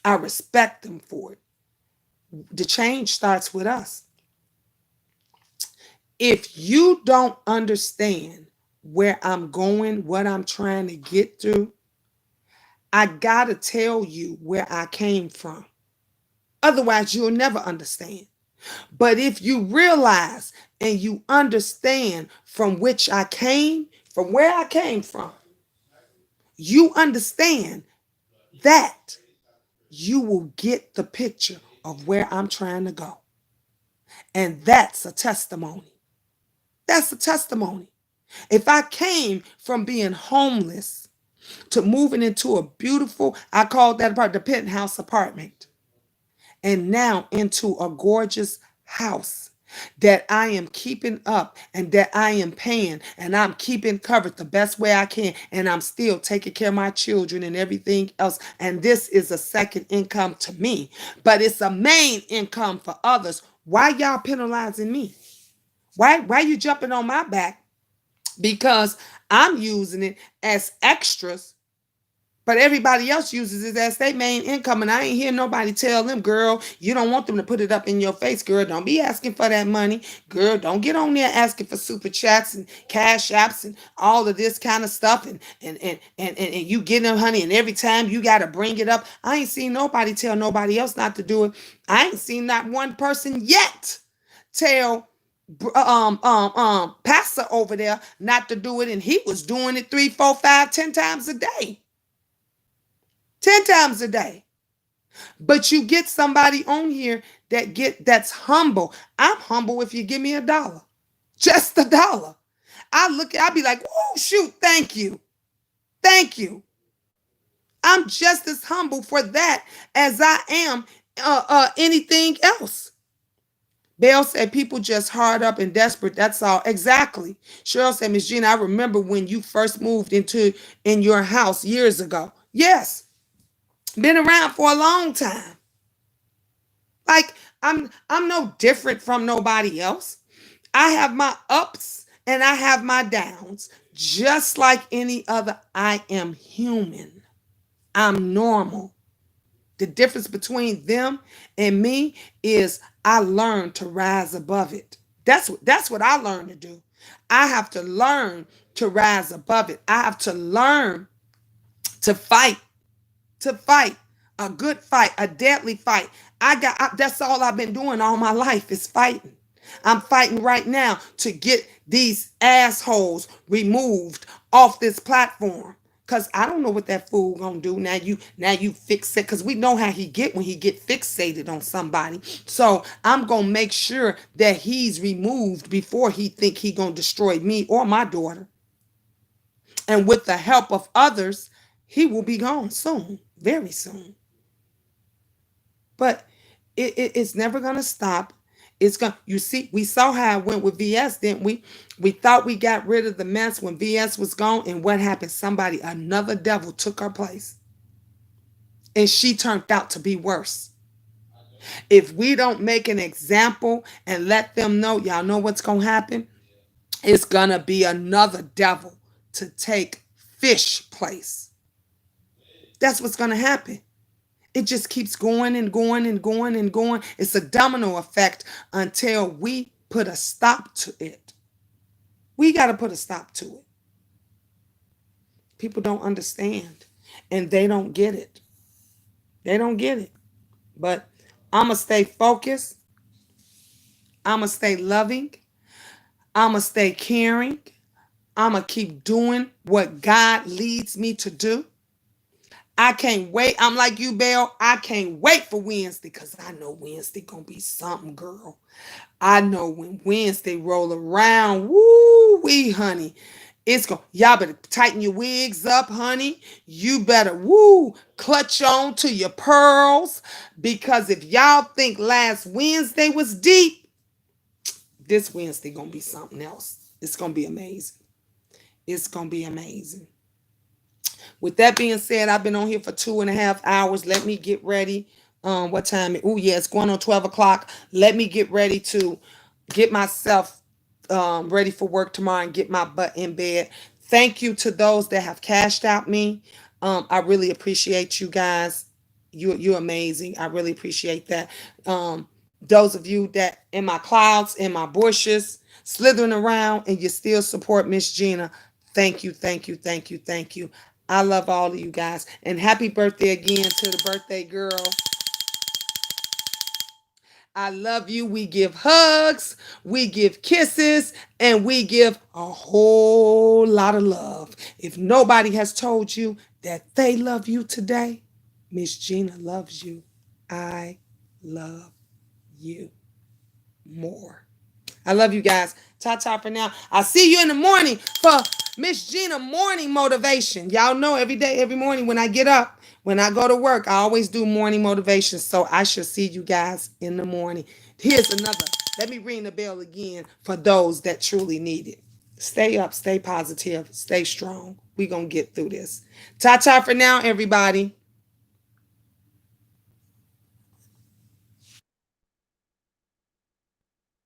I respect them for it. The change starts with us. If you don't understand where I'm going, what I'm trying to get through, I gotta tell you where I came from. Otherwise, you'll never understand. But if you realize and you understand from which I came, from where I came from, you understand that you will get the picture of where I'm trying to go. And that's a testimony. That's a testimony. If I came from being homeless to moving into a beautiful, I call that apartment, the penthouse apartment, and now into a gorgeous house that I am keeping up and that I am paying and I'm keeping covered the best way I can, and I'm still taking care of my children and everything else. And this is a second income to me, but it's a main income for others. Why y'all penalizing me? Why you jumping on my back? Because I'm using it as extras, but everybody else uses it as their main income. And I ain't hear nobody tell them, girl, you don't want them to put it up in your face. Girl, don't be asking for that money. Girl, don't get on there asking for super chats and cash apps and all of this kind of stuff. And you get them, honey, and every time you got to bring it up. I ain't seen nobody tell nobody else not to do it. I ain't seen not one person yet tell pastor over there not to do it, and he was doing it 3, 4, 5, 10 times a day. 10 times a day. But you get somebody on here that's humble. I'm humble if you give me $1. Just $1. I'll be like, oh shoot, thank you. Thank you. I'm just as humble for that as I am anything else. Bell said people just hard up and desperate. That's all. Exactly. Cheryl said, Miss Gina, I remember when you first moved in your house years ago. Yes. Been around for a long time. Like I'm no different from nobody else. I have my ups and I have my downs. Just like any other, I am human. I'm normal. The difference between them and me is I learned to rise above it. That's what I learned to do. I have to learn to rise above it. I have to learn to fight, a good fight, a deadly fight. That's all I've been doing all my life is fighting. I'm fighting right now to get these assholes removed off this platform. Cause I don't know what that fool gonna do. Now you fix it. Cause we know how he get when he get fixated on somebody. So I'm gonna make sure that he's removed before he think he gonna destroy me or my daughter. And with the help of others, he will be gone soon, very soon. But it's never gonna stop. It's gonna. You see, we saw how it went with VS, didn't we? We thought we got rid of the mess when VS was gone, and what happened? Another devil took her place, and she turned out to be worse. If we don't make an example and let them know, y'all know what's gonna happen. It's gonna be another devil to take fish place. That's what's gonna happen. It just keeps going and going and going and going. It's a domino effect until we put a stop to it. We got to put a stop to it. People don't understand and they don't get it. They don't get it. But I'm going to stay focused. I'm going to stay loving. I'm going to stay caring. I'm going to keep doing what God leads me to do. I can't wait. I'm like you, Belle. I can't wait for Wednesday because I know Wednesday gonna be something, girl. I know when Wednesday roll around, woo wee, honey. It's going y'all better tighten your wigs up, honey. You better clutch on to your pearls. Because if y'all think last Wednesday was deep, this Wednesday gonna be something else. It's gonna be amazing. It's gonna be amazing. With that being said, I've been on here for 2.5 hours. Let me get ready. What time? Oh, yeah, it's going on 12 o'clock. Let me get ready to get myself ready for work tomorrow and get my butt in bed. Thank you to those that have cashed out me. I really appreciate you guys. You're amazing. I really appreciate that. Those of you that in my clouds, in my bushes, slithering around, and you still support Miss Gina, thank you, thank you, thank you, thank you. I love all of you guys. And happy birthday again to the birthday girl. I love you. We give hugs, we give kisses, and we give a whole lot of love. If nobody has told you that they love you today, Miss Gina loves you. I love you more. I love you guys. Ta-ta for now. I'll see you in the morning for Miss Gina morning motivation. Y'all know every day, every morning when I get up, when I go to work, I always do morning motivation. So I shall see you guys in the morning. Here's another. Let me ring the bell again for those that truly need it. Stay up, stay positive, stay strong. We're going to get through this. Ta-ta for now, everybody.